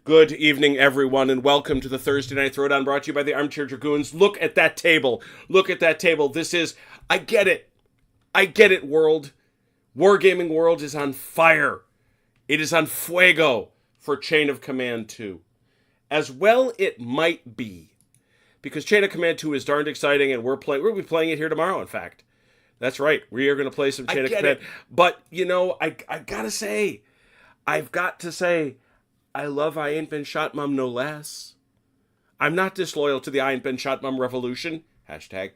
Good evening, everyone, and welcome to the Thursday Night Throwdown brought to you by the Armchair Dragoons. Look at that table. Look at that table. This is, I get it. I get it, world. Wargaming World is on fire. It is on fuego for Chain of Command 2. As well it might be. Because Chain of Command 2 is darned exciting, and we'll be playing it here tomorrow, in fact. That's right. We are going to play some Chain of Command. But, you know, I've got to say, I love I Ain't Been Shot Mum no less. I'm not disloyal to the I Ain't Been Shot Mum revolution. Hashtag.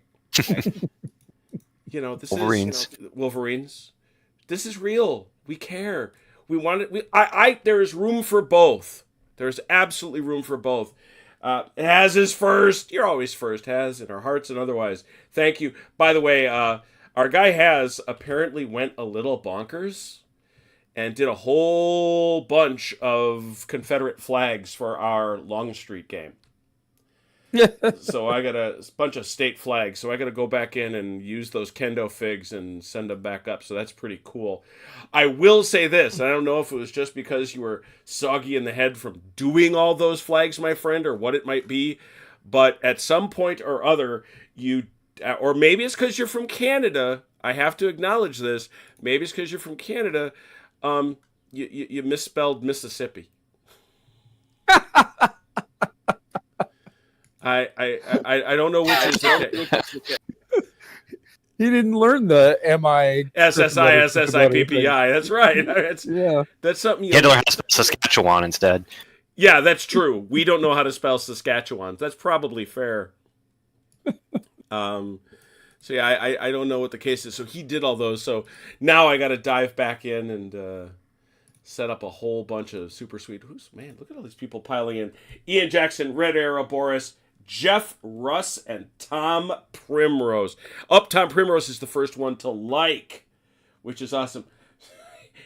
You know, this Wolverines. is Wolverines. This is real. We care. We want it. There is room for both. There's absolutely room for both. Haz is first. You're always first, Haz, in our hearts and otherwise. Thank you. By the way, our guy Haz apparently went a little bonkers and did a whole bunch of Confederate flags for our Longstreet game. So I got a bunch of state flags. So I got to go back in and use those kendo figs and send them back up. So that's pretty cool. I will say this. I don't know if it was just because you were soggy in the head from doing all those flags, my friend, or what it might be. But at some point or other, or maybe it's because you're from Canada. I have to acknowledge this. Maybe it's because you're from Canada. You misspelled Mississippi. I don't know which is the He didn't learn the MI SSI SSIPPI. That's right. That's something Hitler has to spell Saskatchewan instead. Yeah, that's true. We don't know how to spell Saskatchewan. That's probably fair. So yeah, I don't know what the case is. So he did all those. So now I got to dive back in and set up a whole bunch of super sweet. Man, look at all these people piling in. Ian Jackson, Red Arrow, Boris, Jeff Russ, and Tom Primrose. Tom Primrose is the first one to like, which is awesome.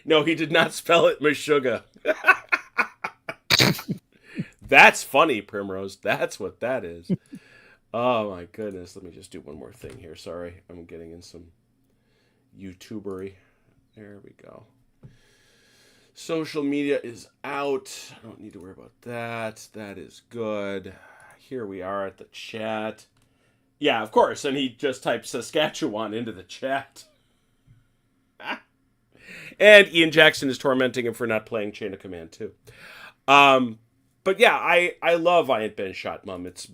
No, he did not spell it Meshuggah. That's funny, Primrose. That's what that is. Oh my goodness. Let me just do one more thing here. Sorry, I'm getting in some YouTubery. There we go. Social media is out. I don't need to worry about that. That is good. Here we are at the chat. Yeah, of course. And he just typed Saskatchewan into the chat. And Ian Jackson is tormenting him for not playing Chain of Command 2. But yeah, I love I Ain't Been Shot Mum. It's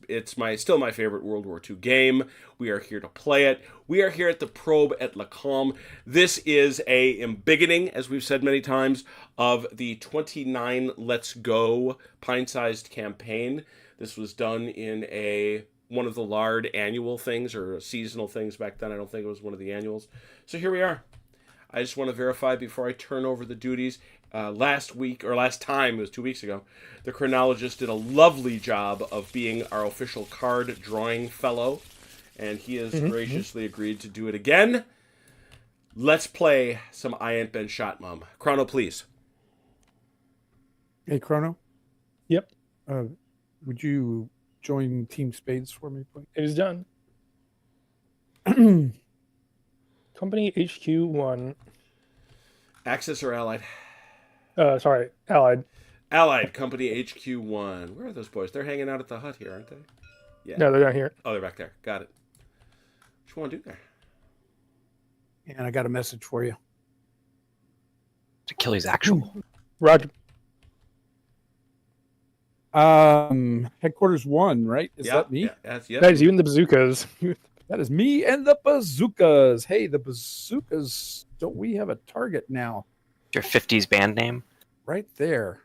still my favorite World War II game. We are here to play it. We are here at the Probe at Lacombe. This is a embiggening, as we've said many times, of the 29 Let's Go pint-sized campaign. This was done in one of the Lard annual things or seasonal things back then. I don't think it was one of the annuals. So here we are. I just want to verify before I turn over the duties. Last time, it was 2 weeks ago, the chronologist did a lovely job of being our official card drawing fellow, and he has graciously agreed to do it again. Let's play some I Ain't Been Shot Mum. Chrono, please. Hey, Chrono. Yep. Would you join Team Spades for me, please? It is done. Company HQ1. Axis or Allied? Sorry, Allied. Allied, Company HQ1. Where are those boys? They're hanging out at the hut here, aren't they? Yeah. No, they're not here. Oh, they're back there. Got it. What you want to do there? And I got a message for you. Achilles actual. Roger. Headquarters 1, right? Is that me? Yeah, That is you and the bazookas. That is me and the bazookas. Hey, the bazookas. Don't we have a target now? Your 50s band name? Right there.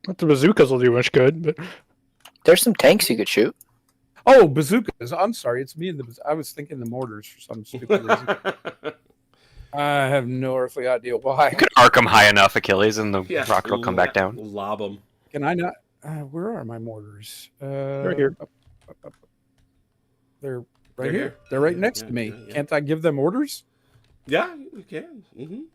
What the bazookas will do much good, but There's some tanks you could shoot. Oh, bazookas. I'm sorry. It's me and the I was thinking the mortars for some stupid reason. I have no earthly idea why. You could arc them high enough, Achilles, and the Yeah, rocket will come back down. Lob them. Can I not? Where are my mortars? Right here. Up. They're right here. They're right next to me. Yeah. Can't I give them orders? Yeah, you can.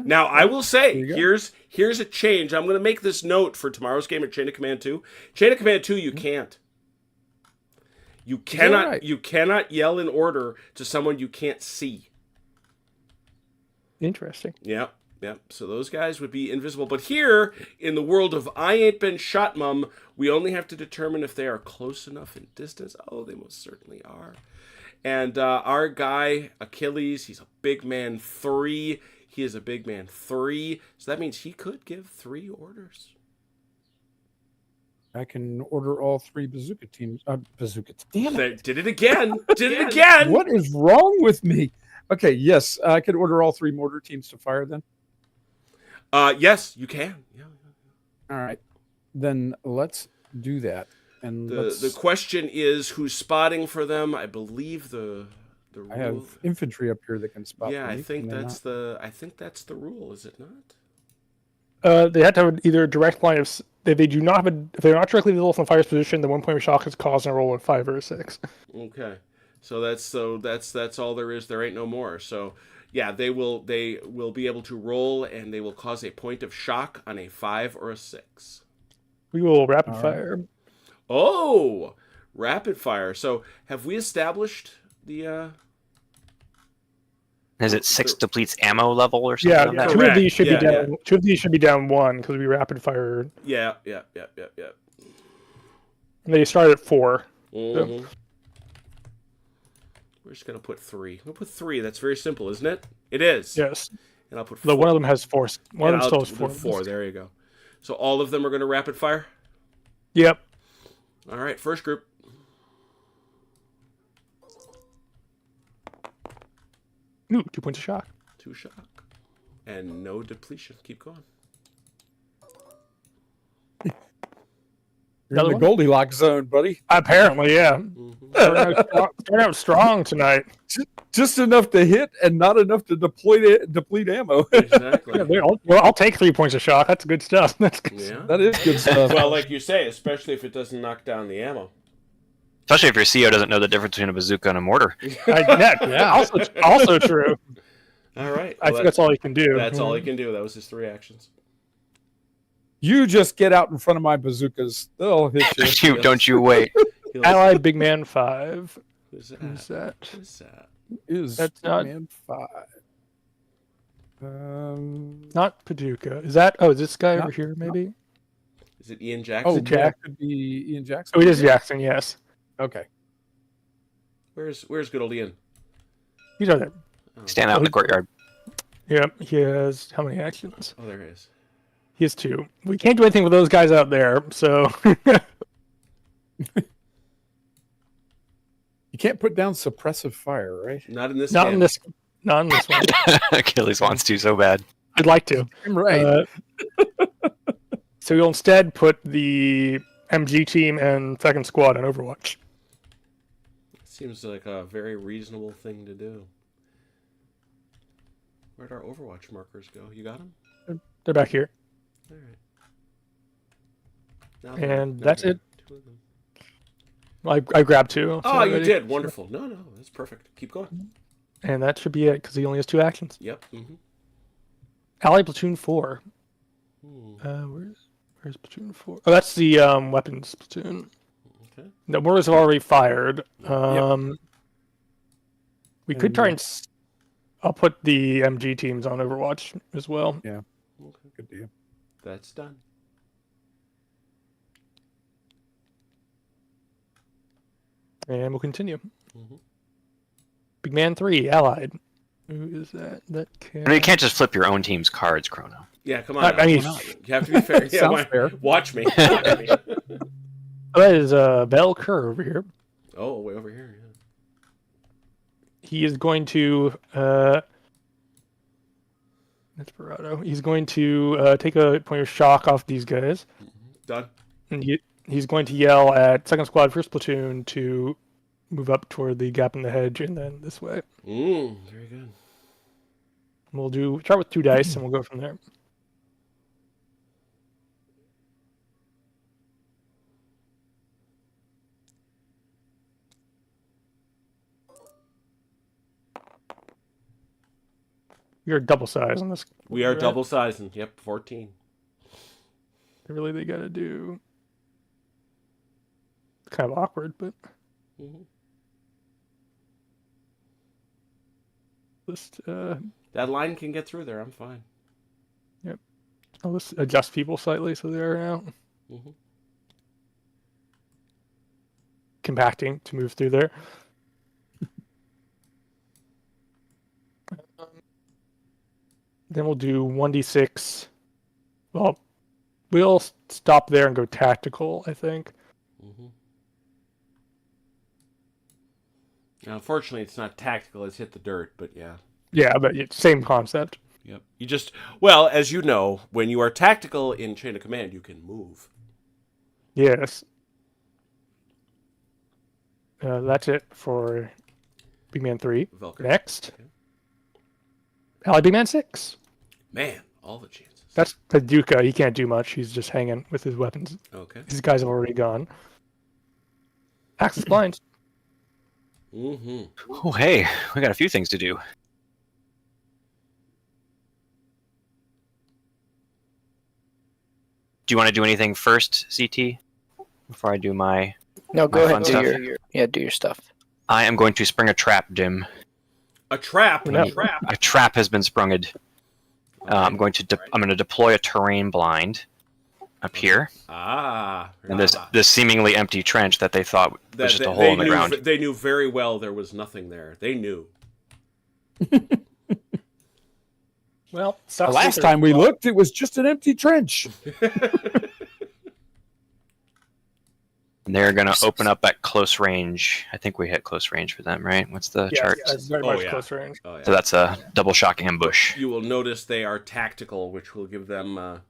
Now, I will say, here's a change. I'm going to make this note for tomorrow's game at Chain of Command 2. Chain of Command 2, you can't. You cannot yell in order to someone you can't see. interesting. Yeah. Yep. So those guys would be invisible. But here, in the world of I Ain't Been Shot, Mum, we only have to determine if they are close enough in distance. Oh, they most certainly are. And our guy, Achilles, he's a big man 3. He is a big man 3. So that means he could give 3 orders. I can order all 3 bazooka teams. Bazooka. Damn it. They did it again. Did it again. What is wrong with me? Okay, yes, I could order all 3 mortar teams to fire then. Yes, you can. Yeah. All right, then let's do that. And The question is who's spotting for them. I believe the rule. I have infantry up here that can spot. Yeah, me. I think Can they that's not? that's the rule, is it not? They have to have either a direct line of. If they do not have if they're not directly visible from the fire's position, the 1 point of shock is caused in a roll of 5 or a 6. Okay. So that's all there is. There ain't no more. So yeah, they will be able to roll and they will cause a point of shock on a 5 or a 6. We will rapid All right. fire. Oh, rapid fire. So have we established the Is it 6 depletes ammo level or something? Yeah, like that? two of these should Yeah, be down. 2 of these should be down 1 because we rapid fire. Yeah. They start at 4. Mhm. We're just gonna put 3. We'll put 3. That's very simple, isn't it? It is. Yes. And I'll put 4. Though one of them has 4. One of And them still I'll has do 4. 4. There you go. So all of them are gonna rapid fire. Yep. All right, first group. Ooh, 2 points of shock. 2 shock. And no depletion. Keep going. You're in Another the one? Goldilocks zone, buddy. Apparently, yeah. Mhm. Starting out strong tonight. Just enough to hit and not enough to deplete ammo. Exactly. Yeah, I'll take 3 points of shock. That's good stuff. That's good. Yeah. That is good stuff. Well, like you say, especially if it doesn't knock down the ammo. Especially if your CO doesn't know the difference between a bazooka and a mortar. Yeah. Also true. All right. I think that's all you can do. That's all he can do. That was his 3 actions. You just get out in front of my bazookas. They'll hit you. Don't you wait. Allied Big Man 5. Who's that? Who's that? Who's that? Is That's not- man 5. Not Paducah. Is that? Oh, is this guy Not- over here? Maybe. Is it Ian Oh, Jackson? Jack- Jack could be Ian Jackson. Oh, it is Jackson. Yes. Okay. Where's good old Ian? He's over there. Oh, Stand out in the courtyard. Yep. He has how many actions? Oh, there he is. He has 2. We can't do anything with those guys out there. So. You can't put down suppressive fire, right? Not in this Not game. in this. Not in this one. Achilles wants to so bad. I'd like to. I'm right. So you'll instead put the MG team and second squad on Overwatch. Seems like a very reasonable thing to do. Where'd our Overwatch markers go? You got them? They're back here. All right. And that's it. 2 of them. I grabbed 2. Oh, you already. did. Wonderful. No, that's perfect. Keep going. And that should be it because he only has 2 actions. Yep. Mm-hmm. Ally Platoon 4. Where's Platoon 4? Oh, that's the weapons platoon. Okay. The mortars have already fired. We could try and. I'll put the MG teams on Overwatch as well. Yeah. Okay. Good deal. That's done. And we'll continue. Mm-hmm. Big Man 3, Allied. Who is that? That can. I mean, you can't just flip your own team's cards, Chrono. Yeah, come on. I mean, you have to be fair. Yeah, Sounds fair. Watch me. Watch me. that is Bell Kerr over here. Oh, way over here. Yeah. He is going to. Desperado. He's going to take a point of shock off these guys. Done. And he's going to yell at second squad, first platoon to move up toward the gap in the hedge and then this way. Very good. We'll start with 2 dice and we'll go from there. You're double size on this. We are right? double sizing. Yep, 14. Really, they got to do. Kind of awkward, but Mm-hmm. just That line can get through there. I'm fine. I'll just adjust people slightly so they're now Mhm. compacting to move through there. Then we'll do 1d6. Well, we'll stop there and go tactical, I think. Mhm. Now, unfortunately, it's not tactical. It's hit the dirt, but yeah. Yeah, but it's same concept. Yep. You just, well, as you know, when you are tactical in Chain of Command, you can move. Yes. That's it for Big Man 3. Velcro. Next. Okay. Ally Big Man 6. Man, all the chances. That's Paducah. He can't do much. He's just hanging with his weapons. Okay. These guys have already gone. Axis blinds. Mm-hmm. Oh, hey, we got a few things to do. Do you want to do anything first, CT? Before I do my... No, go My ahead. fun Do stuff. do your stuff. I am going to spring a trap, Dim. A trap. No. A trap. A trap has been sprunged. I'm going to deploy a terrain blind up here in this seemingly empty trench that they thought was just a hole in the ground. They knew very well there was nothing there. They knew. Well, The last time we looked, it was just an empty trench. And they're going to open up at close range. I think we hit close range for them, right? What's the chart? Yeah, it's very Oh, much yeah. close range. Oh, yeah. So that's a double shock ambush. You will notice they are tactical, which will give them,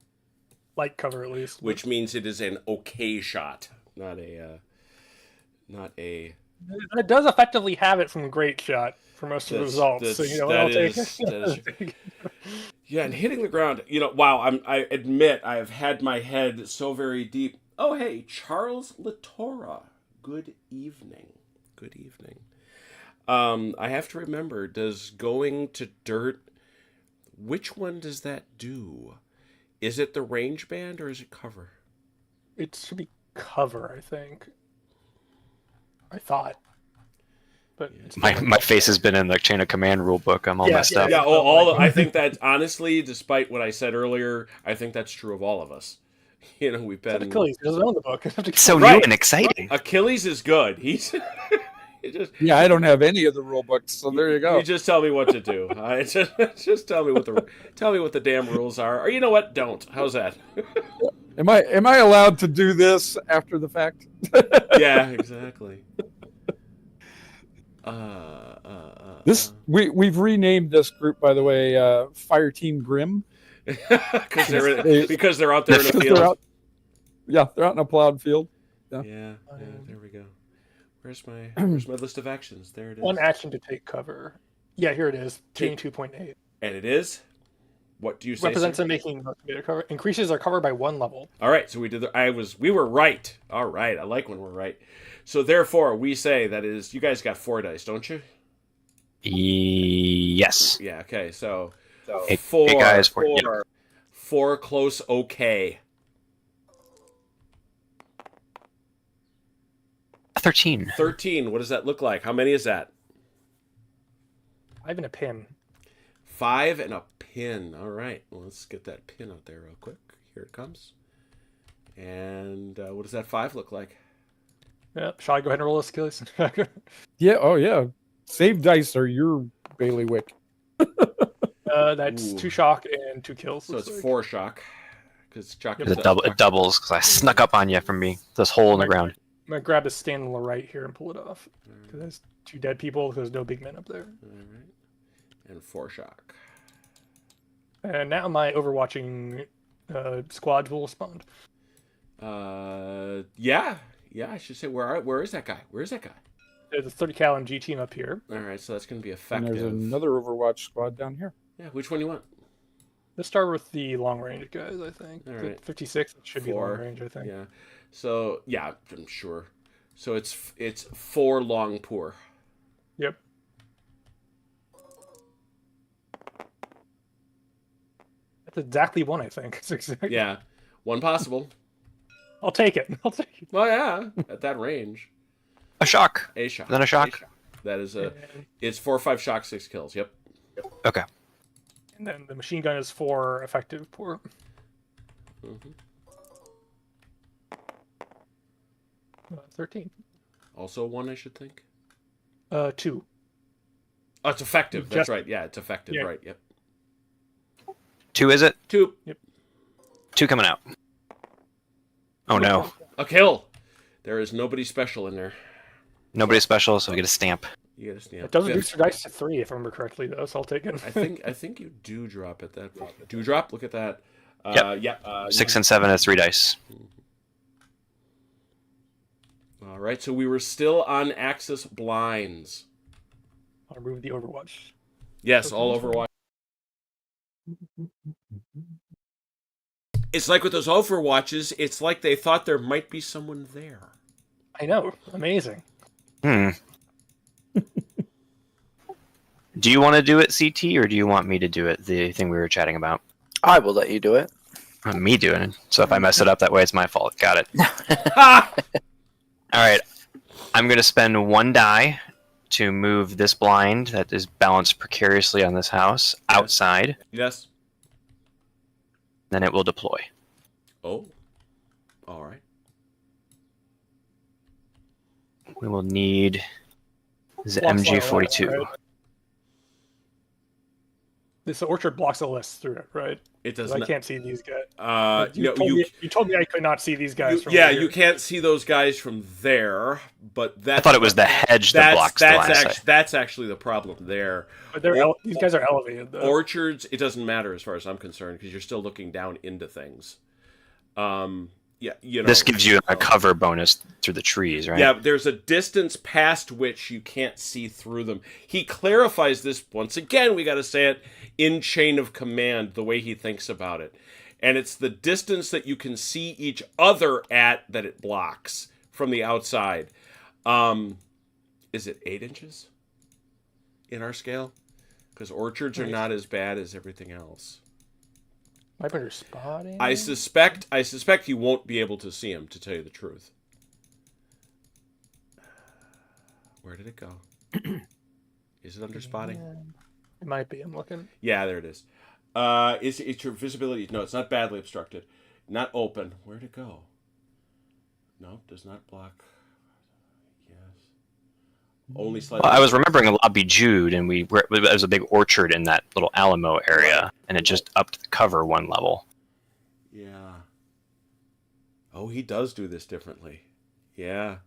Light cover at least. which means it is an okay shot, not a. It does effectively have it from great shot for most of the results. So, I'll take it. Yeah, and hitting the ground. Wow. I admit I have had my head so very deep. Oh, hey, Charles Latora. Good evening. Good evening. I have to remember, does going to dirt, which one does that do? Is it the range band or is it cover? It should be cover, I think. I thought. But it's My face has been in the Chain of Command rulebook. I'm all messed up. Yeah, I think that, honestly, despite what I said earlier, I think that's true of all of us. We've been... Achilles doesn't own the book. So Right. new and exciting. Achilles is good. He's... Yeah, I don't have any of the rule books, so there you go. You just tell me what to do. Just tell me what the damn rules are. Or you know what? Don't. How's that? Am I allowed to do this after the fact? Yeah, exactly. We've renamed this group, by the way, Fire Team Grim. because they're out there in the field. They're out in a plowed field. Yeah, there we go. Where's my list of actions? There it is. one action to take cover. Yeah, here it is. Team 2.8. And it is. What do you say? Represents sir? a making cover. Increases our cover by 1 level. All right, so we were right. All right, I like when we're right. So therefore, we say that is. You guys got 4 dice, don't you? Yes. Yeah. Okay. So Eight 4 guys, 4 close. Okay. 13. 13. What does that look like? How many is that? 5 and a pin. 5 and a pin. All right. Well, let's get that pin out there real quick. Here it comes. And what does that 5 look like? Yeah. Shall I go ahead and roll a skill? Yeah. Oh, yeah. Save dice or your bailiwick. That's Ooh. 2 shock and 2 kills. So it's looks like. 4 shock. Because shock is It doubles because I snuck up on you from this hole in the ground. I'm going to grab a stand on the right here and pull it off. Because there's 2 dead people. There's no big men up there. All right. And 4 shock. And now my overwatching squads will respond. Yeah. I should say, where is that guy? Where's that guy? There's a 30 cal and G team up here. All right, so that's going to be And effective. there's another Overwatch squad down here. Yeah, which one do you want? Let's start with the long range guys, I think. All right. 56 should be 4. long range, I think. Yeah. So, yeah, I'm sure. So it's 4 long poor. Yep. That's exactly 1, I think. It's exactly... Yeah. 1 possible. I'll take it. Well, yeah, at that range. A shock. A shock. Then a shock. That is it's 4 or 5 shock, 6 kills. Yep. Okay. And then the machine gun is 4 effective poor. 13. Also 1, I should think. 2. Oh, it's effective. That's right. Yeah, it's effective. Yeah. Right. Yep. 2, is it? 2. Yep. 2 coming out. Oh no. A kill. There is nobody special in there. Nobody special, so I get a stamp. You get a stamp. It does reduce your dice to 3, if I remember correctly, though, so I'll take it. I think you do drop at that point. Do drop? Look at that. Yep. 6 and 7 is 3 dice. All right, so we were still on Axis blinds. I'll remove the Overwatch. Yes, all Overwatch. It's like with those Overwatches, it's like they thought there might be someone there. I know. Amazing. Do you want to do it, CT, or do you want me to do it, the thing we were chatting about? I will let you do it. Me doing it. So if I mess it up that way, it's my fault. Got it. All right. I'm going to spend 1 die to move this blind that is balanced precariously on this house outside. Yes. Then it will deploy. Oh. All right. We will need the Blocks MG42. right? This orchard blocks the list through it, right? It does 'Cause not. I can't see these guys. You told me I could not see these guys from yeah, here. you can't see those guys from there, but that's, I thought it was the hedge that blocks the line of sight. That's actually the problem there. But these guys are elevated, though. Orchards, it doesn't matter as far as I'm concerned because you're still looking down into things. Yeah, you know. This gives you a cover bonus through the trees, right? Yeah, there's a distance past which you can't see through them. He clarifies this once again. We got to say it in chain of command, the way he thinks about it, and it's the distance that you can see each other at that it blocks from the outside. Is it 8 inches in our scale? Because orchards are not as bad as everything else. Might be under spotting. I suspect you won't be able to see him, to tell you the truth. Where did it go? Is it under spotting? It might be. I'm looking. Yeah, there it is. It's your visibility. No, it's not badly obstructed. Not open. Where'd it go? No, does not block. Yes. Only slightly. Well, I was remembering Lobby Jude, and there was a big orchard in that little Alamo area, and it just upped the cover 1 level. Yeah. Oh, he does do this differently. Yeah.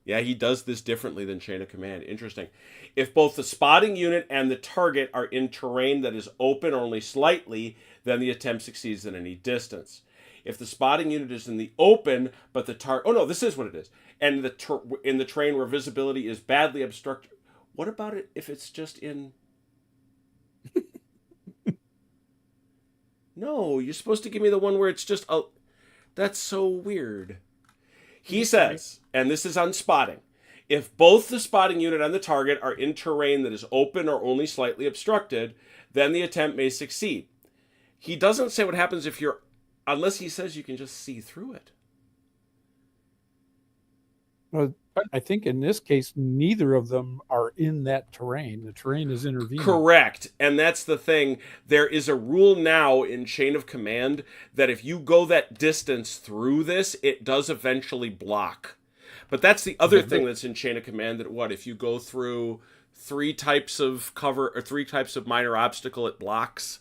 Yeah, he does this differently than chain of command. Interesting. If both the spotting unit and the target are in terrain that is open only slightly, then the attempt succeeds at any distance. If the spotting unit is in the open, but the target... Oh, no, this is what it is. And in the terrain where visibility is badly obstructed... What about it if it's just in... No, you're supposed to give me the one where it's just... That's so weird. He says, and this is on spotting, if both the spotting unit and the target are in terrain that is open or only slightly obstructed, then the attempt may succeed. He doesn't say what happens if you're... Unless he says you can just see through it. Well, I think in this case, neither of them are in that terrain. The terrain is intervening. Correct. And that's the thing. There is a rule now in chain of command that if you go that distance through this, it does eventually block. But that's the other thing that's in chain of command, that what, if you go through 3 types of cover or 3 types of minor obstacle, it blocks.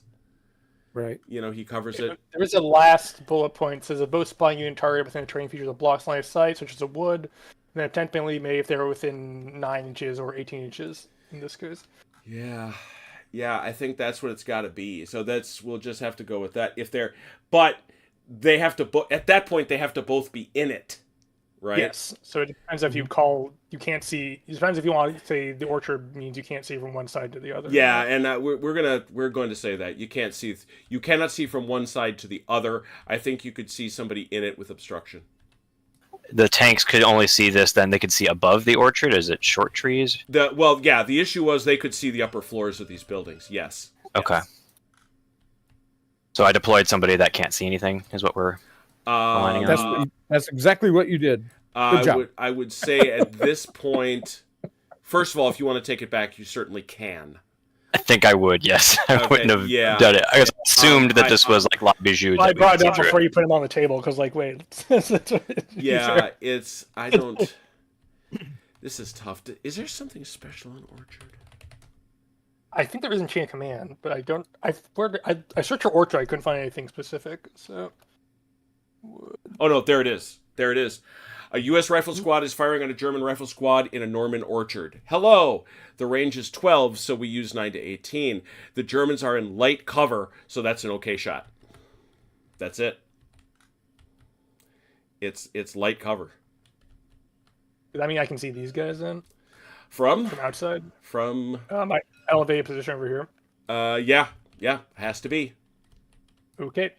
Right. You know, he covers it. There is a last bullet point. It says that both spotting unit and target within a terrain features a blocks line of sight, such as a wood. And attempt penalty may if they're within 9 inches or 18 inches in this case. Yeah, I think that's what it's got to be. So we'll just have to go with that. But they have to at that point they have to both be in it, right? Yes. So it depends if you can't see. It depends if you want to say the orchard means you can't see from one side to the other. Yeah, and we're going to say that you cannot see from one side to the other. I think you could see somebody in it with obstruction. The tanks could only see this, then they could see above the orchard? Is it short trees? The issue was they could see the upper floors of these buildings, yes. Okay. Yes. So I deployed somebody that can't see anything, is what we're aligning on? That's exactly what you did. Good job. I would say at this point, first of all, if you want to take it back, you certainly can. I think I would, yes. I Okay, wouldn't have yeah. done it. I assumed that this I- was like La Bijou. I that we brought it up consider before you put him on the table because, like, wait. Yeah, it's. I don't. This is tough. Is there something special in Orchard? I think there is in Chain of Command, but I don't. I searched for Orchard. I couldn't find anything specific. So. Oh no, there it is. There it is. A U.S. rifle squad is firing on a German rifle squad in a Norman orchard. Hello! The range is 12, so we use 9 to 18. The Germans are in light cover, so that's an okay shot. That's it. It's light cover. Does that mean I can see these guys then? From Outside? From My elevated position over here. yeah, has to be. Okay.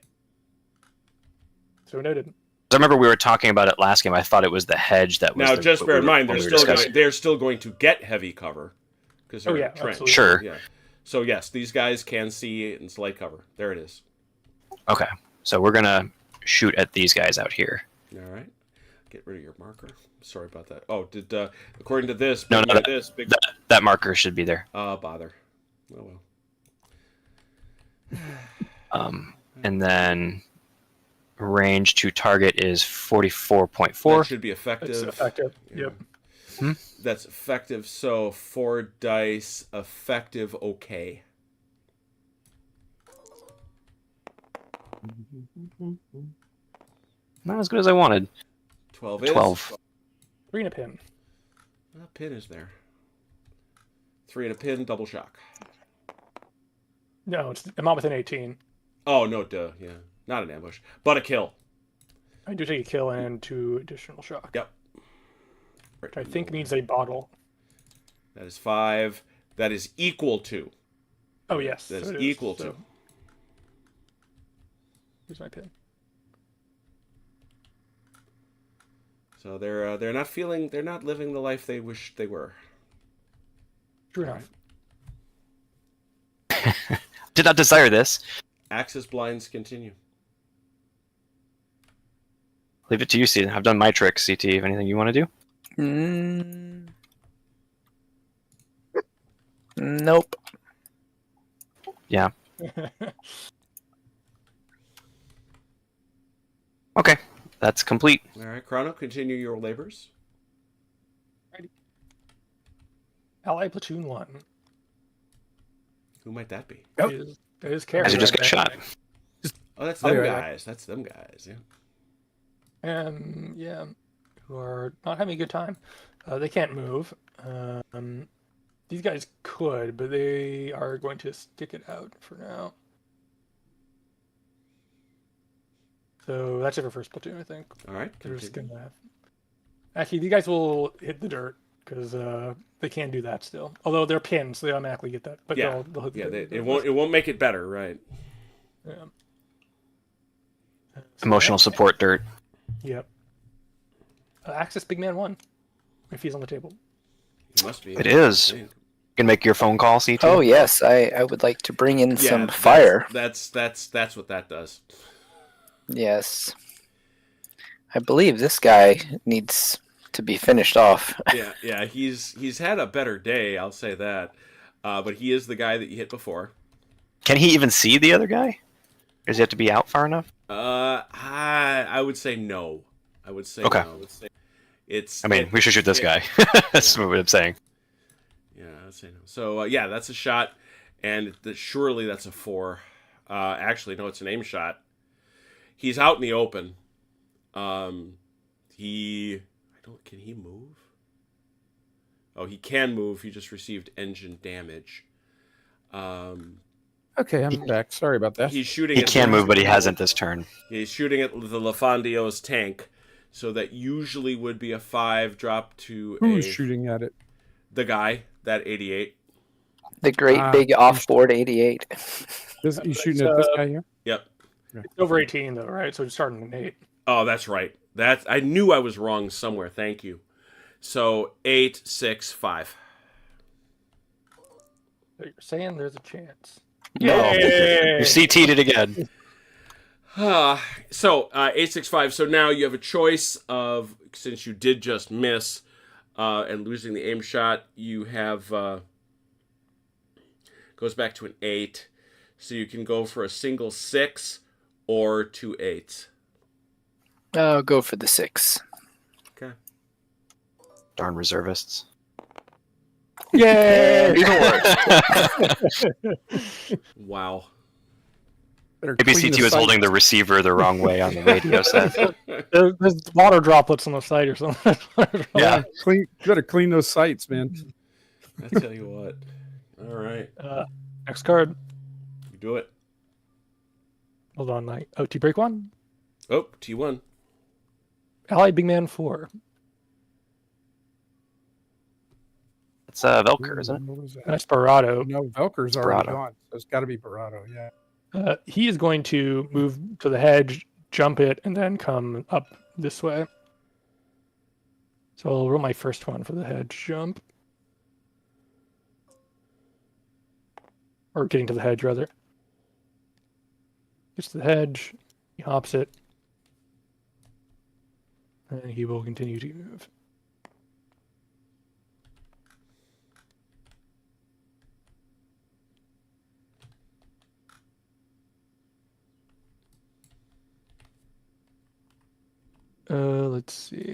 So noted. I remember we were talking about it last game. I thought it was the hedge that was. Now, the, just what bear we in were- mind, what they're we were still discussing. they're still going to get heavy cover because they're Oh, in yeah, a trench. absolutely. Sure. Yeah. So yes, these guys can see it, and it's light cover. There it is. Okay, so we're gonna shoot at these guys out here. All right. Get rid of your marker. Sorry about that. Oh, did according to this? No, according no, to this big. That marker should be there. Bother. Oh well. And then range to target is That 44.4. should be effective. It's effective. Yeah. Yep. That's effective. So 4 dice. Effective. Okay. Not as good as I wanted. 12 is 12. 3 and a pin. Pin is there. 3 and a pin. Double shock. No, I'm not within 18. Oh no, duh. Yeah, not an ambush, but a kill. I do take a kill and 2 additional shock. Yep. Which I think means a bottle. That is 5. That is equal to. Oh, yes. That's so it is. equal to. So, here's my pin. So they're not living the life they wish they were. True enough. Did not desire this. Axis blinds continue. Leave it to you, CT. I've done my tricks, CT. Anything you want to do? Nope. Yeah. Okay, that's complete. All right, Chrono, continue your labors. Ally Platoon 1. Who might that be? Yep. That is Carrie. Guys who just got shot. Oh, that's I'll them be right back. guys. That's them guys. Yeah. Yeah, who are not having a good time. They can't move. These guys could, but they are going to stick it out for now. So that's it for first platoon, I think. All right. They're just continue. gonna. Actually, these guys will hit the dirt because they can do that still. Although they're pinned, so they automatically get that. But Yeah. they'll hit the Yeah, dirt. it won't make it better, right? Yeah. Emotional support dirt. Yep. Access Big Man 1. If he's on the table. It must be. It is. Yeah, You can make your phone call, CT. Oh yes, I would like to bring in some that's- fire. That's what that does. Yes. I believe this guy needs to be finished off. Yeah. He's had a better day, I'll say that. But he is the guy that you hit before. Can he even see the other guy? Does he have to be out far enough? I would say no. I would say Okay. no. It's. I mean, we should shoot this guy. That's what I'm saying. Yeah, I'd say no. So yeah, that's a shot, and surely that's a 4. Actually, no, it's an aim shot. He's out in the open. Can he move? Oh, he can move. He just received engine damage. Okay, I'm back. Sorry about that. He's shooting. He at can the- move, but he hasn't this turn. He's shooting at the Lafandio's tank, so that usually would be a 5 drop to Who's shooting at it? the guy that 88. The great big off-board 88. He's shooting at this guy here? Yep. It's over 18 though, right? So it's starting at 8. Oh, that's right. I knew I was wrong somewhere. Thank you. So 8, 6, 5. So you're saying there's a chance. No. Yay! You CT'd it again. So 8, 6, 5. So now you have a choice of, since you did just miss and losing the aim shot, you have goes back to an 8. So you can go for a single 6 or 2 8s. I'll go for the 6. Okay. Darn reservists. Yay! Wow. Better Maybe clean the CT was holding the sights. receiver the wrong way on the radio set. There's water droplets on the site or something. Yeah, better clean those sights, man. I tell you what. All right. Next card. Do it. Hold on. T break 1. Oh, T1. Allied Big Man 4. It's Velker, isn't it? What was that? That's Barado. No, Velker's already Barado. gone. So it's got to be Barado, yeah. He is going to move to the hedge, jump it, and then come up this way. So I'll roll my first one for the hedge jump. Or getting to the hedge, rather. Gets to the hedge, he hops it, and he will continue to move. Let's see.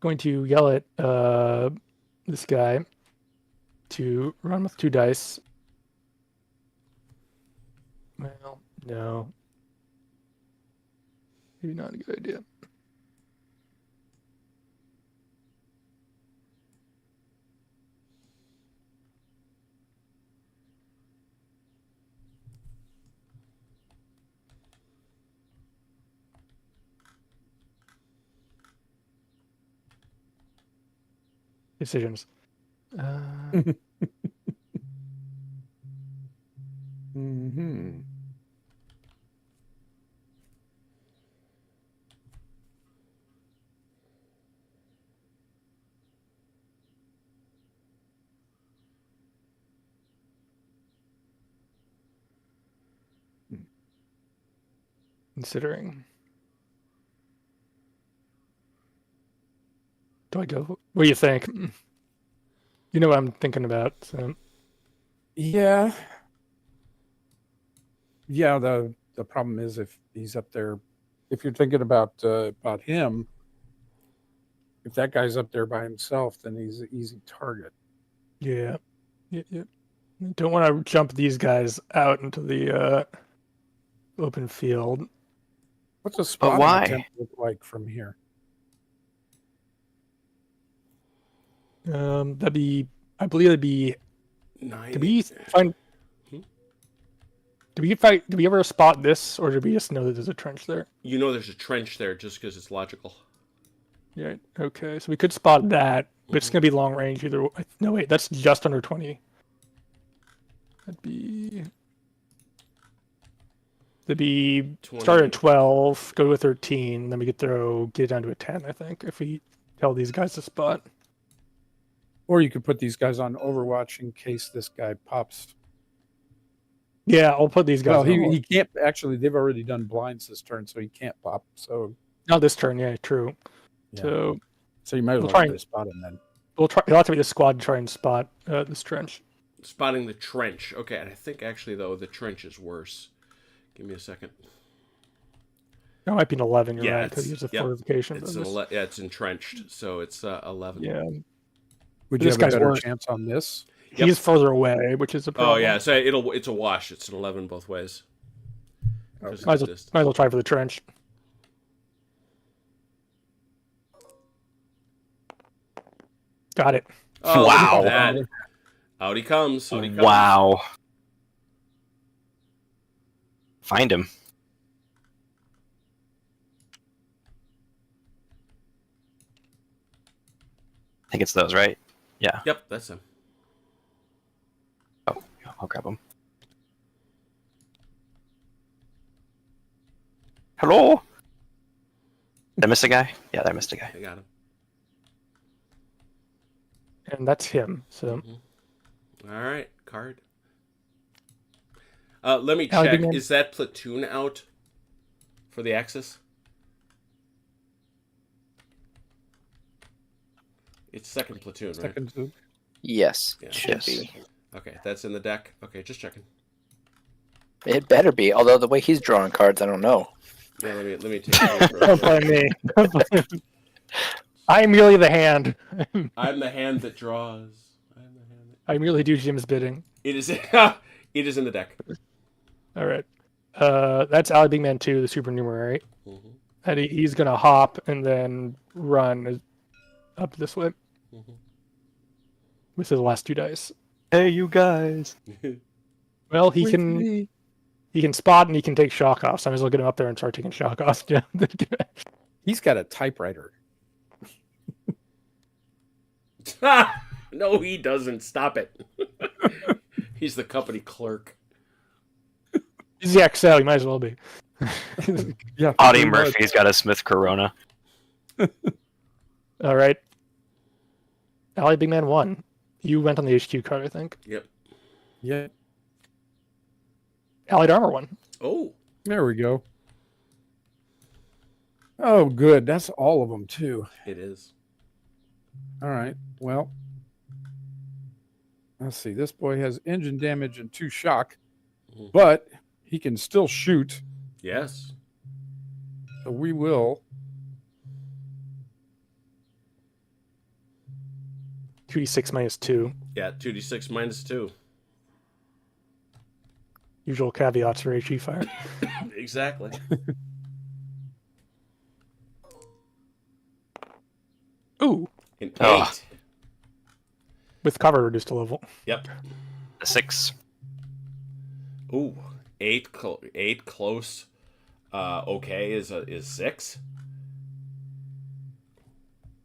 Going to yell at this guy to run with 2 dice. Well, no. Maybe not a good idea. Decisions. Mm-hmm. Considering. Do I go? What do you think? You know what I'm thinking about. So. Yeah. Yeah, the problem is if he's up there, if you're thinking about him, if that guy's up there by himself, then he's an easy target. Yeah. Yeah. Don't want to jump these guys out into the open field. What's a spot why? attempt look like from here? That'd be, I believe it'd be. 9. Did we find? Did we ever spot this, or did we just know that there's a trench there? You know there's a trench there just because it's logical. Yeah. Okay. So we could spot that, but it's gonna be long range either. No, wait. That's just under 20. That'd be. Start at 12, go to a 13, then we could get it down to a 10. I think if we tell these guys to spot. Or you could put these guys on Overwatch in case this guy pops. Yeah, I'll put these guys. Well, on. he can't actually. They've already done blinds this turn, so he can't pop. So Not this turn. Yeah, true. yeah. So you might as we'll well try try to spot him then. we'll try. It'll have to be the squad to try and spot this trench. Spotting the trench. Okay, and I think actually, though, the trench is worse. Give me a second. That might be an 11. You're Yeah, right, because it's- it's a yep, fortification. It's it's entrenched, so it's 11. Yeah, Would This you have a guy's better worse. chance on this? Yep. he's further away, which is a problem. Oh yeah, so it's a wash. It's an 11 both ways. Because of Might as, the well, distance. might as well try for the trench. Got it. Oh, Wow. look at that. Out he comes. Out he comes. Wow. Find him. I think it's those, right? Yeah. Yep, that's him. Oh, I'll grab him. Hello? Did I miss a guy? Yeah, I missed a guy. I got him. And that's him. So All right, card. Let me Allie, check. big man. Is that platoon out for the Axis? It's second platoon, right? Second to Yes, Yeah. should Yes. be. Okay, that's in the deck. Okay, just checking. It better be. Although the way he's drawing cards, I don't know. Yeah, let me take a look. Don't blame me. Don't blame me. I am merely the hand. I'm the hand that draws. I merely do Jim's bidding. It is. It is in the deck. All right. That's Ally Big Man 2, the supernumerary. Mm-hmm. And he's going to hop and then run up this way. Mm-hmm. With his last 2 dice. Hey, you guys. Well, he can spot and he can take shock off. So I'm just looking him up there and start taking shock off. He's got a typewriter. No, he doesn't. Stop it. He's the company clerk. He's the XL. He might as well be. Yeah. Audie pretty much. Murphy's got a Smith Corona. All right. Ally Big Man 1. You went on the HQ card, I think. Yep. Yeah. Allied Armor 1. Oh. There we go. Oh, good. That's all of them too. It is. All right. Well, let's see. This boy has engine damage and 2 shock, Mhm. but he can still shoot. Yes. So we will. 2d6 minus 2. Yeah. 2d6 minus 2. Usual caveats for HE fire. Exactly. Ooh. An 8. Oh. With cover reduced to level. Yep. A 6. Ooh. 8. 8 close. Okay is 6.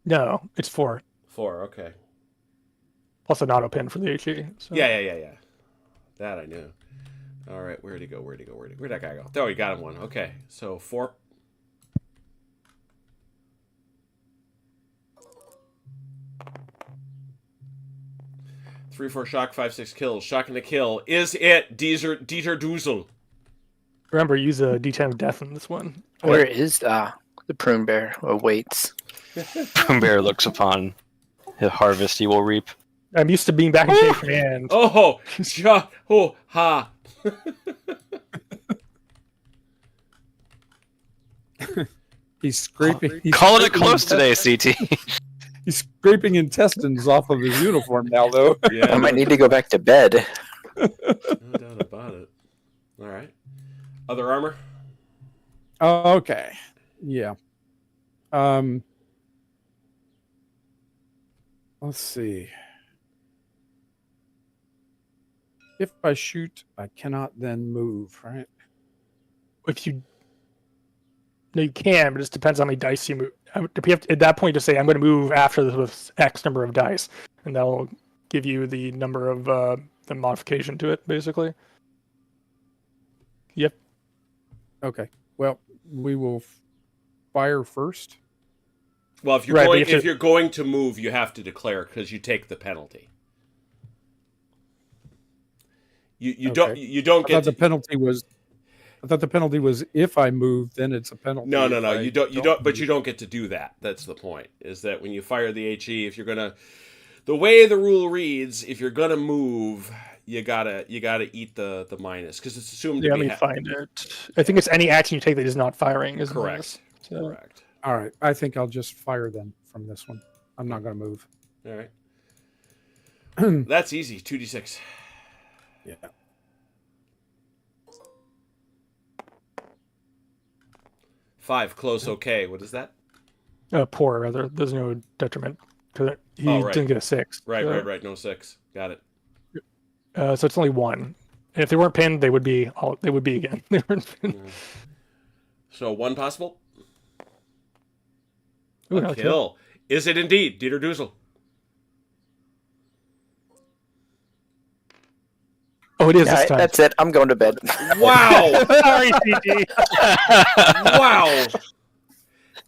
No, it's 4. 4. Okay. Plus an auto pin for the HE. So. Yeah. That I knew. All right, where'd he go? Where'd that guy go? Oh, he got him one. Okay, so 4. Three, 4 shock, 5, 6 kills. Shocking to kill. Is it Dieter Doozle? Remember, use a D10 of death in this one. Where is the prune bear? Awaits. Bear looks upon the harvest he will reap. I'm used to being back in safe hand. Oh, ha. He's scraping. He's Calling it scraping close today, CT. He's scraping intestines off of his uniform now, though. Yeah, I might need to go back to bed. no doubt about it. All right. Other armor? Okay. Yeah. Let's see. If I shoot, I cannot then move, right? If you... No, you can, but it just depends how many dice you move. You have to, at that point, to say, I'm going to move after this with X number of dice. And that'll give you the number of the modification to it, basically. Yep. Okay. Well, we will fire first. Well, if you're Right, but going, you have if to- you're going to move, you have to declare because you take the penalty. You don't Okay. you don't I get thought the to, penalty was. I thought the penalty was if I move, then it's a penalty. no If I you don't but move. you don't get to do that. That's the point. Is that when you fire the HE, if you're gonna, the way the rule reads, if you're gonna move, you gotta eat the minus because it's assumed Yeah, to let be me find it. I think it's any action you take that is not firing. Is correct. So, Correct. All right. I think I'll just fire then from this one. I'm not going to move. All right. That's easy. 2d6. Yeah. Five close. Okay. What is that? poor, rather. There's no detriment. Because he Oh, right. didn't get a 6. Right. So, Right. No 6. Got it. So it's only 1. And if they weren't pinned, they would be They would be again. They weren't pinned. So 1 possible. Ooh, A another kill. Is it indeed Dieter Doozle? Oh, it is Yeah, this time. that's it. I'm going to bed. Wow. Sorry, CG. Wow.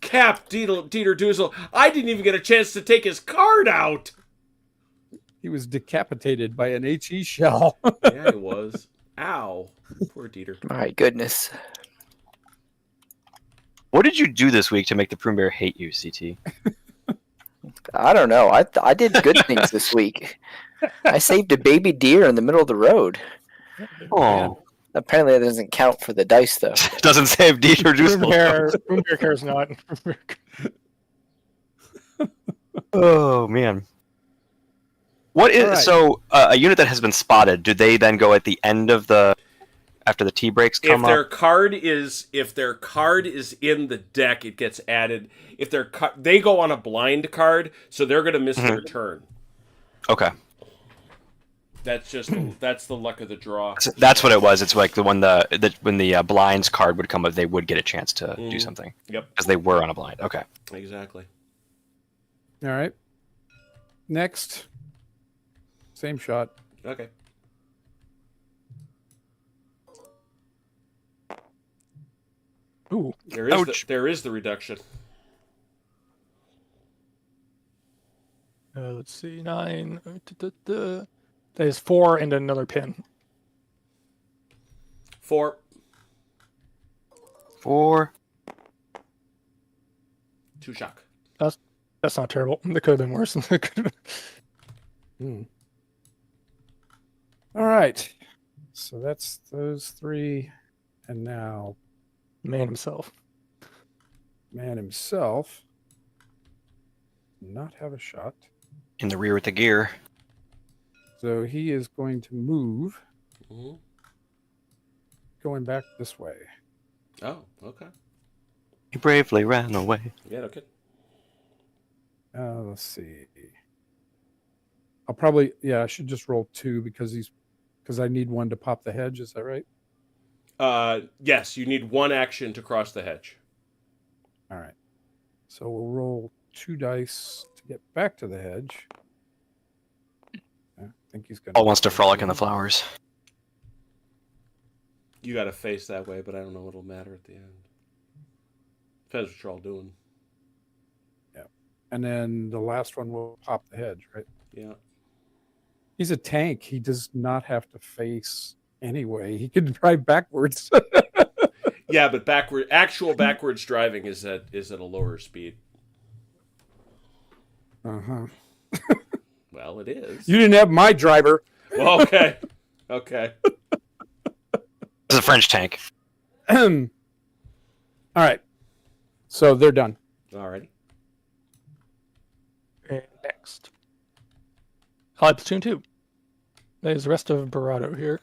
Cap Dieter Doozle. I didn't even get a chance to take his card out. He was decapitated by an HE shell. Yeah, it was. Ow. Poor Dieter. My goodness. What did you do this week to make the prune bear hate you, CT? I don't know. I did good things this week. I saved a baby deer in the middle of the road. Oh, Apparently, that doesn't count for the dice, though. doesn't save D or juice. Room hair cares not. Oh man. What is All right. so a unit that has been spotted? Do they then go at the end of the after the tea breaks come If their up? card is in the deck, it gets added. If they go on a blind card, so they're going to miss their turn. Okay, That's the luck of the draw. so that's what it was. It's like when the blinds card would come up, they would get a chance to do something. Yep, Because they were on a blind. Okay. exactly. All right. Next. Same shot. Okay. Ooh, There is the reduction. let's see, 9. There's 4 and another pin. 4. 4. 2 shock. That's not terrible. That could have been worse. All right. So that's those 3. And now Man himself. man himself not have a shot. In the rear with the gear. So he is going to move Mhm. going back this way. Oh, okay. He bravely ran away. Yeah, okay. Let's see. I'll probably I should just roll 2 because I need one to pop the hedge. Is that right? Yes, you need 1 action to cross the hedge. All right. So we'll roll 2 dice to get back to the hedge. I think he's going All wants to frolic in the flowers. You got to face that way, but I don't know what'll matter at the end. Depends what you're all doing. And then the last one will pop the hedge, right? Yeah. He's a tank. He does not have to face anyway. He can drive backwards. Yeah, but actual backwards driving is at a lower speed. Uh-huh. Well, it is. You didn't have my driver. Well, okay. Okay. It's a French tank. All right. So they're done. Alrighty. And next. High Platoon 2. There's the rest of Barado here.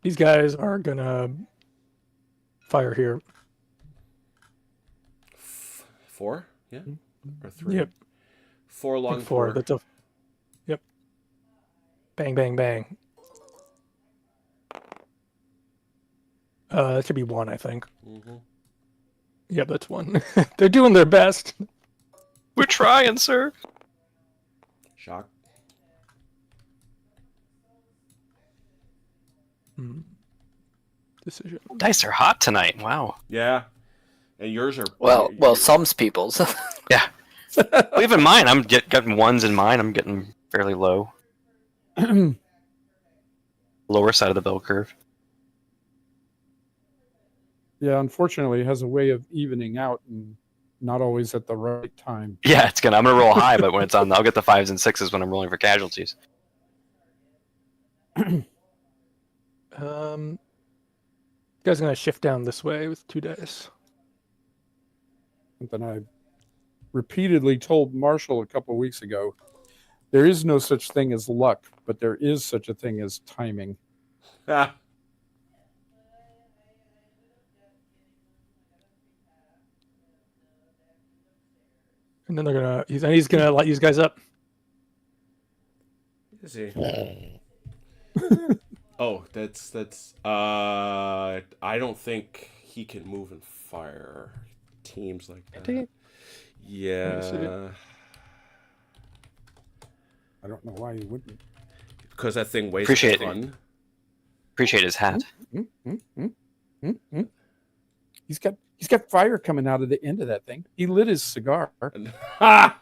These guys are gonna fire here. 4? Yeah. Or 3? Yep. 4 long 4. 4. That's a. Yep. Bang, bang, bang. That should be 1, I think. Mm-hmm. Yep, that's 1. They're doing their best. We're trying, sir. Shock. Decision. Dice are hot tonight. Wow. Yeah. And yours are Well, some people's. Yeah. Well, even mine, I'm getting 1s in mine. I'm getting fairly low. Lower side of the bell curve. Yeah, unfortunately, it has a way of evening out and not always at the right time. Yeah, I'm gonna roll high, but when it's on, I'll get the 5s and 6s when I'm rolling for casualties. You guys are gonna shift down this way with 2 dice. Something I repeatedly told Marshall a couple of weeks ago. There is no such thing as luck, but there is such a thing as timing. Ah. And then he's gonna light these guys up. Is he? Oh, that's I don't think he can move and fire teams like that. Yeah. I don't know why you wouldn't. Because that thing weighs Appreciate a ton. Appreciate his hat. He's got fire coming out of the end of that thing. He lit his cigar. Ha!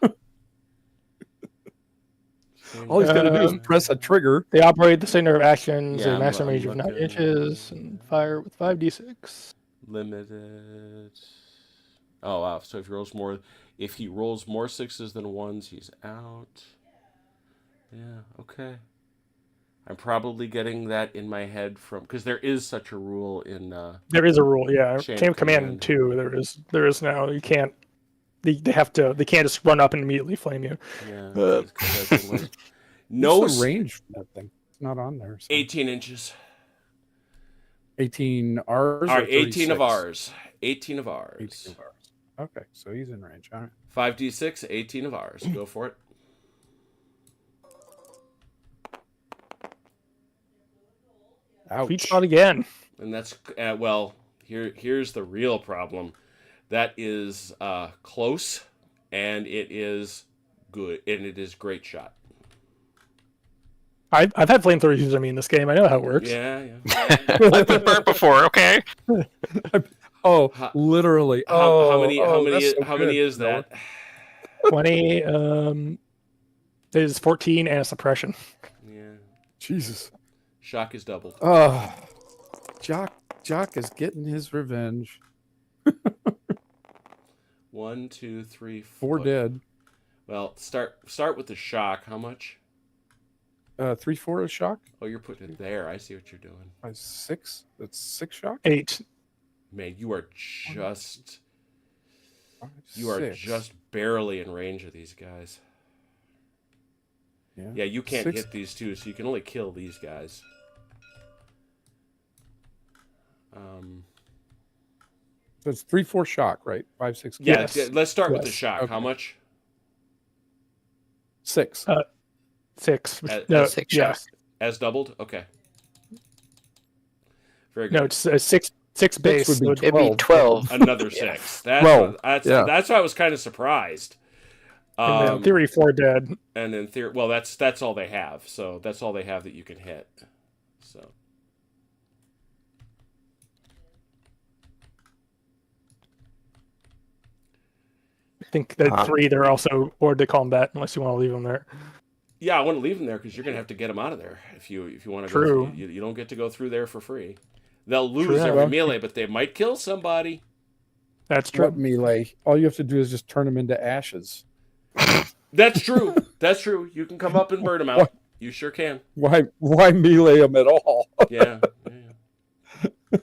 All he's got to do is press a trigger. They operate the same number of actions, Yeah, a maximum I'm range of 9 looking. inches, and fire with 5d6. Limited. Oh wow! So if he rolls more sixes than ones, he's out. Yeah. Okay. I'm probably getting that in my head from because there is such a rule in. There is a rule, yeah. Chain Chain of Command. Command 2, there is now. You can't. They have to. They can't just run up and immediately flame you. Yeah. Uh, 'cause that's in West- No no range for that thing. It's not on there. So. 18 inches. 18 ours. All or right, 18 of 36? ours. 18 of ours. 18 of ours. Okay, so he's in range. All right. 5d6, 18 of ours. Go for it. Ouch. Sweet spot again. And that's well. Here's the real problem. That is close, and it is good, and it is great shot. I've had flamethrowers use me in this game. I know how it works. Yeah. I've been burnt before. Okay. Oh, How- literally. How many? that's so How many good. is that? 20. There's 14 and a suppression. Yeah. Jesus. Shock is doubled. Oh, Jock is getting his revenge. 1, 2, 3, 4 dead. Well, start with the shock. How much? 3-4 is shock. Oh, you're putting it there. I see what you're doing. 6. That's 6 shock. 8. Man, you are just 5, you are 6. just barely in range of these guys. Yeah, you can't 6. hit these two, so you can only kill these guys. So it's 3-4 shock, right? 5, 6. Yeah, Yes. let's start with the Yes. shock. Okay. How much? 6. 6. At- No, at 6 yeah. shock. As doubled? Okay. Very good. No, it's a 6 base. would be so It'd be 12. 12. Another Yeah. 6. That's 12, that's yeah. that's why I was kind of surprised. and then theory 4 dead. And in theory, well, that's all they have. So that's all they have that you can hit. So I think that 3 they're also ordered to combat unless you want to leave them there. yeah, I want to leave them there because you're gonna have to get them out of there if you want to. True. Go through, you don't get to go through there for free. They'll lose True. every Well- melee, but they might kill somebody. That's true. What melee? All you have to do is just turn them into ashes. That's true. That's true. You can come up and burn them out. You sure can. Why melee them at all? Yeah. Yeah.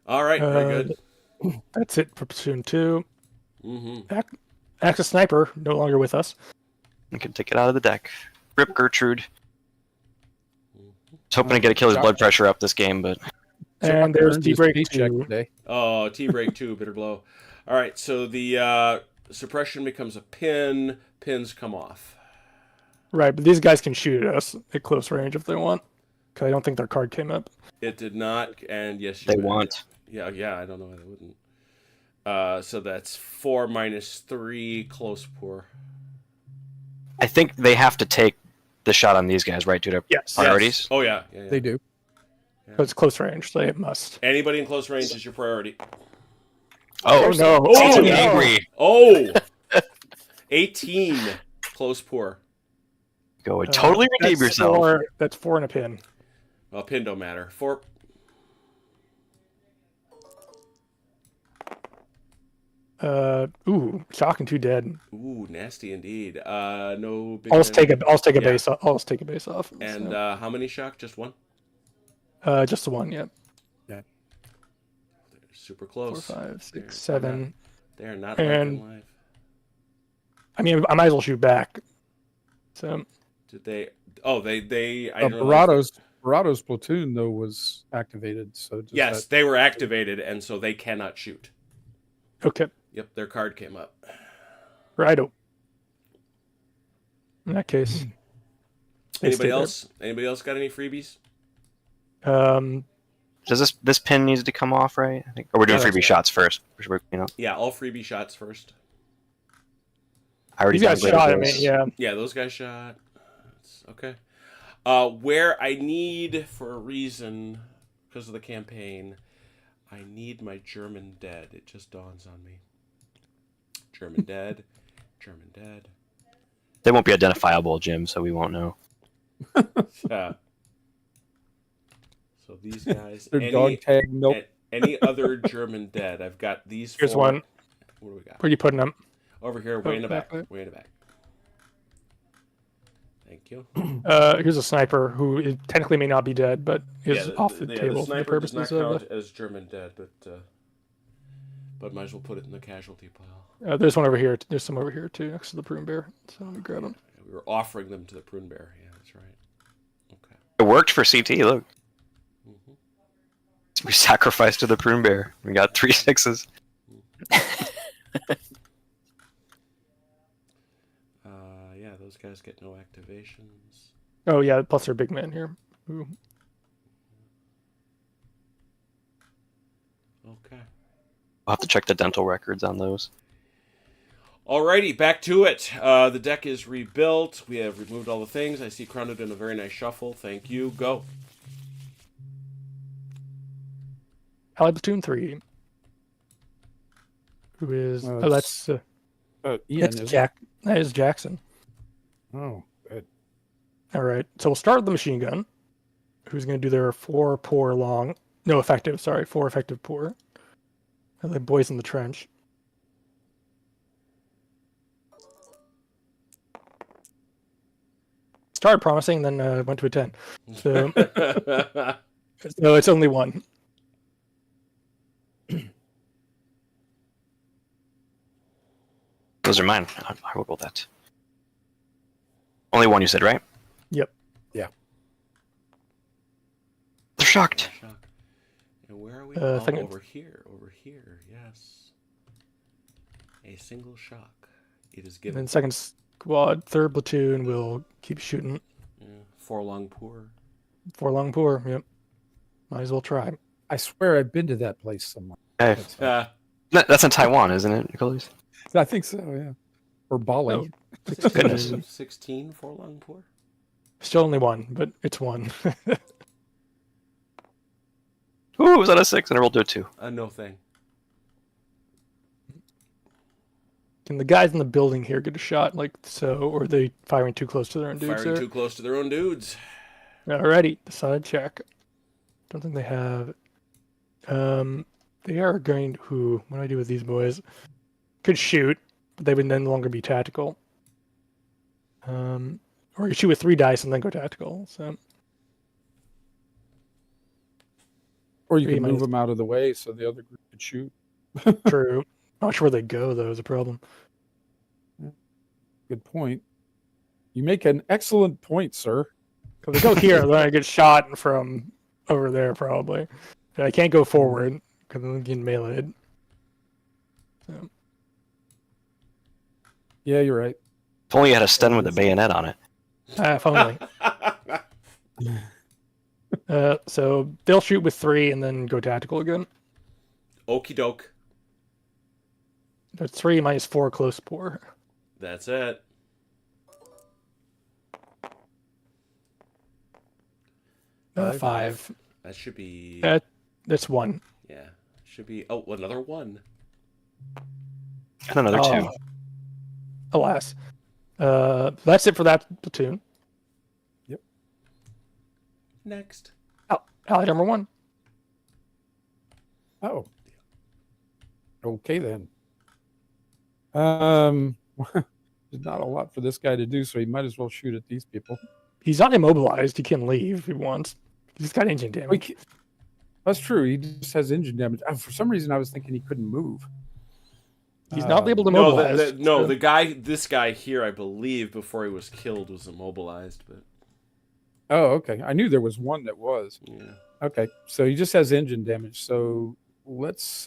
All right. Very good. That's it for Platoon 2. Mm-hmm. Axis Sniper, no longer with us. You can take it out of the deck. Rip Gertrude. I was hoping to get a killer's blood pressure up this game, but And there's Earned his D-Break paycheck 2. today. Oh, T-break 2, bitter blow. All right. So the suppression becomes a pin. Pins come off. Right, but these guys can shoot at us at close range if they want. Because I don't think their card came up. It did not, and yes, you they would. want. Yeah. I don't know why they wouldn't. So that's 4 minus 3, close poor. I think they have to take the shot on these guys, right, due to Yes. priorities? Yes. Oh yeah. They do. But it's close range, so they must. Anybody in close range is your priority. Oh, no. He's Oh, an no. angry. Oh, 18, close poor. Go and totally redeem yourself. That's 4 and a pin. Well, pin don't matter. 4. Shock and 2 dead. Ooh, nasty indeed. No big. I'll just take a Yeah. base off. I'll just take a base off. And so. how many shock? Just one. Just the one. Yeah. They're super 4, close. 5, 6, They're 7. They're not And- life. I mean, I might as well shoot back. So Did they? Oh, they. I don't know. Barado's platoon though was activated. So does Yes, that- they were activated, and so they cannot shoot. okay, Yep, their card came up. righto. In that case, they stay Anybody else? Anybody else got any freebies? there. Does this pin needs to come off, right? I think, or we're doing Yeah, freebie shots first. You know, Yeah, all freebie shots first. I already These guys downgraded shot at those. me. Yeah. Yeah, those guys shot. That's okay. Where I need, for a reason, because of the campaign, I need my German dead. It just dawns on me. German dead. German dead. They won't be identifiable, Jim, so we won't know. Yeah. So these guys. Their dog tag milk Any other German dead? I've got these 4. Here's one. What do we got? Where are you putting them? Over here, way in the back. back there. Way in the back. Thank you. Here's a sniper who technically may not be dead, but is off the table The for the sniper does not purposes of. count as German dead, but might as well put it in the casualty pile. There's one over here. There's some over here too, next to the prune bear. So let me grab them. We were offering them to the prune bear. Yeah, that's right. Okay. It worked for CT. Look, we sacrificed to the prune bear. We got 3 6s. Yeah, those guys get no activations. Oh yeah, plus they're big men here. Ooh. Okay. I'll have to check the dental records on those. Alrighty, back to it. The deck is rebuilt. We have removed all the things. I see Crowned in a very nice shuffle. Thank you. Go. Allied Platoon 3. Who is? That's Ian. that's Jack. That is Jackson. Oh, good. All right. So we'll start with the machine gun. Who's going to do their 4 pour long? No, effective. Sorry, 4 effective pour. And the boys in the trench. Started promising, then went to a 10. So, so it's only 1. Those are mine. I will roll that. Only 1, you said, right? Yep. Yeah. They're shocked. Shock. And where are we? Second. Over here. Over here. Yes. A single shock. It is And given. then second squad, third platoon will keep shooting. Yeah. 4 long pour. 4 long pour. Yep. Might as well try. I swear I've been to that place somewhere. Hey, that's in Taiwan, isn't it, Nicholas? I think so, yeah. Or Bali. Oh, 16, 16 4 long pour. Still only 1, but it's 1. Ooh, was that a 6? And I rolled to a 2. No thing. Can the guys in the building here get a shot like so, or are they firing too close to their own dudes Firing there? too close to their own dudes. Alrighty, decide check. Don't think they have. They are going to. What do I do with these boys? Could shoot, but they would no longer be tactical. Or you shoot with 3 dice and then go tactical. So Or you Three can move minus- them out of the way so the other group could shoot. true. Not sure where they go though. Is a problem. Good point. You make an excellent point, sir. If they go here, then I get shot from over there probably. And I can't go forward because I'm getting meleeed. So. Yeah, you're right. If only you had a stun with a bayonet on it. If only. So they'll shoot with 3 and then go tactical again. Okie doke. That's 3 minus 4 close pour. That's it. Five. That should be. That's 1. Yeah. Should be. Oh, another 1. And another 2. Alas. That's it for that platoon. Next. Allied number 1. Oh. Okay then. There's not a lot for this guy to do, so he might as well shoot at these people. He's not immobilized. He can leave if he wants. He's got engine damage. That's true. He just has engine damage. For some reason, I was thinking he couldn't move. He's not able to No, mobilize. this guy here, I believe, before he was killed, was immobilized. But Oh, okay. I knew there was one that was. yeah. Okay, so he just has engine damage. So let's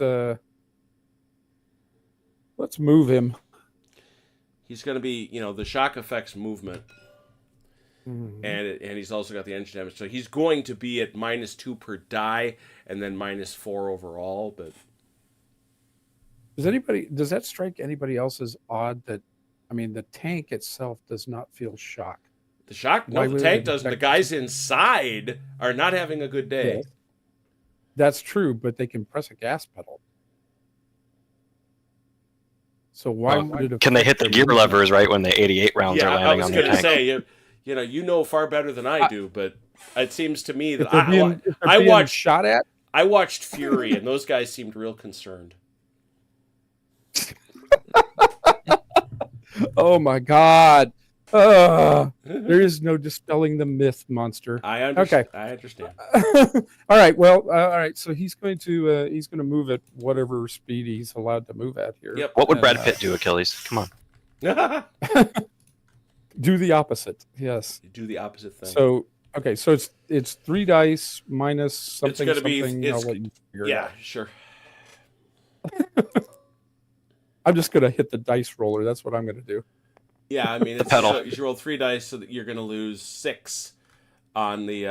move him. He's going to be, the shock affects movement, Mhm. and he's also got the engine damage. So he's going to be at -2 per die, and then -4 overall. But Does that strike anybody else as odd that, the tank itself does not feel shock? the shock, Why no, the would tank it doesn't. The affect- guys inside are not having a good day. Yes. That's true, but they can press a gas pedal. So why would it? Can they hit the affect gear their levers right when the 88 rounds Yeah, are I landing was on the going to tank? say, you know far better than I do, but it seems to me that If they're being I watch shot at. I watched Fury, and those guys seemed real concerned. Oh my God. There is no dispelling the myth, monster. I understand. Okay. I understand. All right. Well, all right. So he's going to move at whatever speed he's allowed to move at here. Yep. What would Brad Pitt do, Achilles? Come on. Do the opposite. Yes. You do the opposite thing. So okay. So it's 3 dice minus something. It's gonna be- something. it's- I'll let you figure it yeah, out. sure. I'm just gonna hit the dice roller. That's what I'm gonna do. Yeah, I mean, it's, pedal. so you roll 3 dice, so that you're going to lose 6 on the.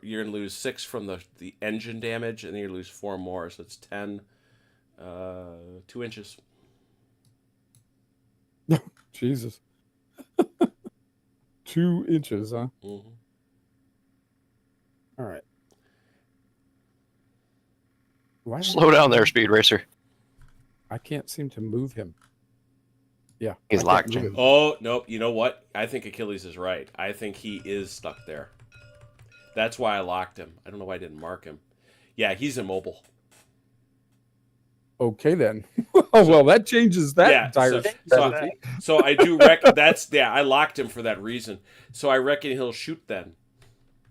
You're going to lose 6 from the engine damage, and then you lose 4 more, so it's 10. 2 inches. Jesus. 2 inches, huh? Mm-hmm. All right. Why Slow down there, Speed Racer. I can't seem to move him. Yeah. He's I can't locked, move Jim. him. Oh, nope. You know what? I think Achilles is right. I think he is stuck there. That's why I locked him. I don't know why I didn't mark him. Yeah, he's immobile. Okay, then. Oh, well, that changes that Yeah, entire strategy. So I do reckon that's I locked him for that reason. So I reckon he'll shoot then.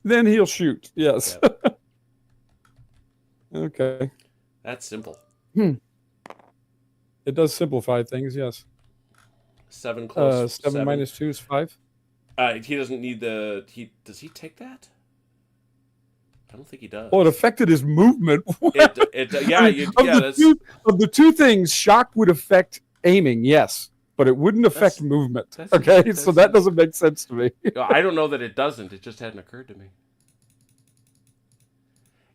Then he'll shoot. Yes. Yep. Okay. That's simple. It does simplify things, yes. 7 close. 7 minus 2 is 5. He doesn't need the. Does he take that? I don't think he does. Well, it affected his movement. Yeah, I mean, that's of the two things, shock would affect aiming, yes, but it wouldn't affect movement. that's- Okay, so that doesn't make sense to me. I don't know that it doesn't. It just hadn't occurred to me.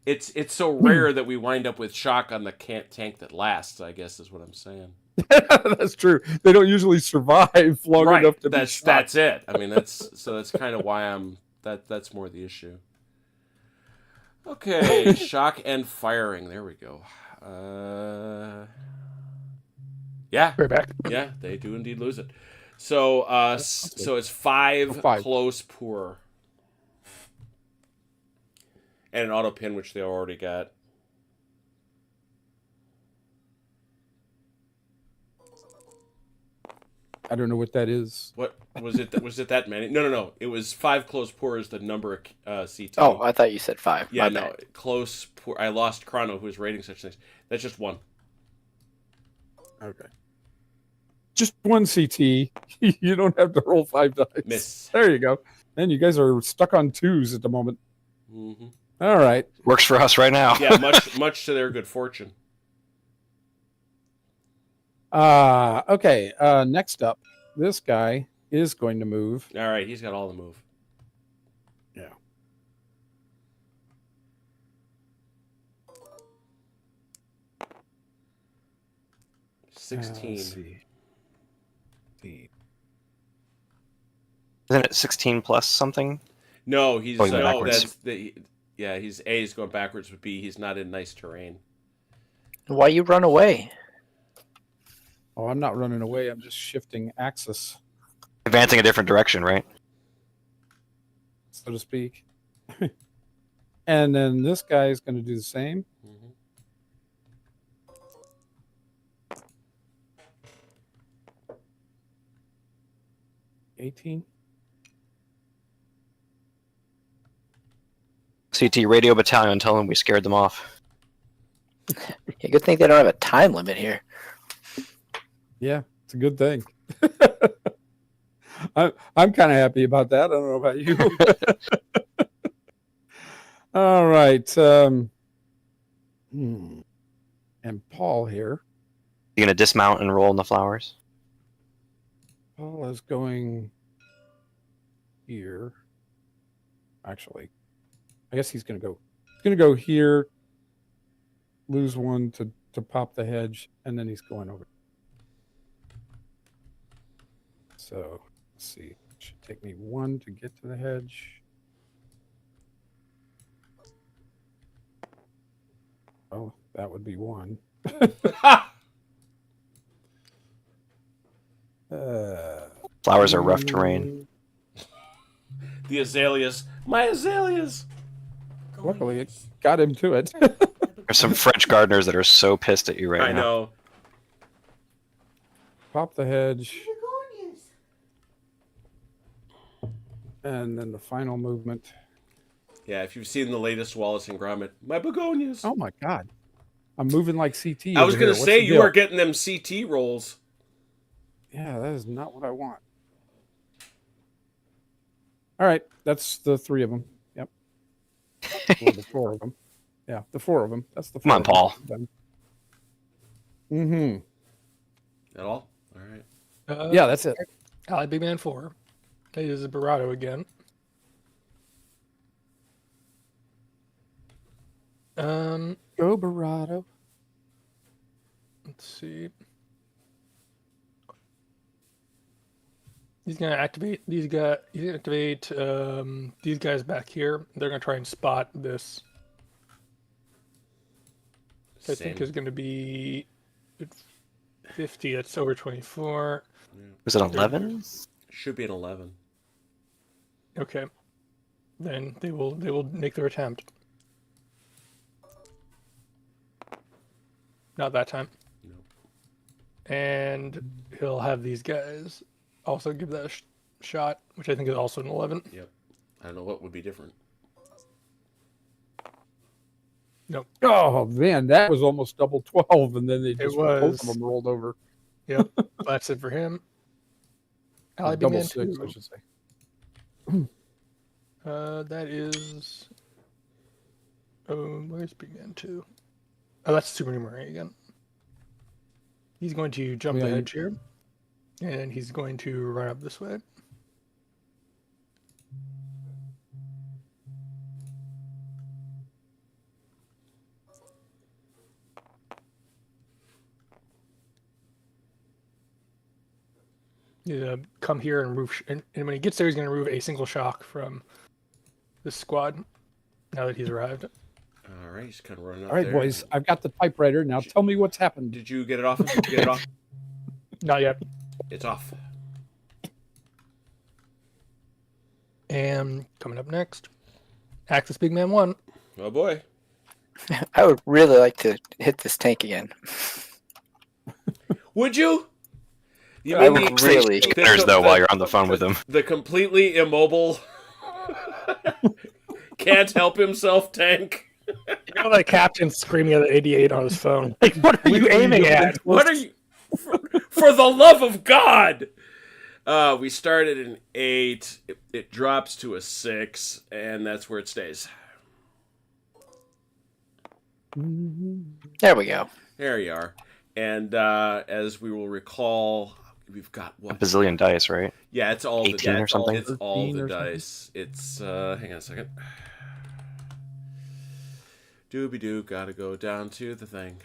It's so rare that we wind up with shock on the tank that lasts, I guess is what I'm saying. That's true. They don't usually survive long Right. enough to be That's shocked. that's it. I mean that's kind of why that's more the issue. Okay, shock and firing. There we go. Yeah. Right back. Yeah, they do indeed lose it. So so it's 5 5. close poor. And an auto pin, which they already got. I don't know what that is. What was it? Was it that many? No. It was 5 close poor is the number of CT. Oh, I thought you said 5. yeah, My no, bad. close poor. I lost Chrono, who was rating such things. That's just 1. Okay. Just 1 CT. You don't have to roll 5 dice. Miss. There you go. And you guys are stuck on 2s at the moment. Mm-hmm. All right. Works for us right now. Yeah, much to their good fortune. Okay. Next up, this guy is going to move. All right, he's got all the move. Yeah. Uh, 16. Let's see. Isn't it 16 plus something? No, he's Going no. backwards. That's the. Yeah, he's A is going backwards. With B, he's not in nice terrain. Why you run away? Oh, I'm not running away. I'm just shifting axis, Advancing a different direction, right? so to speak. And then this guy is going to do the same. Mm-hmm. $18. CT Radio Battalion, tell them we scared them off. Yeah, good thing they don't have a time limit here. Yeah, it's a good thing. I'm kind of happy about that. I don't know about you. All right. And Paul here. You gonna dismount and roll in the flowers? Paul is going here. Actually, I guess he's going to go. He's going to go here. Lose 1 to pop the hedge, and then he's going over. So let's see. It should take me 1 to get to the hedge. Oh, that would be 1. Flowers are rough terrain. The azaleas, my azaleas. Luckily, it got him to it. There's some French gardeners that are so pissed at you right I now. know. Pop the hedge. And then the final movement. Yeah, if you've seen the latest Wallace and Gromit, my begonias. Oh my god. I'm moving like CT. I was going to say you are getting them CT rolls. Yeah, that is not what I want. All right, that's the 3 of them. Yep. Or the 4 of them. Yeah, the 4 of them. That's the 4. Come on, Paul. Mm-hmm. At all? All right. Yeah, that's it. Ally Big Man 4. That is Barado again. Go Barado. Let's see. He's gonna activate these guys. He's gonna activate these guys back here. They're gonna try and spot this. I think is gonna be 50. That's over 24. Was it 11? Should be an 11. Okay. Then they will make their attempt. Not that time. No. And he'll have these guys also give that a shot, which I think is also an 11. Yep. I don't know what would be different. Nope. Oh man, that was almost double 12, and then they just both was. of them rolled over. Yep. That's it for him. Ally Big Double Man 6, 2. I should say. That is. Where's Big Man 2? Oh, that's supernumerary again. He's going to jump Yeah, the you- hedge here, and he's going to run up this way. He's gonna come here and remove, and when he gets there, he's gonna remove a single shock from this squad. Now that he's arrived. All right, he's kind of running up All right, there. boys, I've got the typewriter. Now tell me what's happened. Did you get it off? Did you get it off? Not yet. It's off. And coming up next, Axis Big Man 1. Oh boy. I would really like to hit this tank again. Would you? You I mean would the- really. There's though while you're on the phone with him. The completely immobile, can't help himself tank. You know that captain screaming at the 88 on his phone. Like, what are you aiming at? What are you? For the love of God! We started an 8. It drops to a 6, and that's where it stays. There we go. There you are. And as we will recall, we've got A what? bazillion dice, right? Yeah, it's all the 18 or dice. something? It's all 13 the or something? dice. It's hang on a second. Doobie doo, gotta go down to the thing.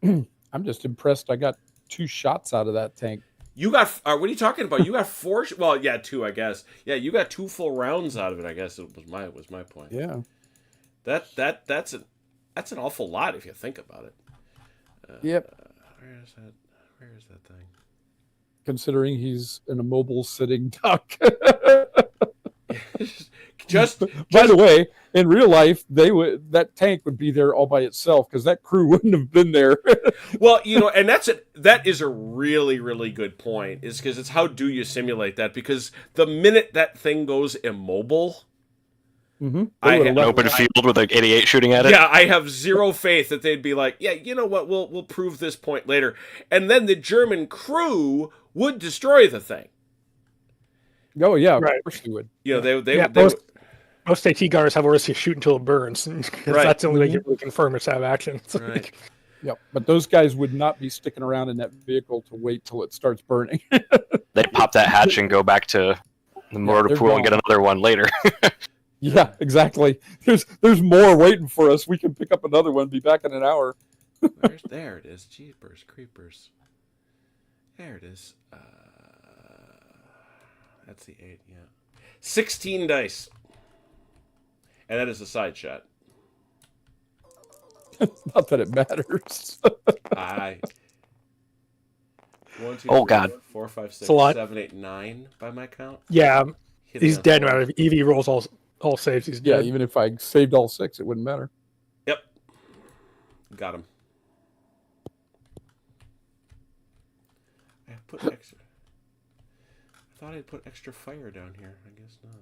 I'm just impressed. I got 2 shots out of that tank. You got what are you talking about? You got 4. Well, yeah, 2, I guess. Yeah, you got 2 full rounds out of it. I guess it was my point. Yeah. That's an awful lot if you think about it. Yep. Where is that thing? Considering he's an immobile sitting duck. just By the way, in real life, that tank would be there all by itself because that crew wouldn't have been there. well, and that is a really, really good point. Is because it's how do you simulate that? Because the minute that thing goes immobile, Mm-hmm. An open field with like 88 shooting at it. yeah, I have zero faith that they'd be like, yeah, you know what, we'll prove this point later, and then the German crew would destroy the thing. Oh yeah, Right. of course he would. Most AT gunners have orders to shoot until it burns. 'Cause Right. That's the only way you can really confirm it's out of action. It's Right. like, Yep. But those guys would not be sticking around in that vehicle to wait till it starts burning. They pop that hatch and go back to the motor they're pool and get gone. another one later. Yeah, exactly. There's more waiting for us. We can pick up another one. Be back in an hour. There it is. Jeepers creepers. There it is. That's the 8. Yeah, 16 dice, and that is a side shot. Not that it matters. I. 1, 2, Oh, 3, God. 4, 5, 6, a lot. 7, 8, 9 by my count. yeah, Hitting he's on dead four. now. If EV rolls all all saves, he's Yeah, dead. even if I saved all 6, it wouldn't matter. Yep. Got him. I put extra. I thought I'd put extra fire down here. I guess not.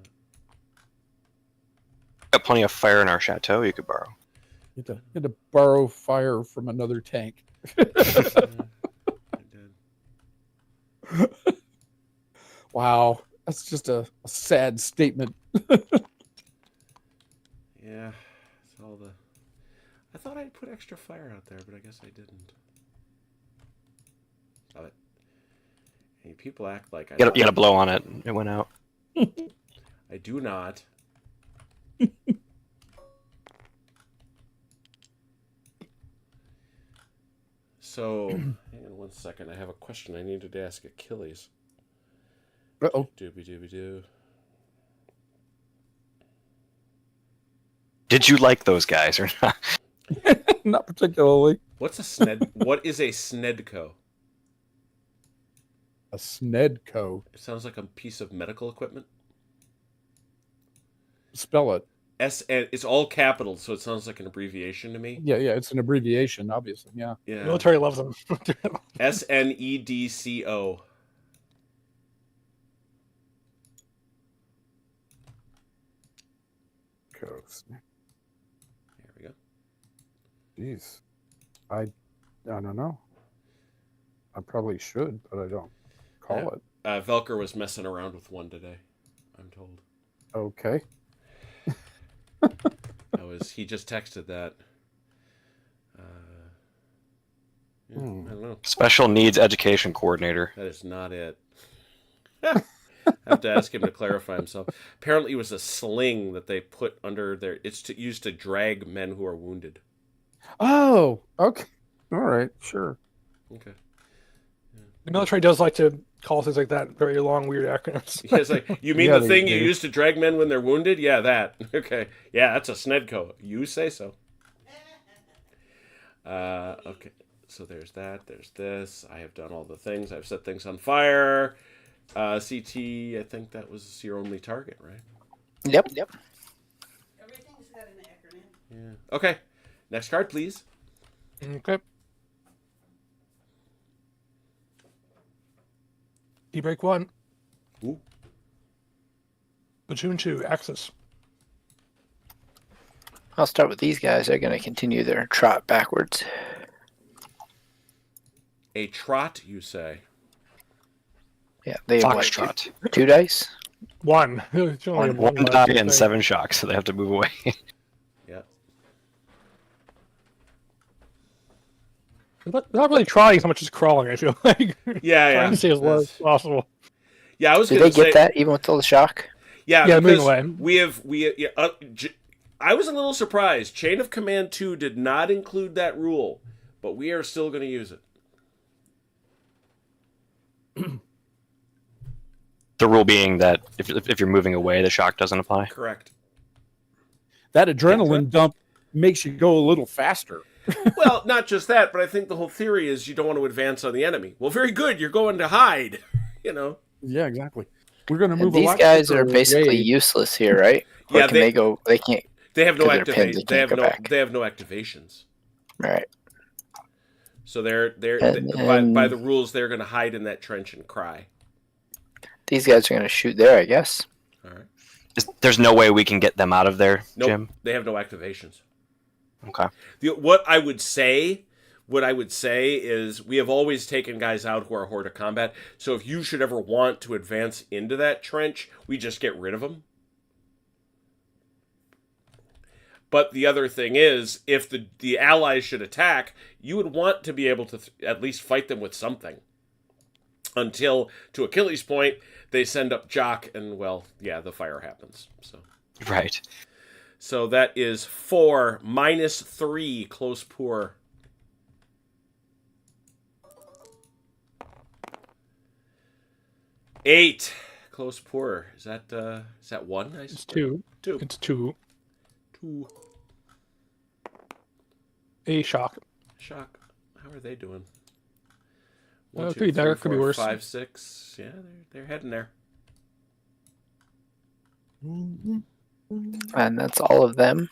Got plenty of fire in our chateau you could borrow. You had to borrow fire from another tank. Yeah, I did. Wow, that's just a sad statement. Yeah, it's all the. I thought I'd put extra fire out there, but I guess I didn't. Stop it. Hey, people act like I. You gotta blow on it. It went out. I do not. So, hang on 1 second. I have a question I needed to ask Achilles. Uh-oh. Dooby. Did you like those guys or not? Not particularly. What is a snedco? A snedco. It sounds like a piece of medical equipment. Spell it. It's all capitals, so it sounds like an abbreviation to me. Yeah, it's an abbreviation, obviously. Yeah. Yeah. Military loves them. SNEDCO. There we go. Jeez. I don't know. I probably should, but I don't call it. Velker was messing around with one today, I'm told. Okay. He just texted that. I don't know. Special needs education coordinator. That is not it. I have to ask him to clarify himself. Apparently, it was a sling that they put under their. It's used to drag men who are wounded. Oh, okay. All right, sure. Okay. The military does like to call things like that very long, weird acronyms. It's like, you mean Yeah, the thing they you do. use to drag men when they're wounded? Yeah, that. Okay. Yeah, that's a snedco. You say so. Okay. So there's that. There's this. I have done all the things. I've set things on fire. CT, I think that was your only target, right? Yep. Everything's got an acronym. Yeah. Okay. Next card, please. Okay. E-break 1. Ooh. Platoon 2, Axis. I'll start with these guys. They're going to continue their trot backwards. A trot, you say? Yeah, they have what, Foxtrot. 2 dice? 1. It's only One left, die I and think. 7 shocks, so they have to move away. Yeah. They're not really trying so much as crawling, I feel like. Yeah, Trying to stay as low as possible. Yeah, I was Did going they to say. get that even with all the shock? Yeah, Yeah, moving because away. I was a little surprised. Chain of Command 2 did not include that rule, but we are still going to use it. The rule being that if you're moving away, the shock doesn't apply. Correct. That adrenaline dump makes you go a little faster. Well, not just that, but I think the whole theory is you don't want to advance on the enemy. Well, very good. You're going to hide. You know. Yeah, exactly. We're going to move And a these lot guys quicker are basically away. useless here, right? Or Yeah, can they go? They can't. They have no 'Cause they're pinned, activate. they can't go back. They have no activations. Right. So they're And by the rules they're going to hide in that trench and cry. These guys are going to shoot there, I guess. All right. There's no way we can get them out of there, Nope. Jim. They have no activations. Okay. What I would say is we have always taken guys out who are horde of combat. So if you should ever want to advance into that trench, we just get rid of them. But the other thing is, if the allies should attack, you would want to be able to at least fight them with something. Until, to Achilles' point, they send up Jock, and well, yeah, the fire happens. Right. So that is 4 minus 3 close pour. Eight close pour. Is that 1? It's 2. 2. It's 2. 2. A shock. Shock. How are they doing? Could be better, could be worse. 5, 6. Yeah, they're heading there. And that's all of them.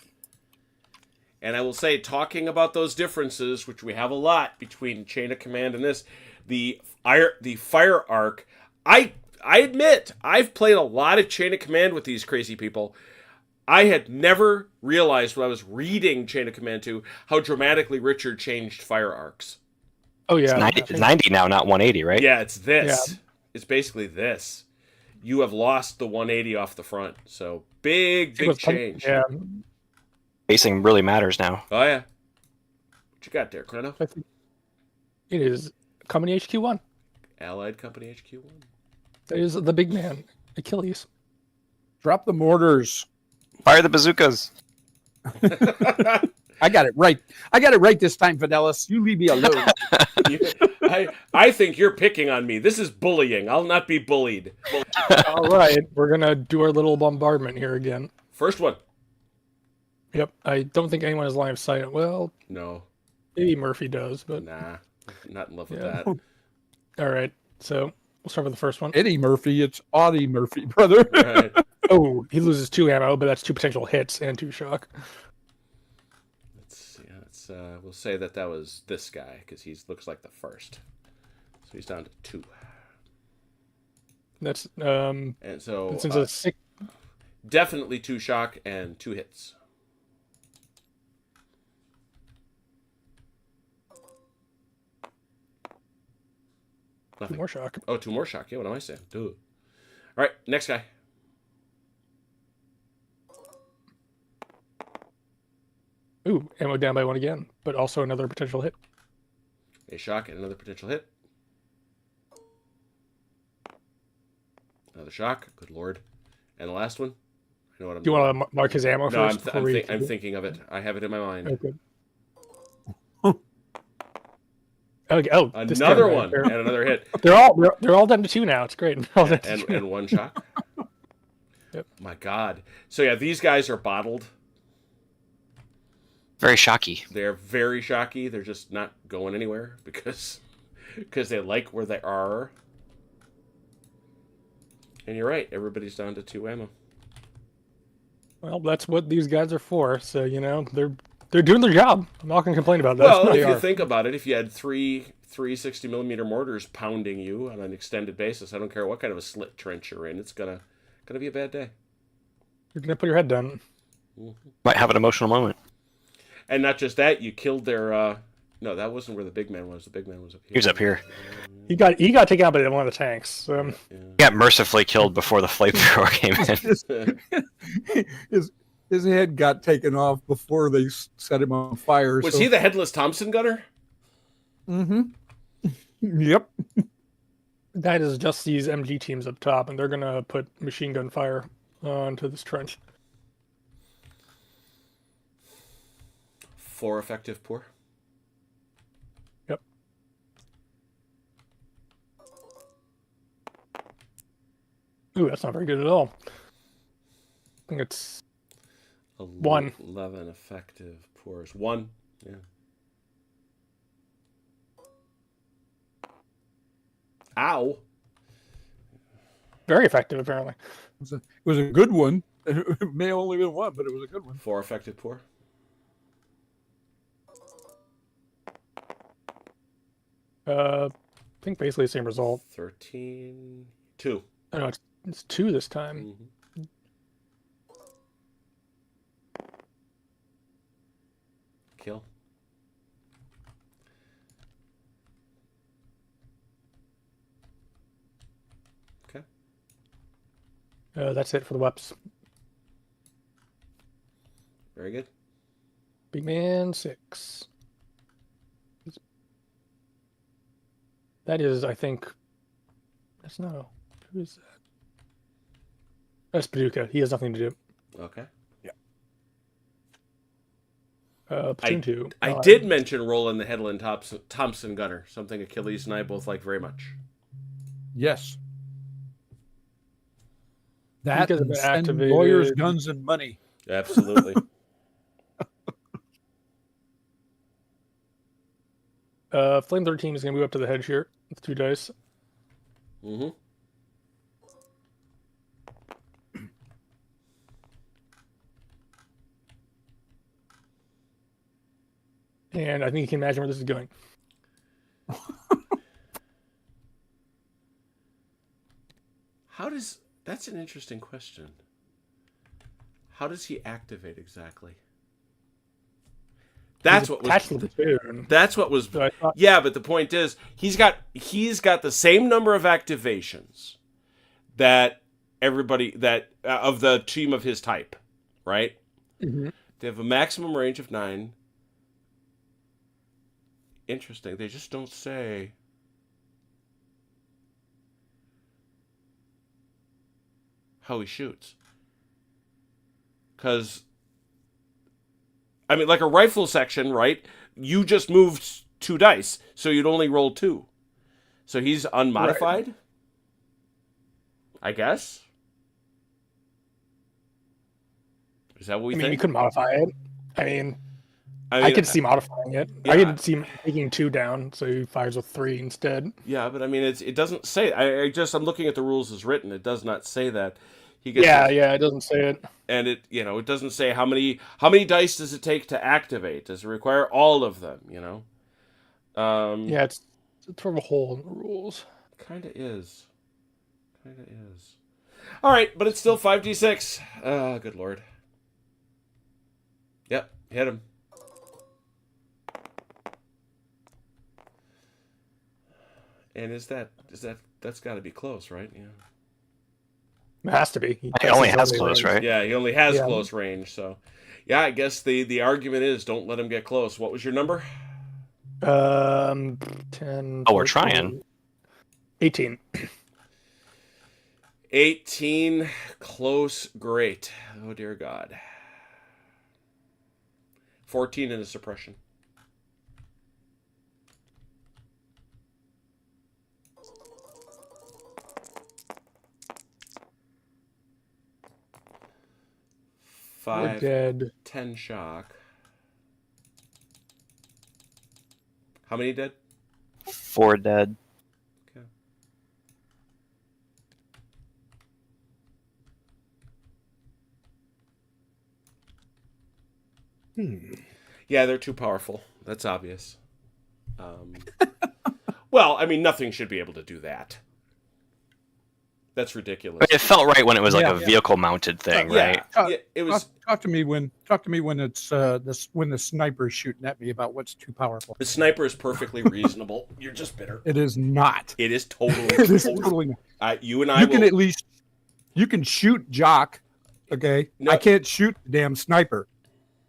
And I will say, talking about those differences, which we have a lot between Chain of Command and this, the fire arc, I admit, I've played a lot of Chain of Command with these crazy people. I had never realized when I was reading Chain of Command 2 how dramatically Richard changed fire arcs. Oh yeah, It's 90 now, not 180, right? Yeah, it's this. Yeah. It's basically this. You have lost the 180 off the front. So big change. Yeah, Spacing really matters now. Oh, yeah. What you got there, Chrono? I think it is Company HQ1. Allied Company HQ1. That is the big man, Achilles. Drop the mortars. Fire the bazookas. I got it right. I got it right this time, Fidelis. You leave me alone. I think you're picking on me. This is bullying. I'll not be bullied. All right, we're gonna do our little bombardment here again. First one. Yep, I don't think anyone has line of sight. Well, No. maybe Murphy does, but Nah. Not in love with Yeah. that. all right. So we'll start with the first one. Eddie Murphy, it's Audie Murphy, brother. Right. Oh, he loses 2 ammo, but that's 2 potential hits and 2 shock. We'll say that was this guy because he looks like the first. So he's down to 2. That's And so since it's 6. definitely 2 shock and 2 hits. Nothing. 2 more shock. Oh, 2 more shock. Yeah, what am I saying? Duh. All right, next guy. Ooh, ammo down by 1 again, but also another potential hit. A shock and another potential hit. Another shock. Good lord. And the last one. I know what I'm Do you doing. want to mark his ammo No, first? before we I'm thinking of it. I have it in my mind. Okay. Okay. Oh, this guy Another right one there. and another hit. They're all down to 2 now. It's great. They're all down to 2. And 1 shock. Yep. My God. So yeah, these guys are bottled. Very shocky. They're very shocky. They're just not going anywhere because they like where they are. And you're right. Everybody's down to 2 ammo. Well, that's what these guys are for. So they're doing their job. I'm not going to complain about that. Well, They if you are. think about it, if you had three 60mm mortars pounding you on an extended basis, I don't care what kind of a slit trench you're in, it's gonna be a bad day. You're going to put your head down. Might have an emotional moment. And not just that, you killed their. No, that wasn't where the big man was. The big man was up here. He was up here. He got taken out by one of the tanks. Yeah. He got mercifully killed before the flamethrower came in. his head got taken off before they set him on fire. Was he the headless Thompson gunner? Mm-hmm. Yep. That is just these MG teams up top, and they're going to put machine gun fire onto this trench. 4 effective pour. Yep. Ooh, that's not very good at all. I think it's 1. 11 effective pours. 1. Yeah. Ow. very effective, apparently. It was a good one. It may have only been 1, but it was a good one. 4 effective pour. I think basically the same result. 13. 2. I know it's 2 this time. Mm-hmm. Kill. Okay. That's it for the weps. Very good. Big man 6. That is, I think. That's not. Who is that? That's Paducah. He has nothing to do. Okay. Platoon 2. I did mention Roland the Headland Thompson gunner, something Achilles and I both like very much. Yes. That Because of and the send activated- lawyers, guns, and money. Absolutely. Flame 13 is going to move up to the hedge here with 2 dice. Mm-hmm. and I think you can imagine where this is going. That's an interesting question. How does he activate exactly? That's what was attached to the platoon. That's what was. So I thought, Yeah, but the point is, he's got the same number of activations that everybody of the team of his type, right? Mhm. They have a maximum range of 9. Interesting. They just don't say. How he shoots. Because, I mean, like a rifle section, right? You just moved 2 dice, so you'd only roll 2. So he's unmodified? Right. I guess? Is that what we think? you could modify it. I could see modifying it. Yeah. I could see him taking 2 down, so he fires with 3 instead. Yeah, but I mean, it doesn't say. I'm looking at the rules as written. It does not say that. He gets it doesn't say it. And it doesn't say how many dice does it take to activate. Does it require all of them? It's sort of a hole in the rules. Kind of is. All right, but it's still 5d6. Good lord. Yep, hit him. And that's got to be close, right? Yeah. It has to be. He only has close, range. Right? Yeah, he only has close range. So, yeah, I guess the argument is don't let him get close. What was your number? 10. Oh, we're trying. 18. 18. Close. Great. Oh, dear God. 14 in a suppression. Five, dead. 10 shock. How many dead? 4 dead. Okay. Yeah, they're too powerful. That's obvious. Well, I mean, nothing should be able to do that. That's ridiculous. It felt right when it was like a vehicle-mounted thing, right? It was. Talk to me when it's when the sniper is shooting at me about what's too powerful. The sniper is perfectly reasonable. You're just bitter. It is not. It is totally. It is totally not. You and I. You can shoot Jock. Okay, no. I can't shoot the damn sniper.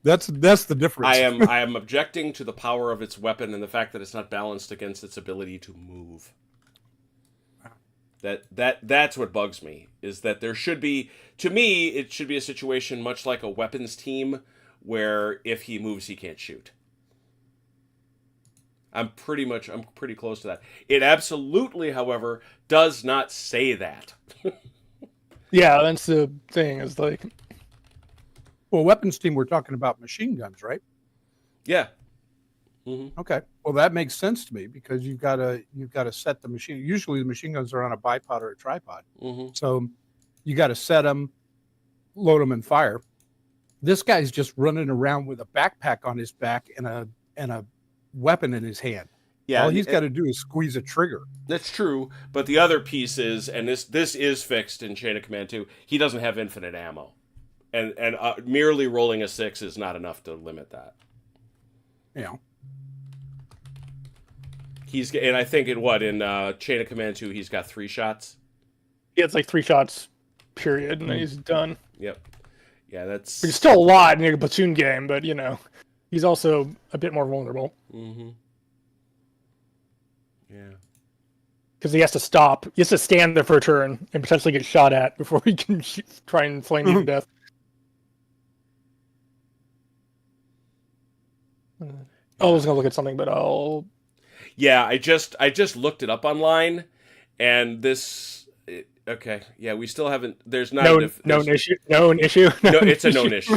That's the difference. I am objecting to the power of its weapon and the fact that it's not balanced against its ability to move. That's what bugs me, is that there should be, to me, it should be a situation much like a weapons team where if he moves, he can't shoot. I'm pretty close to that. It absolutely, however, does not say that. Yeah, that's the thing, is like... Well, weapons team, we're talking about machine guns, right? Yeah. Mm-hmm. Okay. Well, that makes sense to me because you've got to set the machine. Usually, the machine guns are on a bipod or a tripod, so you got to set them, load them, and fire. This guy's just running around with a backpack on his back and a weapon in his hand. Yeah, all he's got to do is squeeze a trigger. That's true, but the other piece is, and this is fixed in Chain of Command 2, he doesn't have infinite ammo, and merely rolling a 6 is not enough to limit that. Yeah. And I think in Chain of Command 2, he's got 3 shots. Yeah, it's like 3 shots, period, and then he's done. Yep. Yeah, that's... He's still a lot in a platoon game, but, he's also a bit more vulnerable. Mm-hmm. Yeah. Because he has to stop. He has to stand there for a turn and potentially get shot at before he can try and flame you to death. I was going to look at something, but I'll... Yeah, I just looked it up online, and this... Okay, yeah, we still haven't... There's not... Known issue? No, it's a known issue.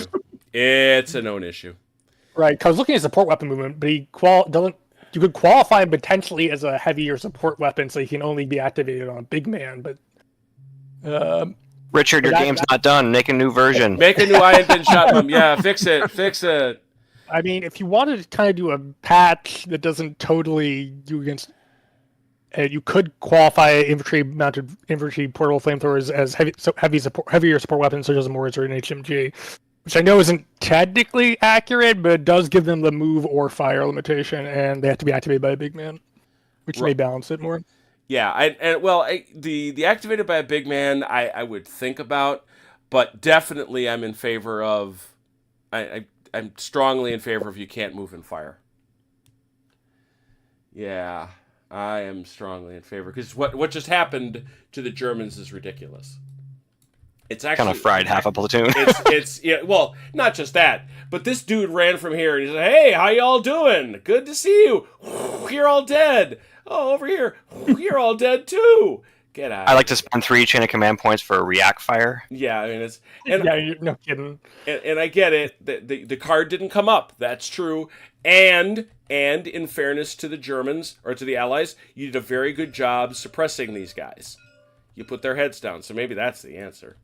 It's a known issue. Right, because I was looking at support weapon movement, but he doesn't... You could qualify him potentially as a heavier support weapon, so he can only be activated on a big man, but... Richard, your game's not done. Make a new version. Make a new Iron Bin Shotgun. Yeah, fix it. I mean, if you wanted to kind of do a patch that doesn't totally do against, you could qualify infantry portable flamethrowers as heavier support weapons such as a mortars or an HMG, which I know isn't technically accurate, but it does give them the move or fire limitation, and they have to be activated by a big man, which may balance it more. Yeah, the activated by a big man, I would think about, but definitely I'm in favor of. I'm strongly in favor of you can't move and fire. Yeah, I am strongly in favor because what just happened to the Germans is ridiculous. It's actually Kind of fried half a platoon. it's yeah. Well, not just that, but this dude ran from here and he said, "Hey, how y'all doing? Good to see you. You're all dead. Oh, over here, you're all dead too. Get out." I like to spend 3 chain of command points for a react fire. Yeah, I mean it's No kidding. and I get it. The card didn't come up. That's true. And in fairness to the Germans or to the Allies, you did a very good job suppressing these guys. You put their heads down, so maybe that's the answer.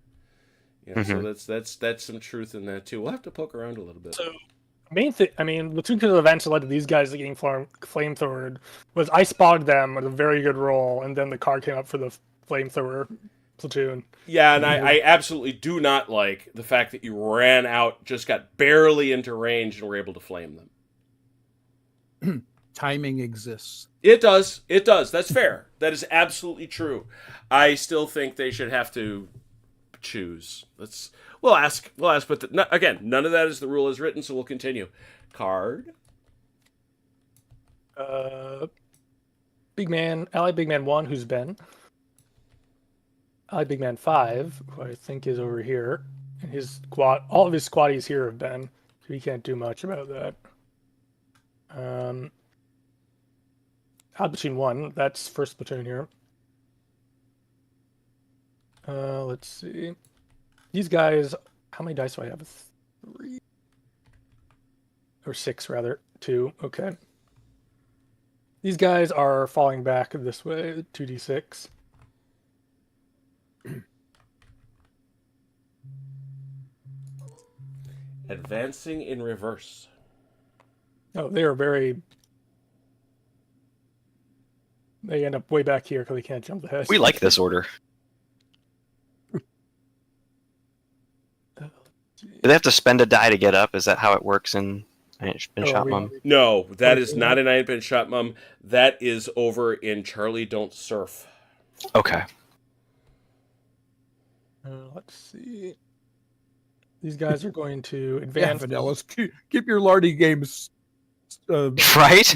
Yeah, so that's some truth in that too. We'll have to poke around a little bit. So main thing, I mean, the two events that led to these guys getting flamethrowered was I spotted them with a very good roll, and then the card came up for the flamethrower platoon. Yeah, and I absolutely do not like the fact that you ran out, just got barely into range, and were able to flame them. Timing exists. It does. It does. That's fair. That is absolutely true. I still think they should have to choose. We'll ask, but again, none of that is the rule as written, so we'll continue. Card. Big man, Ally Big Man 1, who's Ben. Ally Big Man 5, who I think is over here. And his squad, all of his squaddies here have been, so he can't do much about that. Platoon 1, that's first platoon here. Let's see. These guys, how many dice do I have? 3? Or 6, rather. 2, okay. These guys are falling back this way, 2d6. Advancing in reverse. Oh, they are very... They end up way back here because they can't jump the hedge. We like this order. Do they have to spend a die to get up? Is that how it works in Shot Mum? No, that is not in I've Been Shot Mum. That is over in Charlie Don't Surf. Okay. Let's see. These guys are going to advance. Yeah, Vanellas, keep your Lardy games. Right?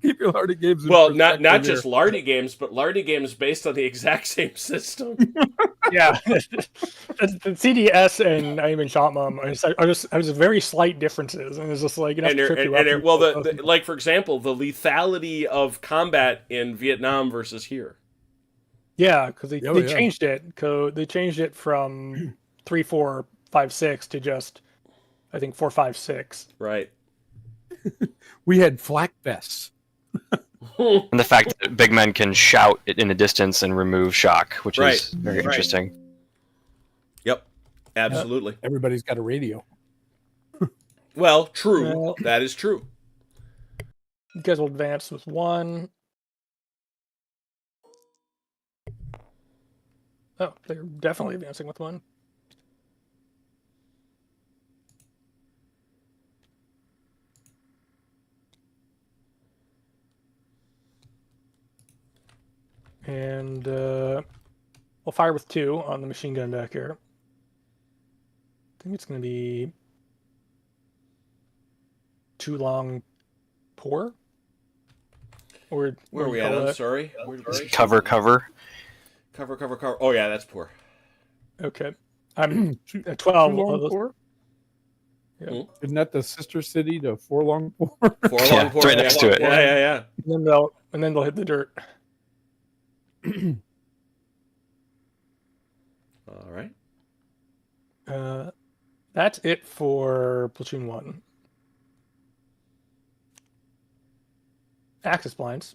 Keep your Lardy games. Well, not just Lardy games, but Lardy games based on the exact same system. Yeah, the CDS and I even Shot Mum. I was very slight differences, and it's just like like for example, the lethality of combat in Vietnam versus here. Yeah, because they changed it. They changed it from 3, 4, 5, 6 to just, I think 4, 5, 6. Right. We had flak vests. And the fact that big men can shout in a distance and remove shock, which is very interesting. Yep, absolutely. Everybody's got a radio. Well, true. That is true. You guys will advance with 1. Oh, they're definitely advancing with 1. And we'll fire with 2 on the machine gun back here. I think it's going to be 2 long pour. Or where are we at? I'm sorry. Cover. Cover. Oh yeah, that's poor. Okay. I'm 12. Pour? Yeah. Isn't that the sister city to Forlong Pour? Forlong Pour. It's right next to it. Yeah. And then they'll hit the dirt. All right. That's it for platoon 1. Axis blinds.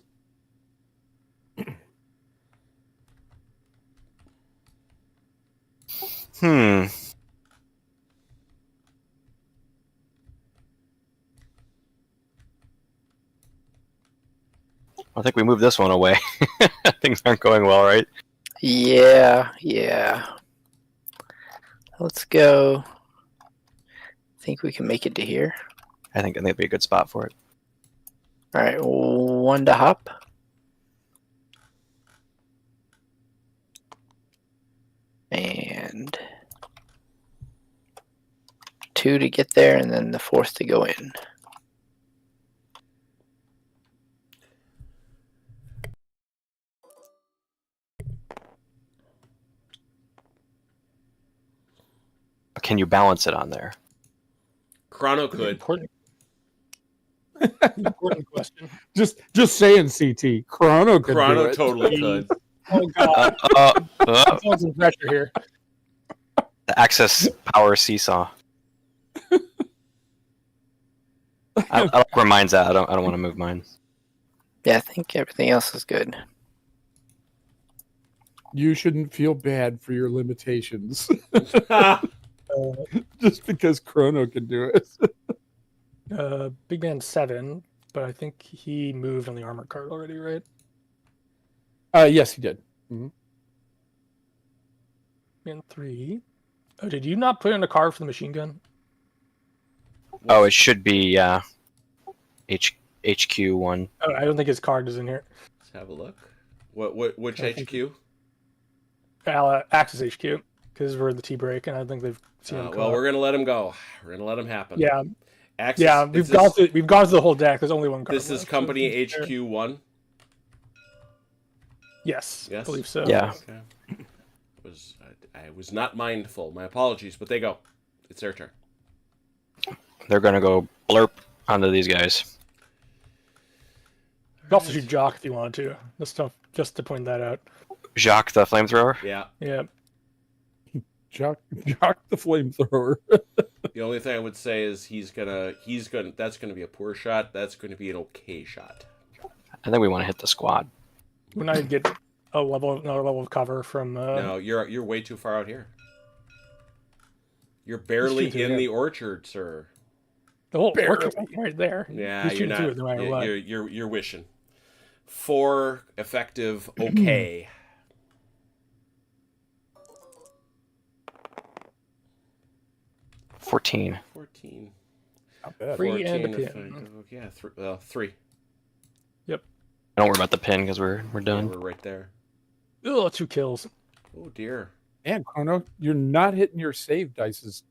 I think we moved this one away. Things aren't going well, right? Yeah. Let's go. Think we can make it to here. I think that'd be a good spot for it. All right, 1 to hop. And 2 to get there, and then the 4th to go in. Can you balance it on there? Chrono could. Important question. Just saying, CT. Chrono could do Chrono it. totally could. Oh god, I'm feeling some pressure here. The access power seesaw. I like where mine's at. I don't want to move mine. Yeah, I think everything else is good. You shouldn't feel bad for your limitations. Just because Chrono can do it. Big Man 7, but I think he moved on the armor card already, right? Yes, he did. Man 3. Oh, did you not put in a card for the machine gun? Oh, it should be HQ1. Oh, I don't think his card is in here. Let's have a look. Which I think- HQ? Axis HQ, because we're the T break, and I think they've seen him. Well, we're gonna let him go. We're gonna let him happen. Yeah, Axis, yeah. We've gone through the whole deck. There's only one card. This is left. company HQ1. Yes, Yes? I believe so. Yeah. Okay. I was not mindful. My apologies, but they go. It's their turn. They're gonna go blurp onto these guys. You could also shoot Jock if you wanted to. Just to point that out. Jacques the flamethrower. Yeah. Yeah. Jock the flamethrower. The only thing I would say is that's gonna be a poor shot. That's gonna be an okay shot. I think we want to hit the squad. When I get another level of cover from. No, you're way too far out here. You're barely He's shooting in through the orchard, sir. The whole orchard right there. Yeah, He's you're shooting through not. it no matter what. You're wishing. 4 effective. Okay. $14. 14. Not bad. 3 and a 14 pin. effective. Yeah, 3. Don't worry about the pin because we're Yeah, done. we're right there. Ugh, 2 kills. Oh dear. And Chrono, you're not hitting your save dice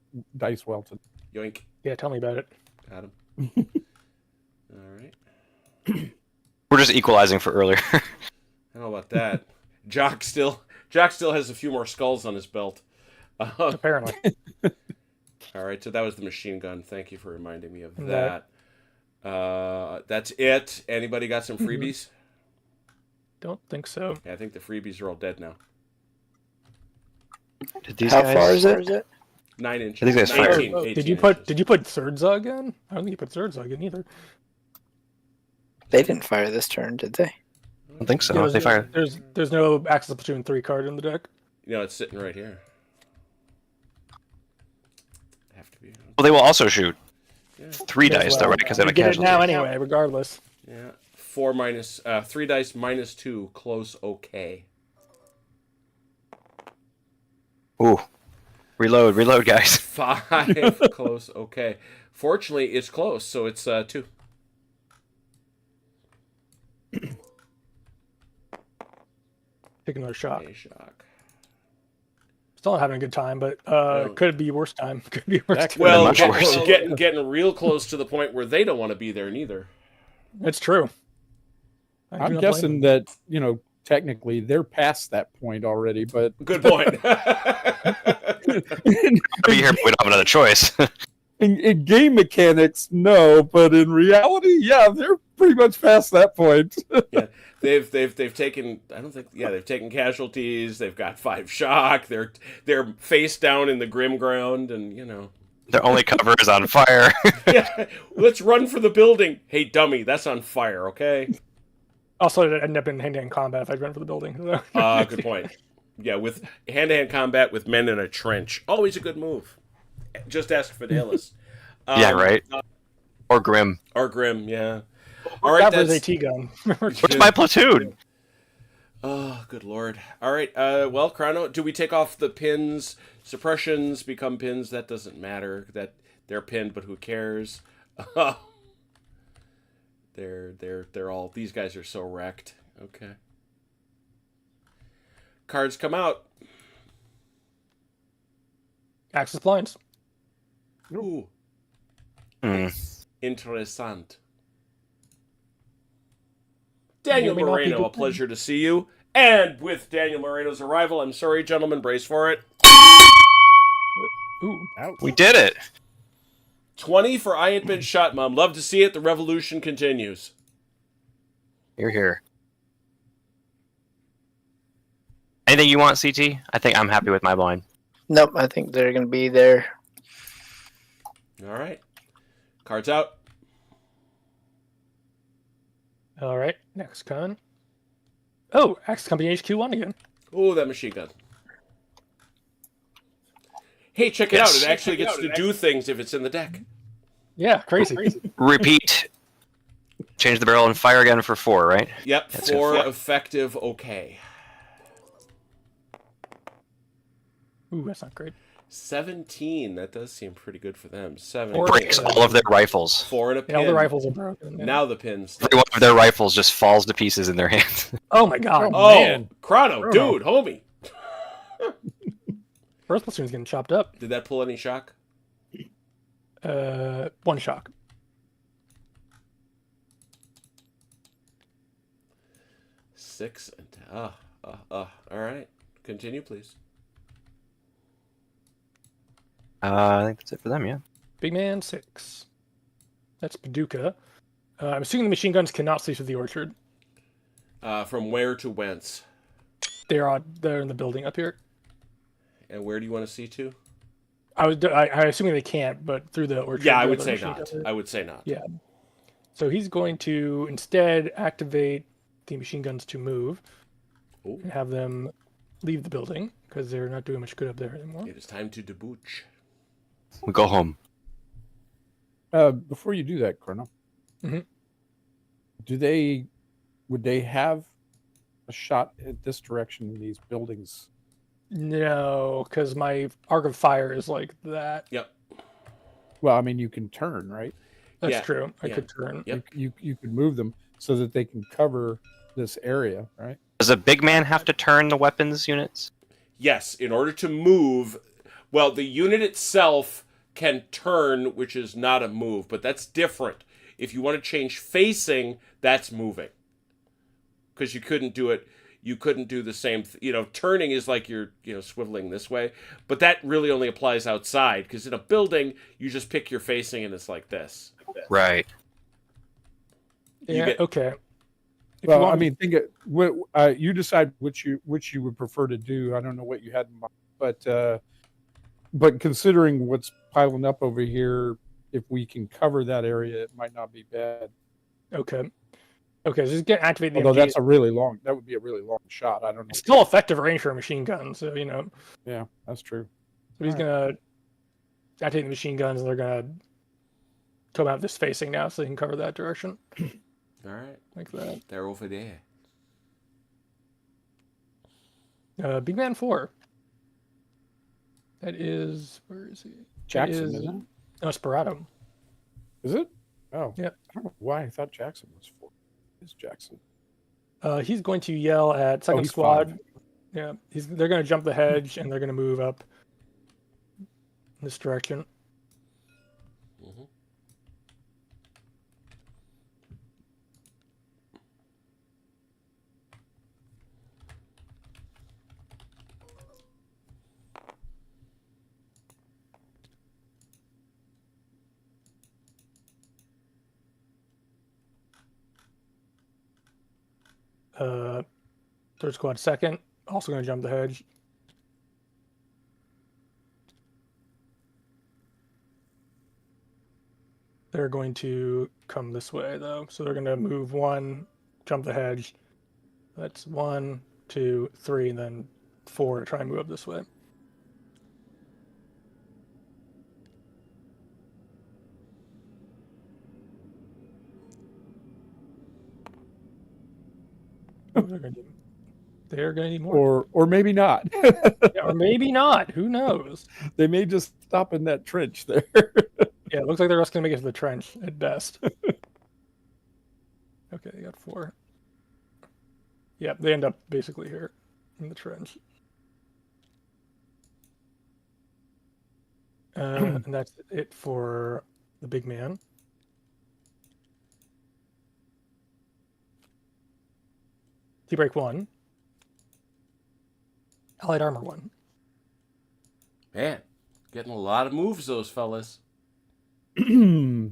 well today. Yoink. Yeah, tell me about it. Got him. All right. We're just equalizing for earlier. I don't know about that. Jock still has a few more skulls on his belt. Apparently. All right, so that was the machine gun. Thank you for reminding me of And that. That's it. Anybody got some freebies? Don't think so. Yeah, I think the freebies are all dead now. Did these How guys? far is it? 9 inches. These guys fired. 19, 18 Did you put Third Zug in? I don't think you put Third Zug in either. They didn't fire this turn, did they? I don't think so. Yeah, They fired. There's no Axis Platoon 3 card in the deck. No, it's sitting right here. Have to be. Well, they will also shoot Yeah. 3 dice though, right? Because they You have a get it casualty. now anyway, regardless. Yeah. 4 minus 3 dice minus 2. Close. Okay. Ooh, reload, guys. 5 close. Okay. Fortunately, it's close, so it's 2. Take another shot. A shock. Still not having a good time, but No. could be worse time. Could be worse. That time. Well, much worse. getting real close to the point where they don't want to be there neither. It's true. I do I'm not blame guessing them. that, technically they're past that point already, but Good point. I'll be here, but we don't have another choice. in game mechanics, no, but in reality, yeah, they're pretty much past that point. they've taken. I don't think. Yeah, they've taken casualties. They've got 5 shock. They're face down in the grim ground, and Their only cover is on fire. Yeah, let's run for the building. Hey, dummy, that's on fire. Okay. Also, it ended up in hand-to-hand combat if I'd run for the building. Good point. Yeah, with hand-to-hand combat with men in a trench, always a good move. Just ask Fidelis. Yeah, right. Or Grim. Or Grim, yeah. All right, That was that's... AT gun. What's my platoon? Oh, good lord. All right, well, Chrono, do we take off the pins? Suppressions become pins. That doesn't matter. That they're pinned, but who cares? They're all... These guys are so wrecked. Okay. Cards come out. Axis blinds. Ooh. Hmm. Interessant. Daniel Maybe not be Moreno, a good. pleasure to see you. And with Daniel Moreno's arrival, I'm sorry, gentlemen, brace for it. Ooh. Ouch. We did it. 20 for I Ain't Been Shot, Mom. Love to see it. The revolution continues. You're here. Anything you want, CT? I think I'm happy with my blind. Nope, I think they're going to be there. All right. Cards out. All right. Next con. Oh, Axis Company HQ1 again. Oh, that machine gun. Hey, check it Yes. out. It actually gets to do things if it's in the deck. Yeah, crazy. Repeat. Change the barrel and fire again for 4, right? Yep, That's 4 good. effective, okay. Ooh, that's not great. 17. That does seem pretty good for them. 7. Or- Breaks all of their rifles. 4 and a pin. Yeah, all the rifles are broken. Yeah. Now the pins. Every one of their rifles just falls to pieces in their hands. Oh my god. Oh, Man. Chrono, Chrono. dude, homie. First platoon's getting chopped up. Did that pull any shock? 1 shock. Six and all right. Continue, please. I think that's it for them, yeah. Big man 6. That's Paducah. I'm assuming the machine guns cannot see through the orchard. From where to whence? They're in the building up here. And where do you want to see to? I assuming they can't, but through the orchard. Yeah, I the would other say machine not. guns are- I would say not. Yeah. So he's going to instead activate the machine guns to move Ooh. and have them leave the building because they're not doing much good up there anymore. It is time to debouch. We go home. Before you do that, Colonel, Mhm. would they have a shot at this direction in these buildings? No, because my arc of fire is like that. Yep. Well, I mean, you can turn, right? That's Yeah, true. I yeah. could turn. Yep. You could move them so that they can cover this area, right? Does a big man have to turn the weapons units? Yes, in order to move, well, the unit itself can turn, which is not a move, but that's different. If you want to change facing, that's moving. Because you couldn't do it. You couldn't do the same. Turning is like you're, swiveling this way, but that really only applies outside. Because in a building, you just pick your facing and it's like this. Right. You Yeah. get- Okay. If Well, you want I mean, think you decide which you would prefer to do. I don't know what you had in mind, but considering what's piling up over here, if we can cover that area, it might not be bad. Okay. Okay. So just get activate the Although MGs. that would be a really long shot. I don't know. It's still effective range for a machine gun, so Yeah, that's true. So he's Alright. gonna activate the machine guns, and they're gonna come out this facing now, so they can cover that direction, All right. like that. They're over there. Big man 4. That is where is he? Jackson, is- isn't it? No, Esperado. Is it? Oh, Yep. I don't know why I thought Jackson was 4. It's Jackson. He's going to yell at second he's squad. 5. Yeah, they're going to jump the hedge and they're going to move up in this direction. Mm-hmm. Third squad second, also going to jump the hedge. They're going to come this way though, so they're going to move 1, jump the hedge. That's 1, 2, 3, and then 4 to try and move up this way. They're gonna need more. or maybe not. Yeah, or maybe not. Who knows? They may just stop in that trench there. Yeah, it looks like they're just gonna make it to the trench at best. Okay, they got 4. Yeah, they end up basically here in the trench. And that's it for the big man. T-break 1. Allied armor 1. Man, getting a lot of moves, those fellas. Hmm.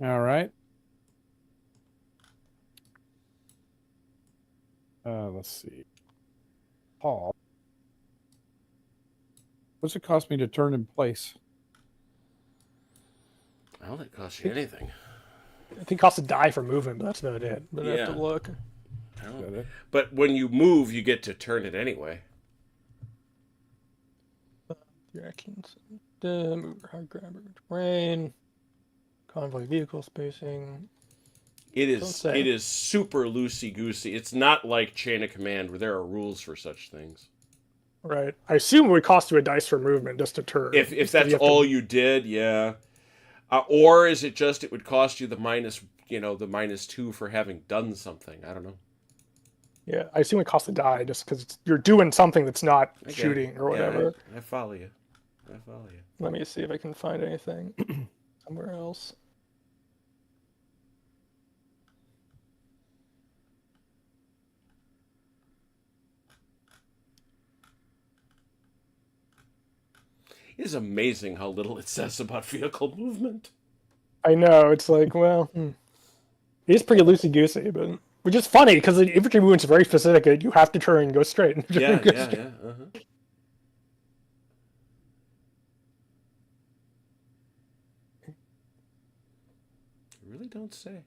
All right. Let's see. Paul. What's it cost me to turn in place? I don't think it costs you anything. I think it costs a die for movement, but that's about it. But I have to Yeah. look. I Is don't- that it? But when you move, you get to turn it anyway. Your actions. Move, hard grabber, terrain, convoy vehicle spacing. It Don't is say. it is super loosey goosey. It's not like Chain of Command where there are rules for such things. Right. I assume it would cost you a dice for movement just to turn. If Just 'cause that's you have to- all you did, yeah. Or is it just it would cost you the -2 for having done something? I don't know. Yeah, I assume it costs a die just because you're doing something that's not I get it. shooting or Yeah, whatever. I follow you. I follow you. Let me see if I can find anything somewhere else. It is amazing how little it says about vehicle movement. I know, it's like, well, it is pretty loosey-goosey, but which is funny because the infantry movement's very specific. You have to turn and go straight. Yeah, Go yeah, straight. yeah. Uh-huh. You really don't say.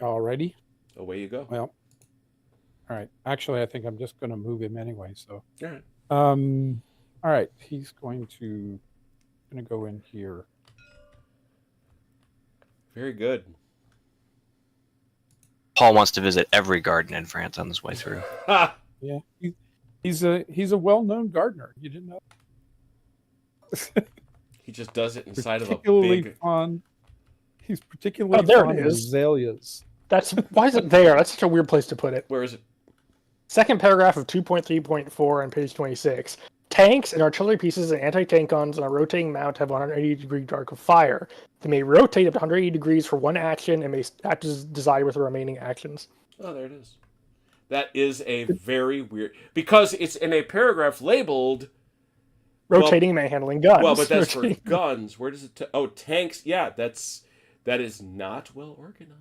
Alrighty. Away you go. Well. All right. Actually, I think I'm just going to move him anyway. So. All right. All right. He's going to go in here. Very good. Paul wants to visit every garden in France on this way through. Ha! Yeah. He's a well-known gardener. You didn't know. He just does it inside of a Particularly big. fond. He's particularly Oh, there it fond of is. azaleas. That's why is it there? That's such a weird place to put it. Where is it? Second paragraph of 2.3.4 on page 26. Tanks and artillery pieces and anti-tank guns on a rotating mount have 180-degree arc of fire. They may rotate up to 180 degrees for one action and may act as desired with the remaining actions. Oh, there it is. That is a very weird because it's in a paragraph labeled. Rotating man-handling guns. Well, but that's for Rotating- guns. Where does it? Tanks. Yeah, that is not well organized.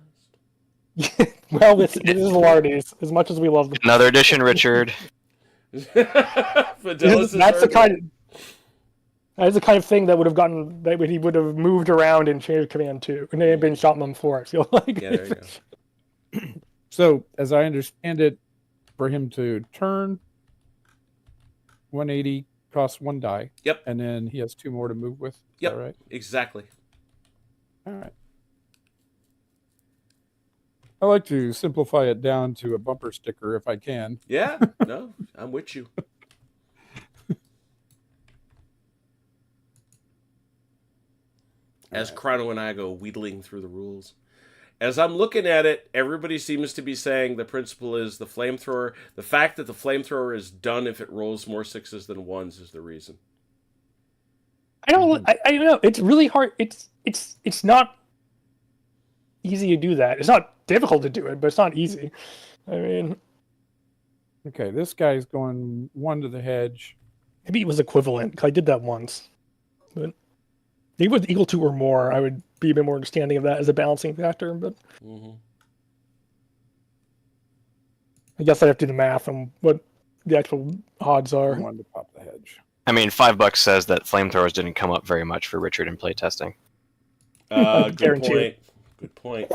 Well, this is Lardy's. As much as we love them, Another edition, Richard. Fidelis that's the kind. That's the kind of thing that would have gotten that he would have moved around in Chain of Command 2, and they had been shot in them for. I feel like. Yeah, there you go. So, as I understand it, for him to turn 180 costs 1 die. Yep. And then he has 2 more to move with. Is Yep. that right? Exactly. All right. I like to simplify it down to a bumper sticker if I can. Yeah. No, I'm with you. As Chrono and I go wheedling through the rules. As I'm looking at it, everybody seems to be saying the principle is the flamethrower. The fact that the flamethrower is done if it rolls more 6s than 1s is the reason. I don't know. It's really hard. It's not easy to do that. It's not difficult to do it, but it's not easy. I mean, Okay, this guy's going 1 to the hedge. maybe it was equivalent. 'Cause I did that once, but maybe with equal to or more, I would be a bit more understanding of that as a balancing factor. But Mm-hmm. I guess I have to do the math on what the actual odds are. 1 to pop the hedge. I mean, $5 says that flamethrowers didn't come up very much for Richard in playtesting. Good Guarantee point. it. Good point.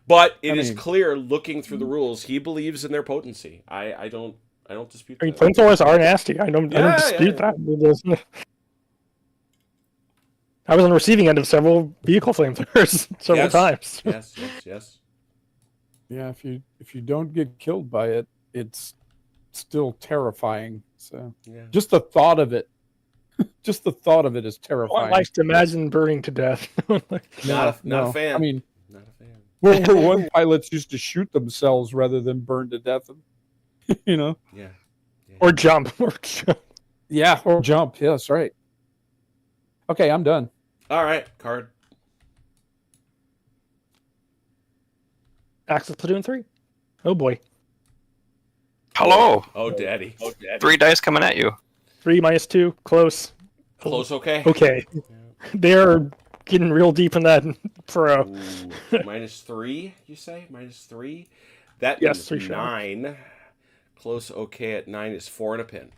But it is mean- clear, looking through the rules, he believes in their potency. I don't dispute I mean, that. flamethrowers are nasty. I don't Yeah, dispute yeah. that. I was on the receiving end of several vehicle flamethrowers several Yes. times. Yes. Yeah, if you don't get killed by it, it's still terrifying. So Yeah. just the thought of it, just the thought of it is One terrifying. likes to imagine burning to death. Not a fan. I mean, Not a fan. World War I pilots used to shoot themselves rather than burn to death. You know? Yeah. or jump. Or jump. Yeah, or jump. Yes, right. Okay, I'm done. All right, card. Axis Platoon 3. Oh boy. Hello. Oh, daddy. 3 dice coming at you. 3 minus 2. Close. Close. Okay. Okay. They're getting real deep in that furrow. Ooh, -3. You say -3. That Yes, means 3 shots. 9. Close. Okay. At 9 is 4 and a pin.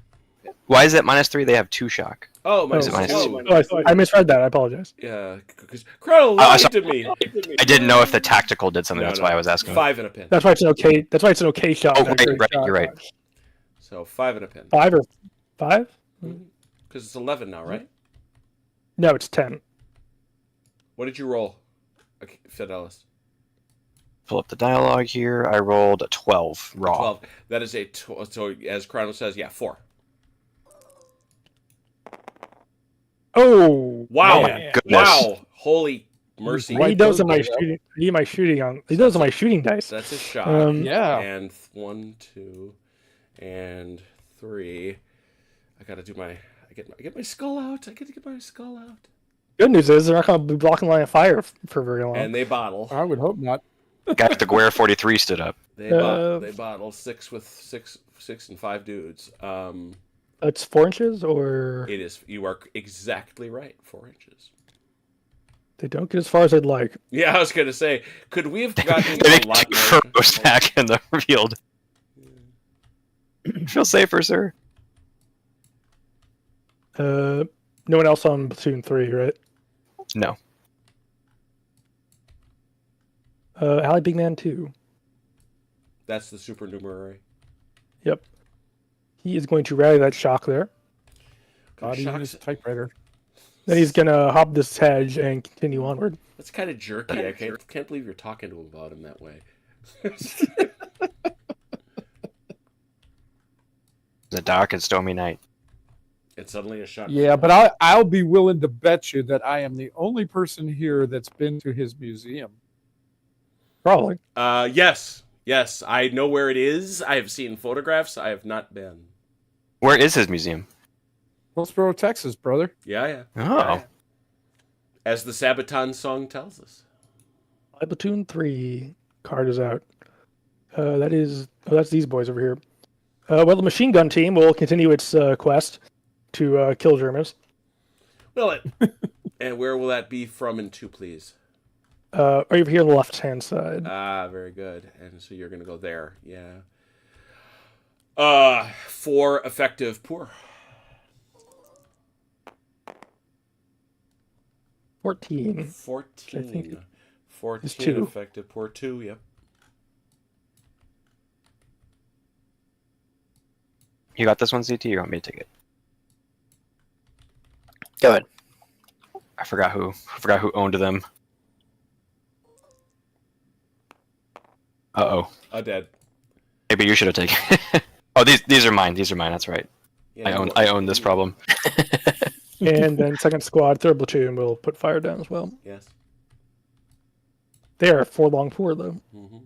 Why is it -3? They have 2 shock. Oh, Is it minus minus 2. I misread that. I apologize. Yeah, because Crow I lied saw- to me. I didn't know if the tactical did something. No, That's no. why I was asking. 5 and a pin. That's why it's an okay. That's why it's an okay shot. Oh, not a great right, shot. you're right. So 5 and a pin. 5 or 5? Because it's 11 now, right? No, it's 10. What did you roll, Fidelis? Pull up the dialogue here. I rolled a 12 raw. 12. That is a so as Chrono says, yeah, 4. Oh Wow! man. Goodness. Wow! Holy mercy! Right. I need those those on my dice, yeah. shooting. I need my shooting on. I need those on my shooting dice. That's a shot. Yeah. And 1, 2, and 3. I gotta do my. I get my skull out. I get to get my skull out. Good news is they're not going to be blocking line of fire for very long. And they bottle. I would hope not. Guy with the Guerre 43 stood up. They Uh, bottle 6 with 6 and 5 dudes. It's 4 inches, or It is. You are exactly right. 4 inches. they don't get as far as I'd like. Yeah, I was gonna say, could we have gotten They a make lot 2 more? furrows back in the field. Feel safer, sir. No one else on platoon 3, right? No. Ally Big Man 2. That's the supernumerary. Yep. He is going to rally that shock there. God, even his typewriter. Then he's going to hop this hedge and continue onward. That's kind of jerky. I can't believe you're talking to him about him that way. It's a dark and stormy night. It's suddenly a shot. Yeah, but I'll be willing to bet you that I am the only person here that's been to his museum. Probably. Yes. I know where it is. I have seen photographs. I have not been. Where is his museum? Hillsboro, Texas, brother. Yeah. Oh. Yeah. As the Sabaton song tells us. Ally Platoon 3 card is out. That's these boys over here. Well, the machine gun team will continue its quest to kill Germans. Will it? And where will that be from and to, please? Over here on the left-hand side. Ah, very good. And so you're going to go there. Yeah. 4 effective poor. 14. 14. I think 14 2. effective poor 2, yep. You got this one, CT, or you want me to take it? Go ahead. I forgot who owned them. Dead. Maybe you should have taken it. Oh, these are mine. These are mine. That's right. Yeah, I own this problem. And then second squad, third platoon will put fire down as well. Yes. They are 4 long poor, though. Mm-hmm.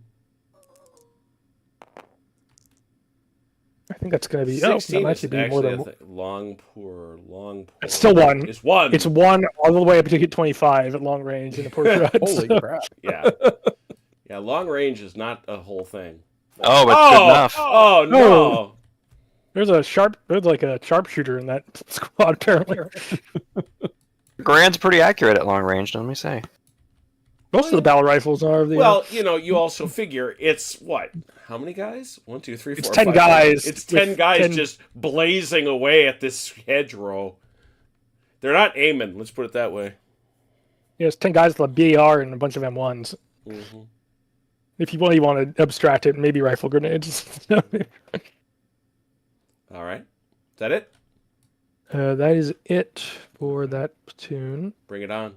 I think that's going to be... Oh, that 16 might is actually be more actually than... long poor. It's still 1. It's 1. It's 1 all the way up to hit 25 at long range in a poor shot. Holy so- crap. Yeah. Yeah, long range is not a whole thing. Oh, but good enough. Oh, no. No. There's like a sharpshooter in that squad, apparently. Grand's pretty accurate at long range, let me say. Most of the battle rifles are the... Well, you also figure it's what? How many guys? 1, 2, 3, 4, It's 10 5, guys It's 10 with guys 10 just blazing away at this hedgerow. They're not aiming, let's put it that way. it's 10 guys with a BAR and a bunch of M1s. Mm-hmm. If you really want to abstract it, maybe rifle grenades. All right. Is that it? That is it for that platoon. Bring it on.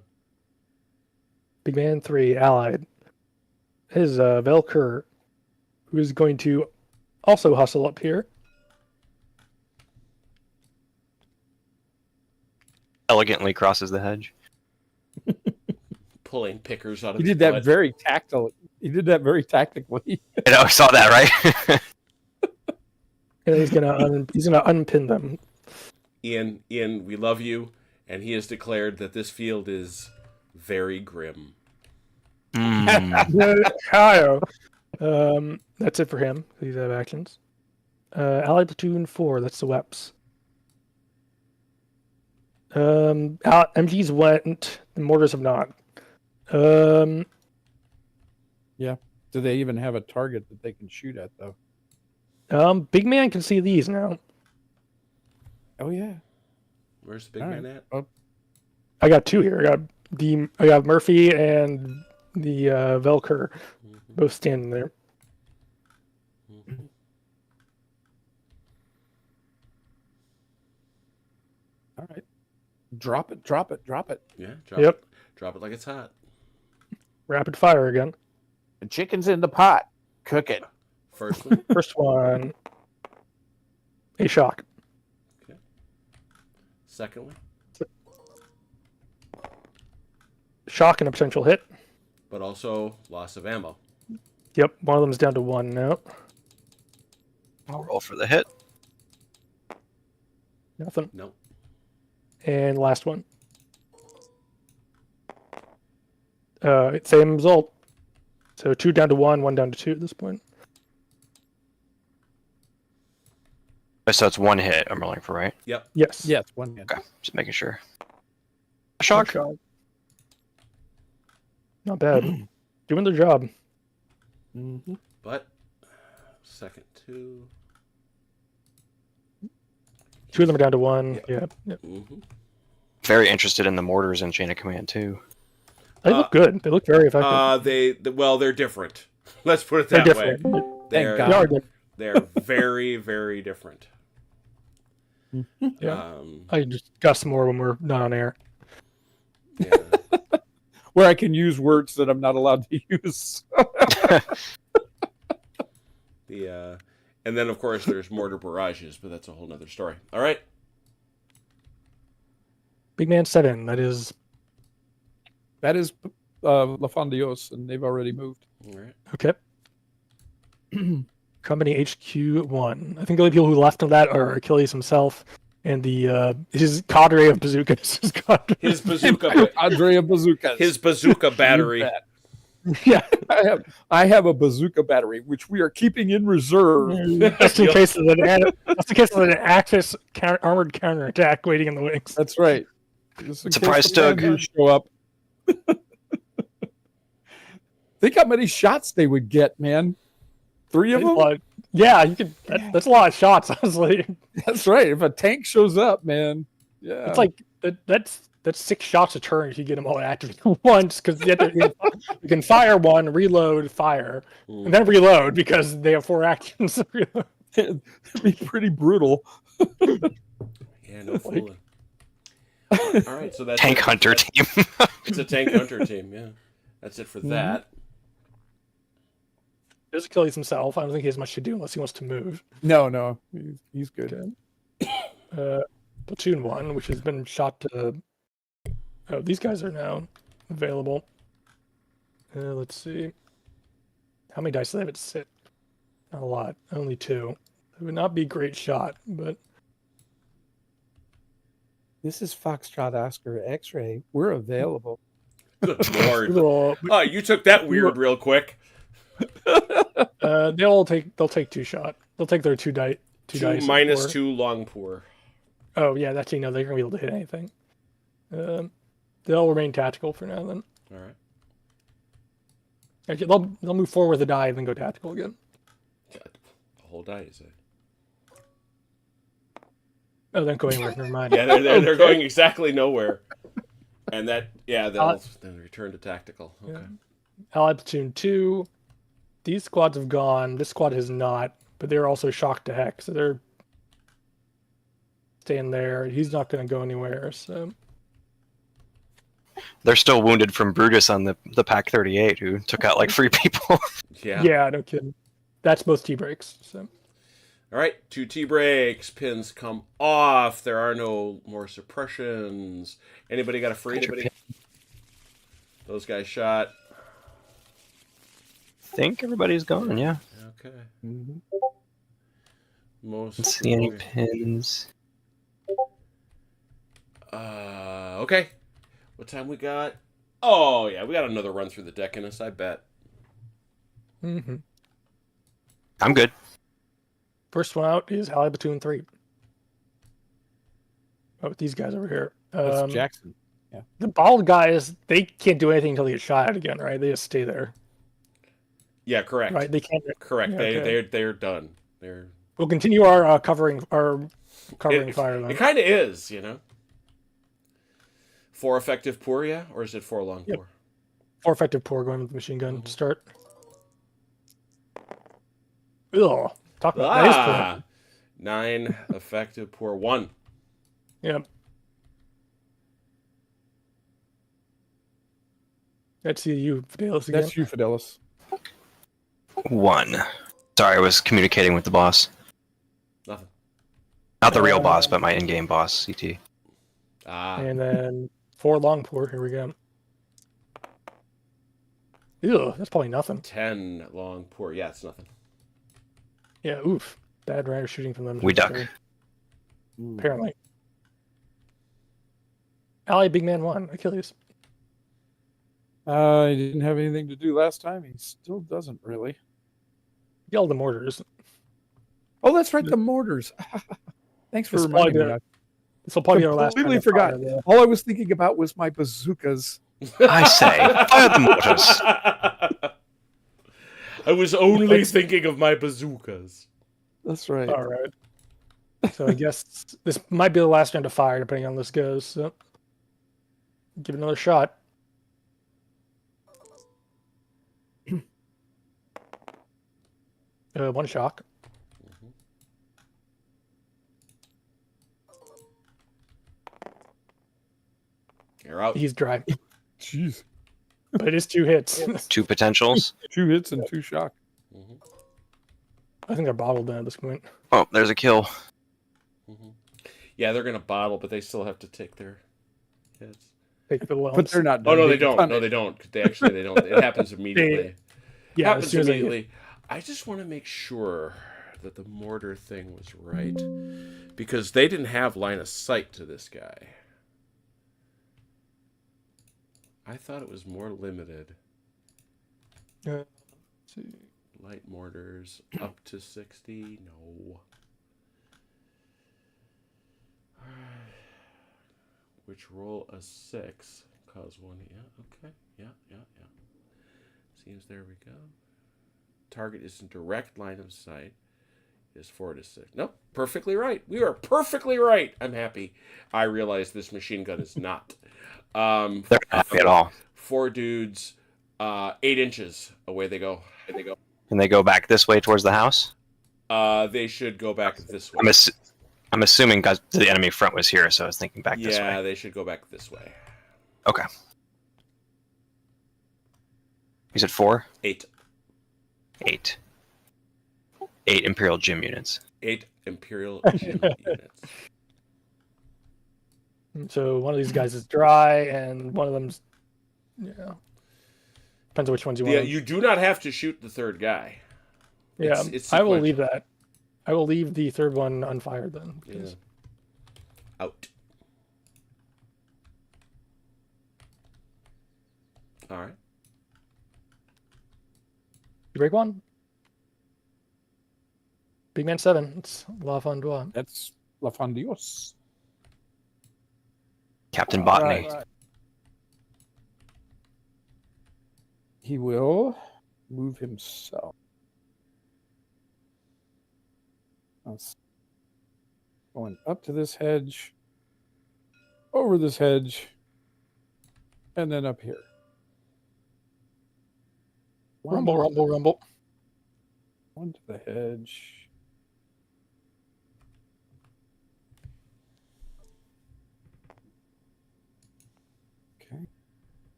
Big Man 3, allied. Is Velker, who is going to also hustle up here. Elegantly crosses the hedge. Pulling pickers out of He his did that blood. very tactile. He did that very tactically. I saw that, right? And he's gonna unpin them. Ian, we love you, and he has declared that this field is very grim. Kyle. That's it for him. These have actions. Allied platoon 4. That's the Weps. MGs went. The mortars have not. Do they even have a target that they can shoot at, though? Big Man can see these now. Oh, yeah. Where's the big All man right. at? Oh, I got two here. I got Murphy and the Velker both standing there. all right. Drop it, drop it, drop it. Yeah, drop Yep. it. Drop it like it's hot. Rapid fire again. The chicken's in the pot. Cook it. First one. First one, a shock. Second one. Shock and a potential hit. But also loss of ammo. Yep, one of them's down to 1 now. I'll roll for the hit. Nothing. No. And last one. Same result. So 2 down to 1, 1 down to 2 at this point. So it's 1 hit I'm rolling for, right? Yep. Yes. Yes, one hit. Okay, just making sure. Shock. Not bad. Doing their job. Mm-hmm. But second two. 2 of them are down to 1. Yeah. Mm-hmm. Very interested in the mortars and chain of command too. They look good. They look very effective. They're different. Let's put it They're that way. different. They're God. They are different. they're very, very different. Yeah. I can discuss some more when we're not on air. Yeah. Where I can use words that I'm not allowed to use. And then of course there's mortar barrages, but that's a whole nother story. All right. Big Man 7. That is That is La Fondios, and they've already moved. All right. okay. Company HQ 1. I think the only people who left of that are Achilles himself and his cadre of bazookas. His bazooka. Andrea Bazookas. His bazooka battery. You bet. Yeah. I have a bazooka battery, which we are keeping in reserve. Just in case of an Axis armored counterattack waiting in the wings. That's right. Just in Surprise, case the Doug. Panthers show up. Think how many shots they would get, man. 3 of them? Yeah, you could. That's a lot of shots, honestly. That's right. If a tank shows up, man. Yeah. It's like that's 6 shots a turn if you get them all active at once, because you can fire one, reload, fire, and then reload because they have 4 actions. It'd be pretty brutal. Yeah, no fooling. All right, so that's Tank it. hunter team. It's a tank hunter team. Yeah, that's it for that. There's Achilles himself. I don't think he has much to do unless he wants to move. No. He's good. Platoon 1, which has been shot to. Oh, these guys are now available. Let's see. How many dice do they have at sit? Not a lot. Only 2. It would not be a great shot, but This is Foxtrot Oscar X-Ray. We're available. Good lord. Well, Oh, you took that weird real quick. they'll take 2 shot. They'll take their 2 dice. 2 minus 2 long pour. Oh yeah, that's they're gonna be able to hit anything. They'll remain tactical for now. Then All right. actually, they'll move forward with a die and then go tactical again. God, the whole die is it? Oh, then go anywhere. Never mind. Yeah, they're going exactly nowhere. And they'll return to tactical. Okay. Yeah. Allied platoon 2. These squads have gone. This squad has not, but they're also shocked to heck. So they're staying there. He's not going to go anywhere. So They're still wounded from Brutus on the Pack 38, who took out like 3 people. yeah, no kidding. That's both T breaks. So All right, 2 T breaks. Pins come off. There are no more suppressions. Anybody got a free? Anybody? Those guys shot. I think everybody's gone, yeah. Okay. Mhm. Most. Let's see any pins. Okay. What time we got? Oh, yeah, we got another run through the deck in us, I bet. mm-hmm. I'm good. First one out is Ally Platoon 3. Oh, these guys over here. That's Jackson. The bald guys, they can't do anything until they get shot at again, right? They just stay there. Yeah, correct. Right, they can't. Correct. Yeah, They're done. They're. We'll continue our covering fire. Then. It kind of is, 4 effective pour, yeah, or is it 4 long Yep. pour? 4 effective pour going with the machine gun to start. Ugh. Talk about nice point. 9 effective pour 1. Yep. That's you, Fidelis again. That's you, Fidelis. 1. Sorry, I was communicating with the boss. Nothing. Not the real boss, but my in-game boss, CT. And then 4 long pour. Here we go. Ew, that's probably nothing. 10 long pour. Yeah, it's nothing. Yeah, oof. Bad rider shooting from them. We duck. Apparently. Ally Big Man 1. Achilles. He didn't have anything to do last time. He still doesn't really. Yell the mortars. Oh, that's right, the mortars. Thanks for This reminding me. This will probably be our last. Completely time to fire forgot. the- All I was thinking about was my bazookas. I say, fire the mortars. I was only thinking of my bazookas. That's right. All right. So I guess this might be the last round to fire, depending on how this goes. So give it another shot. One shock. You're out. He's dry, Jeez. but it is 2 hits. 2 potentials. 2 hits and 2 shock. Mhm. I think they're bottled down at this point. Oh, there's a kill. Yeah, they're gonna bottle, but they still have to take their hits. Take the But lumps. they're not Oh done. no, they don't. No, they don't. They don't. It happens immediately. Yeah, as happens soon as they- immediately. I just want to make sure that the mortar thing was right, because they didn't have line of sight to this guy. I thought it was more limited. let's see. Light mortars up to 60. No. Which roll a 6 cause 1. Yeah. Okay. Yeah. Seems there we go. Target is in direct line of sight. Is 4 to 6. Nope. Perfectly right. We are perfectly right. I'm happy. I realize this machine gun is not. They're not happy at all. 4 dudes. 8 inches. Away they go. Can they go back this way towards the house? They should go back this way. I'm assuming because the enemy front was here, so I was thinking back this Yeah, way. they should go back this way. Okay. You said 4? 8. 8. 8 Imperial Gym units. 8 Imperial Gym units. So one of these guys is dry, and one of them's, depends on which ones you want. Yeah, you do not have to shoot the third guy. Yeah, it's I will sequential. leave that. I will leave the third one unfired then. Yeah. Out. All right. You break one. Big Man 7. It's La Fondua. That's La Fondios. Captain Botany. Right. He will move himself. That's going up to this hedge, over this hedge, and then up here. Rumble, rumble, rumble. One to the hedge.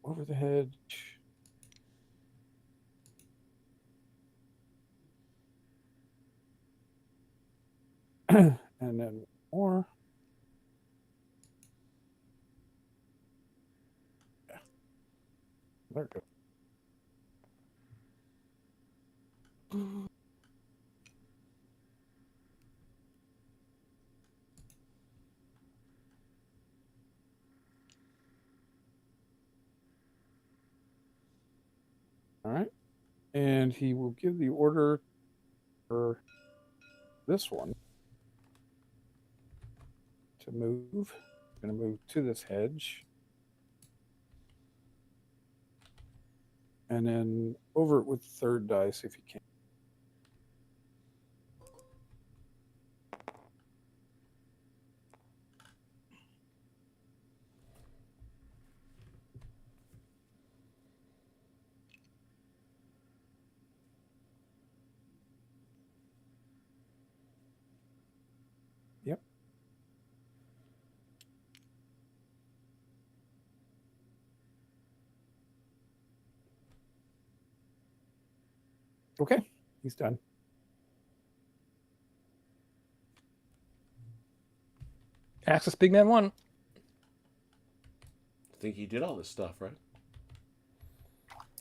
over the hedge. And then more. Yeah. There it goes. All right. And he will give the order for this one to move. Going to move to this hedge. And then over it with the third dice if you can. Yep. Okay, he's done. Axis Big Man 1. I think he did all this stuff, right?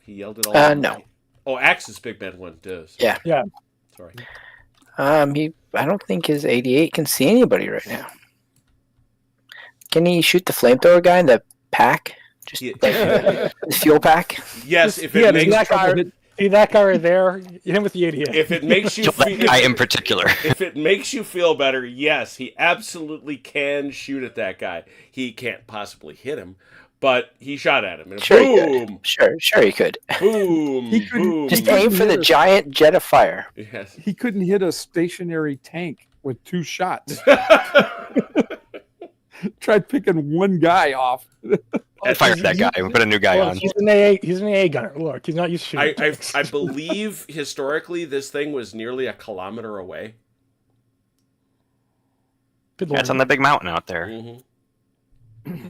He yelled it all out. No. Oh, Axis Big Man 1 does. Yeah. Yeah. Sorry. I don't think his 88 can see anybody right now. Can he shoot the flamethrower guy in the pack? Just He- the fuel pack? Yes, if Yeah, it makes see that guy right there? Hit him with the 88. if it makes you That guy in particular. if it makes you feel better, yes, he absolutely can shoot at that guy. He can't possibly hit him, but he shot at him and Sure he boom, could. Sure he could. boom, He couldn't- boom. Just He aim couldn't for the hit us. giant jet of fire. Yes. He couldn't hit a stationary tank with 2 shots. Tried picking one guy off. Fire that guy. We put a new guy Well, on. he's an AA. He's an AA gunner. Look, he's not used to shooting. tanks. I believe historically this thing was nearly a kilometer away. Good Yeah, it's lord. on the big mountain out there. Mm-hmm.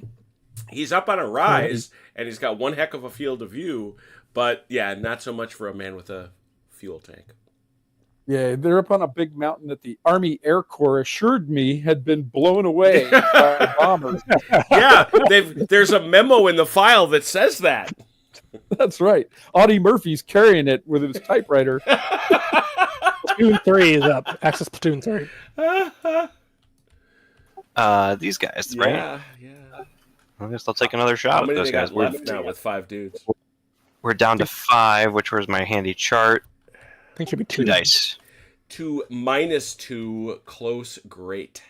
He's up on a rise, and he's got one heck of a field of view, but yeah, not so much for a man with a fuel tank. Yeah, they're up on a big mountain that the Army Air Corps assured me had been blown away by bombers. Yeah, there's a memo in the file that says that. That's right. Audie Murphy's carrying it with his typewriter. Platoon 3 is up. Axis Platoon 3. These guys, right? Yeah, yeah. I guess I'll take another How shot at many those they guys. got left now with 5 dudes? We're down to 5, which was my handy chart. I think it should be 2 dice. 2 -2 close great.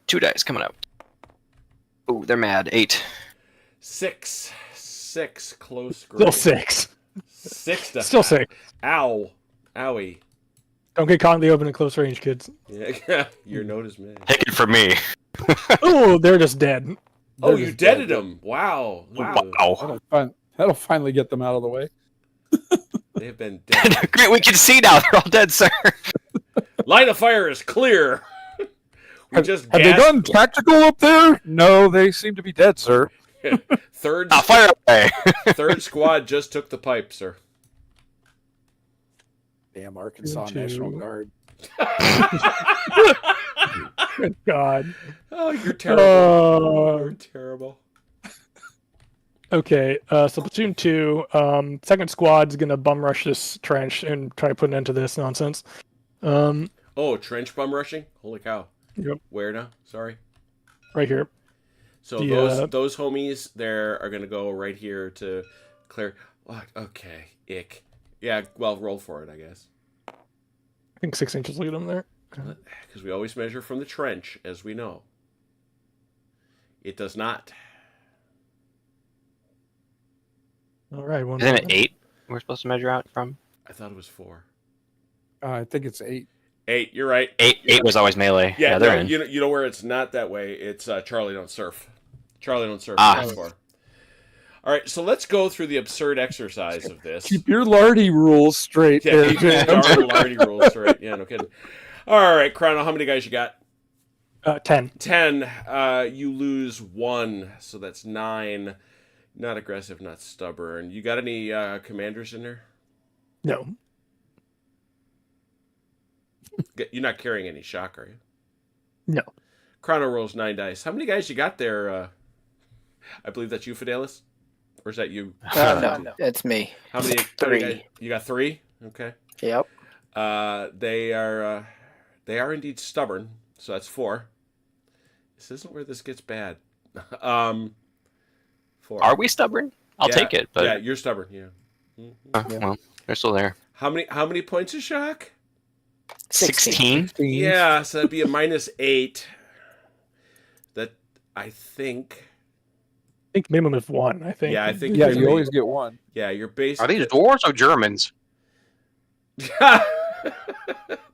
2 dice coming up. Oh, they're mad. 8. 6 close Still great. 6. 6 to Still 6. Ow. Owie. Don't get caught in the open and close range, kids. Yeah, your note is made. Take it from me. Oh, they're just dead. Oh, They're you just deaded dead. him. Wow. Wow. That'll finally get them out of the way. They've been dead. Great, we can see now. They're all dead, sir. Line of fire is clear. We just Have they gasped. done tactical up there? No, they seem to be dead, sir. Third, Now fire away. third squad just took the pipe, sir. Damn Arkansas Two. National Guard. Good God. Oh, you're terrible. You're terrible. Okay, so Platoon 2, second squad's gonna bum rush this trench and try to put an end to this nonsense. Oh, trench bum rushing? Holy cow. Yep. Where now? Sorry. Right here. So The, those homies there are gonna go right here to clear. What? Okay. Ick. Yeah. Well, roll for it, I guess. I think 6 inches lead them there. Because we always measure from the trench, as we know. It does not. All right, one. Isn't it 8 we're supposed to measure out from? I thought it was 4. I think it's 8. 8. You're right. 8 was always melee. Yeah, they're no, in. you know where it's not that way. It's Charlie Don't Surf. Charlie Don't Surf. Ah. is 4. All right, so let's go through the absurd exercise of this. Keep your Lardy rules straight Yeah, there, keep James. our Lardy rules straight. Yeah, no kidding. All right, Chrono, how many guys you got? 10. 10. You lose 1, so that's 9. Not aggressive, not stubborn. You got any commanders in there? No. You're not carrying any shock, are you? No. Chrono rolls 9 dice. How many guys you got there? I believe that's you, Fidelis? Or is that you? No, that's me. How many? 3. Guys? You got 3? Okay. Yep. They are indeed stubborn, so that's 4. This isn't where this gets bad. 4. Are we stubborn? I'll Yeah, take it. But yeah, you're stubborn. Yeah. Mhm. well, they're still there. How many points of shock? 16. Yeah, so that'd be a -8. That I think. I think minimum of 1, I think. Yeah, I think. Yeah, you're you always get 1. Yeah, you're based. Are these dwarves or Germans?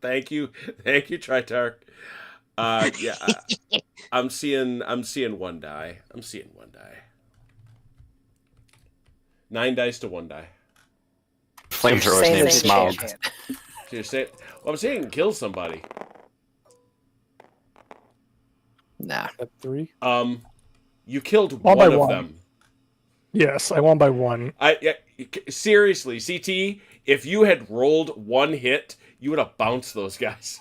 Thank you, Tritarch. Yeah, I'm seeing 1 die. 9 dice to 1 die. Flamethrower's Saying name they is Smaug. can't. So you're saying, well, I'm saying kill somebody. Nah. At 3. You killed One one by of one. them. Yes, I won by 1. Seriously, CT, if you had rolled 1 hit, you would have bounced those guys.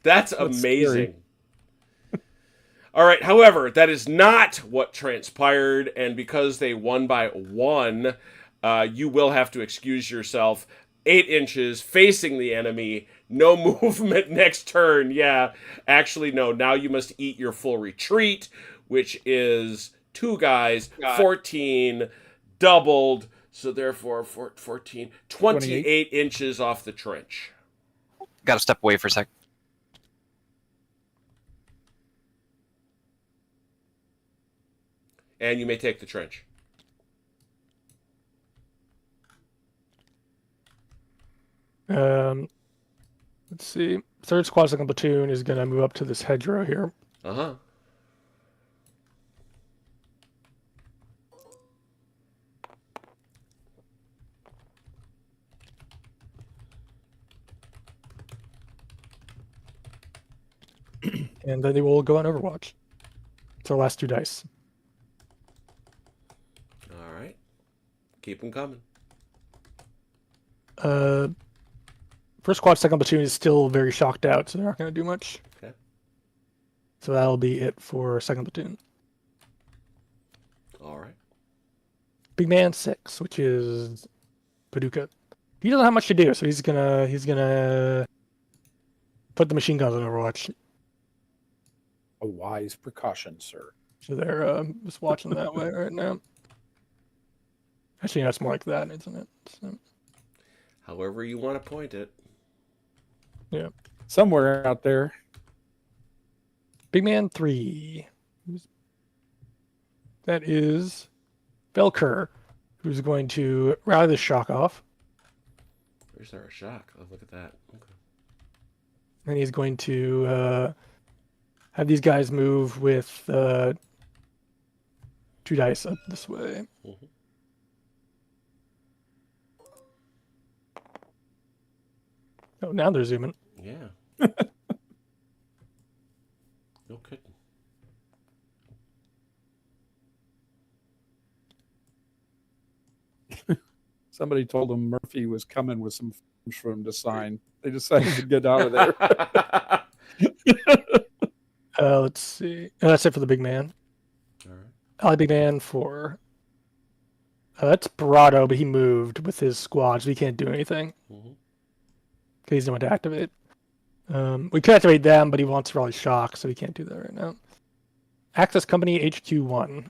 That's amazing. All right, however, that is not what transpired, and because they won by 1, you will have to excuse yourself 8 inches facing the enemy, no movement next turn. Yeah, actually, no, now you must eat your full retreat, which is 2 guys, 14, doubled, so therefore 14, 28 inches off the trench. Got to step away for a sec. And you may take the trench. Let's see. 3rd squad, 2nd platoon is going to move up to this hedgerow here. Uh-huh. And then they will go on Overwatch. It's our last 2 dice. All right. Keep them coming. 1st squad, 2nd platoon is still very shocked out, so they're not going to do much. Okay. So that'll be it for 2nd platoon. All right. Big man 6, which is Paducah. He doesn't have much to do, so he's gonna put the machine guns on Overwatch. A wise precaution, sir. So they're just watching that way right now. Actually, that's more like that, isn't it? So, However you want to point it. yeah. Somewhere out there. Big man 3. That is Belker, who's going to rally the shock off. Where's our shock? Oh, look at that. Okay. And he's going to have these guys move with 2 dice up this way. Mhm. Oh, now they're zooming. Yeah. No kidding. Somebody told him Murphy was coming with some forms for him to sign. They decided to get out of there. Let's see. That's it for the big man. All right. The big man 4. That's Barado, but he moved with his squad, so he can't do anything. Mhm. Because he's not to activate. We could activate them, but he wants Raleigh Shock, so he can't do that right now. Access Company HQ1.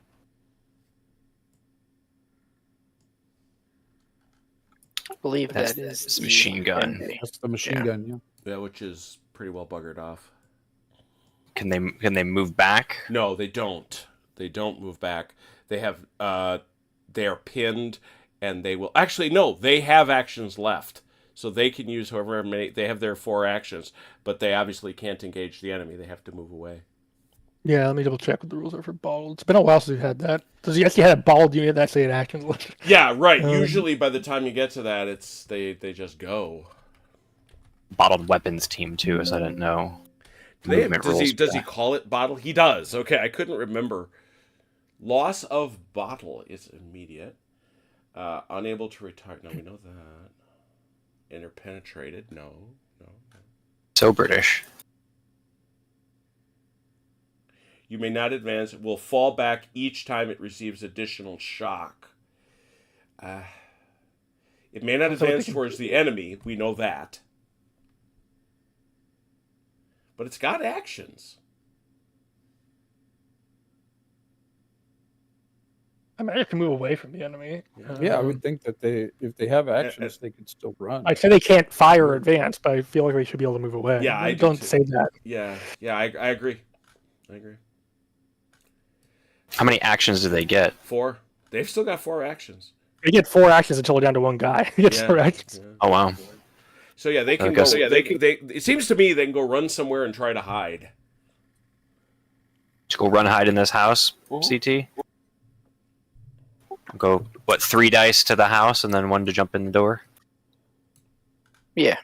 I believe That's that is the machine gun. That's the machine Yeah. gun, yeah. Yeah, which is pretty well buggered off. Can they move back? No, they don't. They don't move back. They have they are pinned, and they will actually no. They have actions left, so they can use however many. They have their 4 actions, but they obviously can't engage the enemy. They have to move away. Yeah, let me double check what the rules are for bottled. It's been a while since we've had that. Does he actually had a bottled unit that actually had actions left? Yeah, right. Um, Usually, by the time you get to that, it's they just go. bottled weapons team too, so I didn't know. Movement rules. Does he call it bottle? He does. Okay, I couldn't remember. Loss of bottle is immediate. Unable to retire. No, we know that. Interpenetrated. No. So British. You may not advance. It will fall back each time it receives additional shock. It may not advance towards the enemy. We know that. But it's got actions. I might have to move away from the enemy. Yeah, I would think that if they have actions, they could still run. I say they can't fire or advance, but I feel like they should be able to move away. Yeah, I do don't too. say that. Yeah, I agree. How many actions do they get? 4. They've still got 4 actions. They get 4 actions until they're down to 1 guy. They get 4 actions. Oh wow. So yeah, they can go. So yeah, they can. It seems to me they can go run somewhere and try to hide. Just go run hide in this house, CT. Go 3 dice to the house and then 1 to jump in the door. Yeah.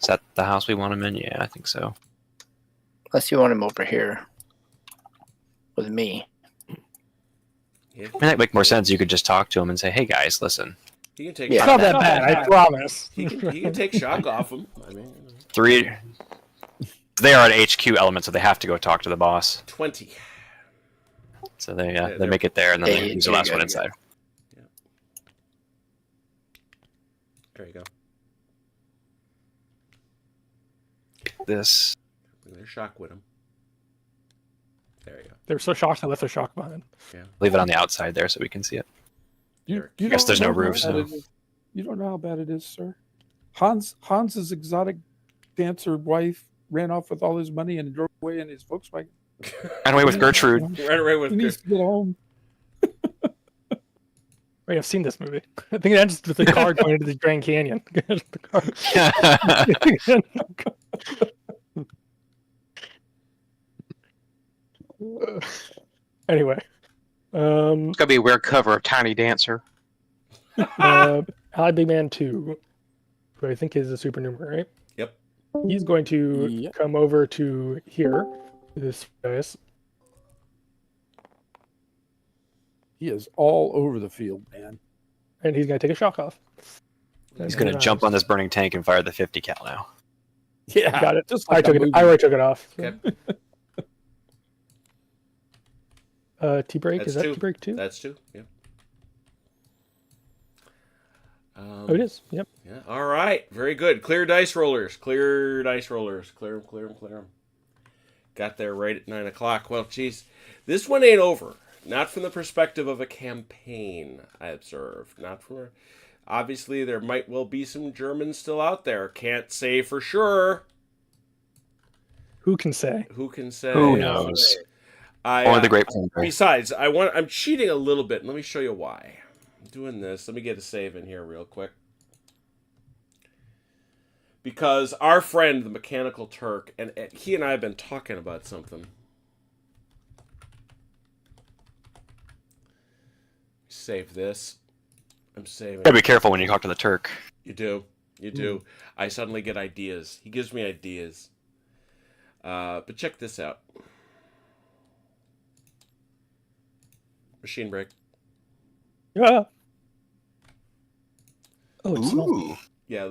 Is that the house we want him in? Yeah, I think so. Unless you want him over here with me. I mean, that'd make more sense. You could just talk to him and say, "Hey guys, listen." He can take. Yeah. It's not that bad, I promise. He can take shock off him. I mean, 3. They are an HQ element, so they have to go talk to the boss. 20. So they make it there, and then they use the last one inside. Yeah. There you go. This. There's shock with him. There you go. They were so shocked I left their shock behind. Yeah. Leave it on the outside there so we can see it. You I guess don't there's no know how roof, bad so- it is. You don't know how bad it is, sir. Hans's exotic dancer wife ran off with all his money and drove away in his Volkswagen. Ran away with Gertrude. Right away with He needs to get home. Wait, I've seen this movie. I think it ends with the car going into the Grand Canyon. Anyway, It's gonna be a weird cover of Tiny Dancer. Allied Big Man 2, who I think is a supernumerary, right? Yep. He's going to Yep. come over to here, to this guys. He is all over the field, man. And he's going to take a shock off. He's going to jump on this burning tank and fire the 50 cal now. Yeah, Got it. Just I like took a it. movie. I already took it off. Okay. T-break, That's is that 2. T-break 2? That's 2. Yeah. Oh, it is. Yep. Yeah. All right. Very good. Clear dice rollers. Clear dice rollers. Clear them. Got there right at 9 o'clock. Well, geez, this one ain't over. Not from the perspective of a campaign, I observe. Not from. Obviously, there might well be some Germans still out there. Can't say for sure. Who can say? Who can say? Who knows? Only the great player. Besides, I'm cheating a little bit. Let me show you why. I'm doing this. Let me get a save in here real quick. Because our friend, the Mechanical Turk, and he and I have been talking about something. Save this. I'm saving. Gotta be careful when you talk to the Turk. You do. I suddenly get ideas. He gives me ideas. But check this out. Machine break. Yeah. Oh, it smells. Ooh. Yeah,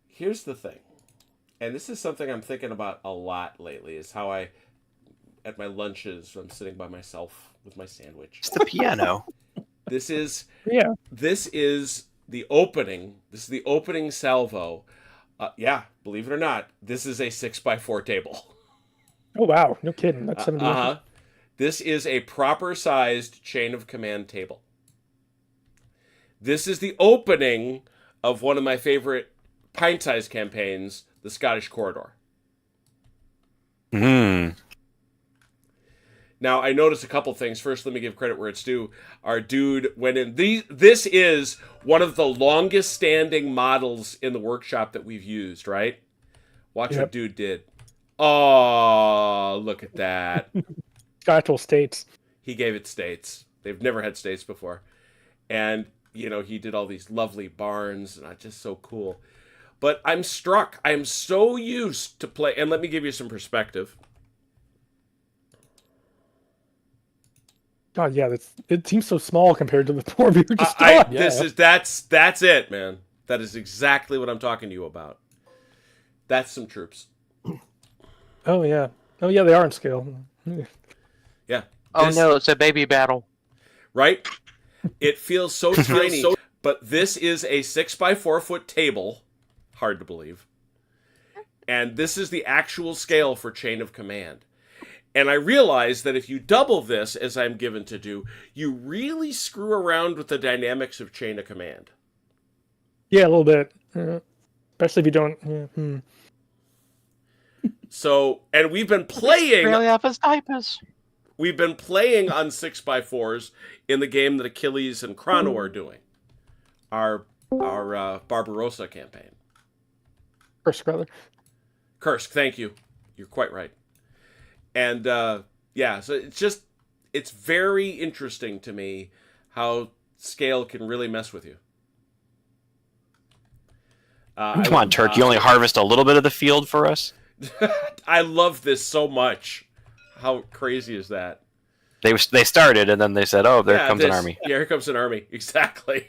here's the thing. And this is something I'm thinking about a lot lately, is how at my lunches, I'm sitting by myself with my sandwich. It's the piano. This is Yeah. the opening. This is the opening salvo. Yeah, believe it or not, this is a 6x4 table. Oh, wow. No kidding. That's 70. This is a proper sized chain of command table. This is the opening of one of my favorite pint-sized campaigns, the Scottish Corridor. Now, I noticed a couple things. First, let me give credit where it's due. Our dude went in. This is one of the longest standing models in the workshop that we've used, right? Watch what dude did. Oh, look at that. Actual states. He gave it states. They've never had states before. And he did all these lovely barns, and just so cool. But I'm struck. I'm so used to play, and let me give you some perspective. God, yeah, it seems so small compared to the four we were just I on. that's it, man. That is exactly what I'm talking to you about. That's some troops. Oh yeah, they are in scale. Yeah. Oh no, it's a baby battle. Right? It feels so tiny, but this is a 6x4 foot table. Hard to believe. And this is the actual scale for Chain of Command. And I realize that if you double this, as I'm given to do, you really screw around with the dynamics of Chain of Command. Yeah, a little bit. Especially if you don't. So, and we've been playing. Really off his diapers. We've been playing on 6x4s in the game that Achilles and Chrono are doing. Our Barbarossa campaign. Kursk, rather. Kursk, thank you. You're quite right. And so it's very interesting to me how scale can really mess with you. Come on, Turk. You only harvest a little bit of the field for us? I love this so much. How crazy is that? They started, and then they said, "Oh, there comes an army." Yeah, here comes an army. Exactly.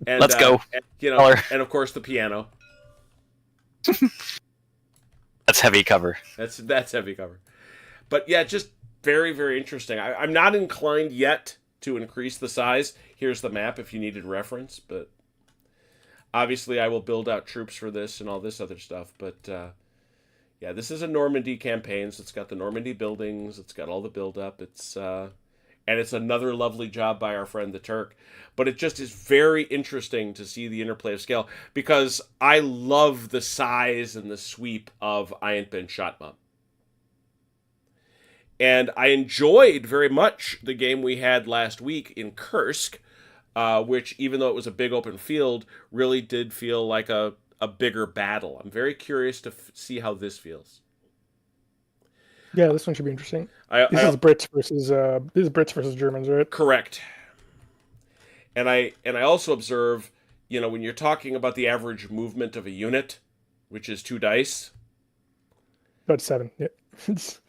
And, Let's go. And of course the piano. That's heavy cover. That's heavy cover. But yeah, just very, very interesting. I'm not inclined yet to increase the size. Here's the map if you needed reference, but obviously I will build out troops for this and all this other stuff. But yeah, this is a Normandy campaign, so it's got the Normandy buildings, it's got all the build-up, and it's another lovely job by our friend the Turk. But it just is very interesting to see the interplay of scale, because I love the size and the sweep of Aint Ben Shatma. And I enjoyed very much the game we had last week in Kursk, which, even though it was a big open field, really did feel like a bigger battle. I'm very curious to see how this feels. Yeah, this one should be interesting. This is Brits versus Germans, right? Correct. And I also observe, when you're talking about the average movement of a unit, which is 2 dice. About 7. Yeah. It's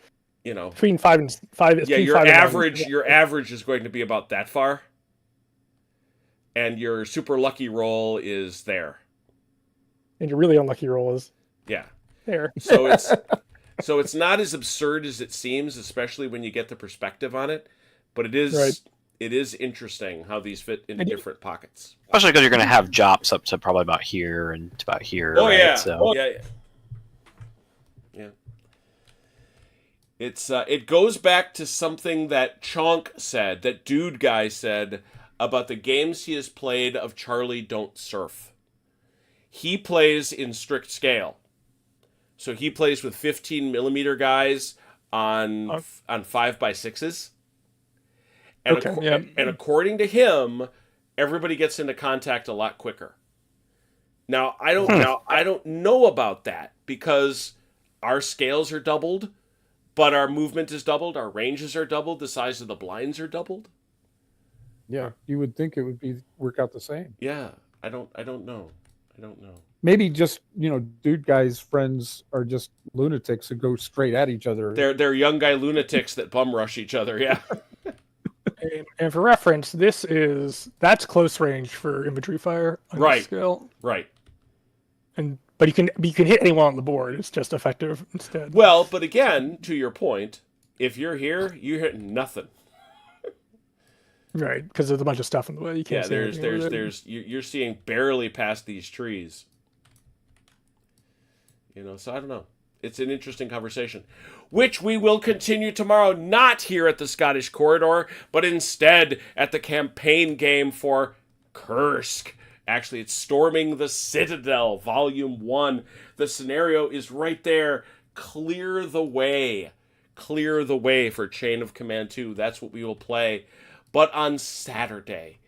you know, between 5 and 5. Yeah, your average is going to be about that far, and your super lucky roll is there. And your really unlucky roll is there. So it's not as absurd as it seems, especially when you get the perspective on it. But it is Right. It is interesting how these fit into different pockets. Especially because you're going to have drops up to probably about here and to about here. Oh right? yeah, So. yeah. It goes back to something that Chonk said, that dude guy said about the games he has played of Charlie Don't Surf. He plays in strict scale, so he plays with 15mm guys on 5x6s. And according to him, everybody gets into contact a lot quicker. Now I don't know about that, because our scales are doubled, but our movement is doubled, our ranges are doubled, the size of the blinds are doubled. Yeah, you would think it would work out the same. Yeah, I don't know. Maybe just, dude guys' friends are just lunatics who go straight at each other. They're young guy lunatics that bum rush each other. Yeah. And for reference, that's close range for infantry fire on Right. this scale. Right. But you can hit anyone on the board. It's just effective instead. Well, but again, to your point, if you're here, you hit nothing. Right, because there's a bunch of stuff in the way. You can't see anything. You're seeing barely past these trees. So I don't know. It's an interesting conversation, which we will continue tomorrow, not here at the Scottish Corridor, but instead at the campaign game for Kursk. Actually, it's Storming the Citadel, Volume 1. The scenario is right there. Clear the way. Clear the way for Chain of Command 2. That's what we will play. But on Saturday,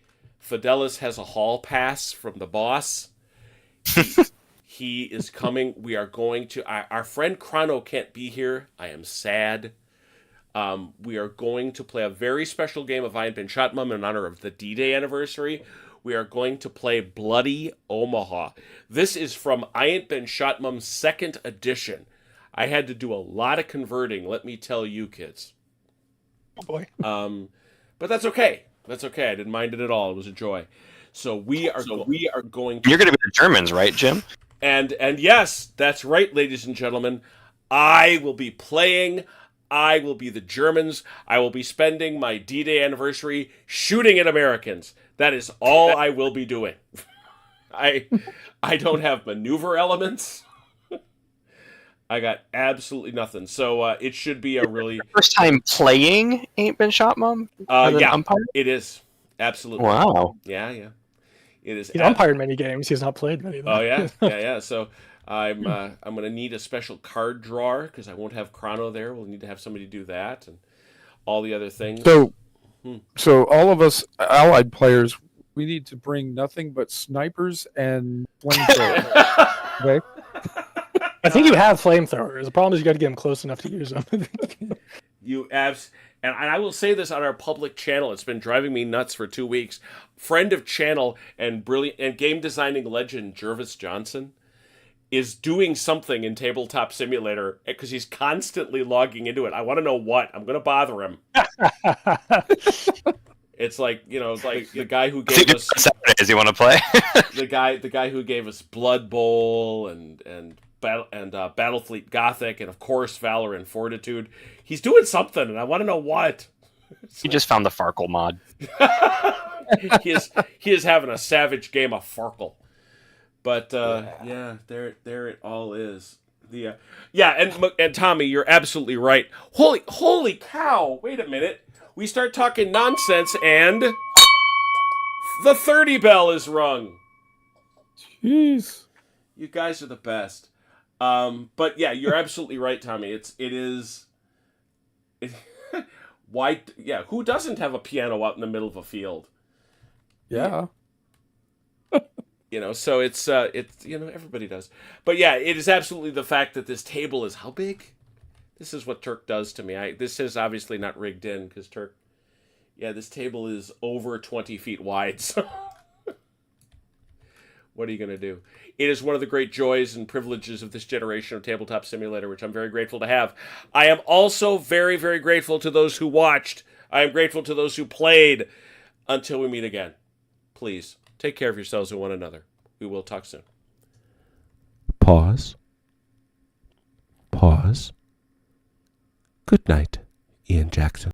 Fidelis has a hall pass from the boss. He is coming. We are going to... Our friend Chrono can't be here. I am sad. We are going to play a very special game of Iron Ben Shotmum in honor of the D-Day anniversary. We are going to play Bloody Omaha. This is from Iron Ben Shotmum's 2nd edition. I had to do a lot of converting, let me tell you, kids. Oh boy. But that's okay. That's okay. I didn't mind it at all. It was a joy. So we are going to... You're going to be the Germans, right, Jim? And yes, that's right, ladies and gentlemen. I will be playing. I will be the Germans. I will be spending my D-Day anniversary shooting at Americans. That is all I will be doing. I don't have maneuver elements. I got absolutely nothing. So it should be a really... First time playing Ain't Been Shot, Mom? Yeah, umpire? it is. Absolutely. Wow. Yeah. It is. He's umpired many games. He's not played many of them. Oh, yeah. So I'm going to need a special card drawer because I won't have Chrono there. We'll need to have somebody do that and all the other things. So all of us allied players, we need to bring nothing but snipers and flamethrowers. Okay. I think you have flamethrowers. The problem is you got to get them close enough to use them. And I will say this on our public channel. It's been driving me nuts for 2 weeks. Friend of channel and brilliant and game designing legend Jervis Johnson is doing something in Tabletop Simulator because he's constantly logging into it. I want to know what. I'm going to bother him. It's like, like the guy who gave us Saturdays you want to play? the guy who gave us Blood Bowl and Battlefleet Gothic and of course Valor and Fortitude. He's doing something and I want to know what. He just found the Farkle mod. he is having a savage game of Farkle. But yeah, there it all is. And Tommy, you're absolutely right. Holy cow! Wait a minute. We start talking nonsense and the 30 bell is rung. Jeez. You guys are the best. But yeah, you're absolutely right, Tommy. Why? Yeah, who doesn't have a piano out in the middle of a field? Yeah. So it's everybody does. But yeah, it is absolutely the fact that this table is how big? This is what Turk does to me. This is obviously not rigged in because Turk. Yeah, this table is over 20 feet wide. So what are you going to do? It is one of the great joys and privileges of this generation of Tabletop Simulator, which I'm very grateful to have. I am also very, very grateful to those who watched. I am grateful to those who played. Until we meet again, please take care of yourselves and one another. We will talk soon. Pause. Good night, Ian Jackson.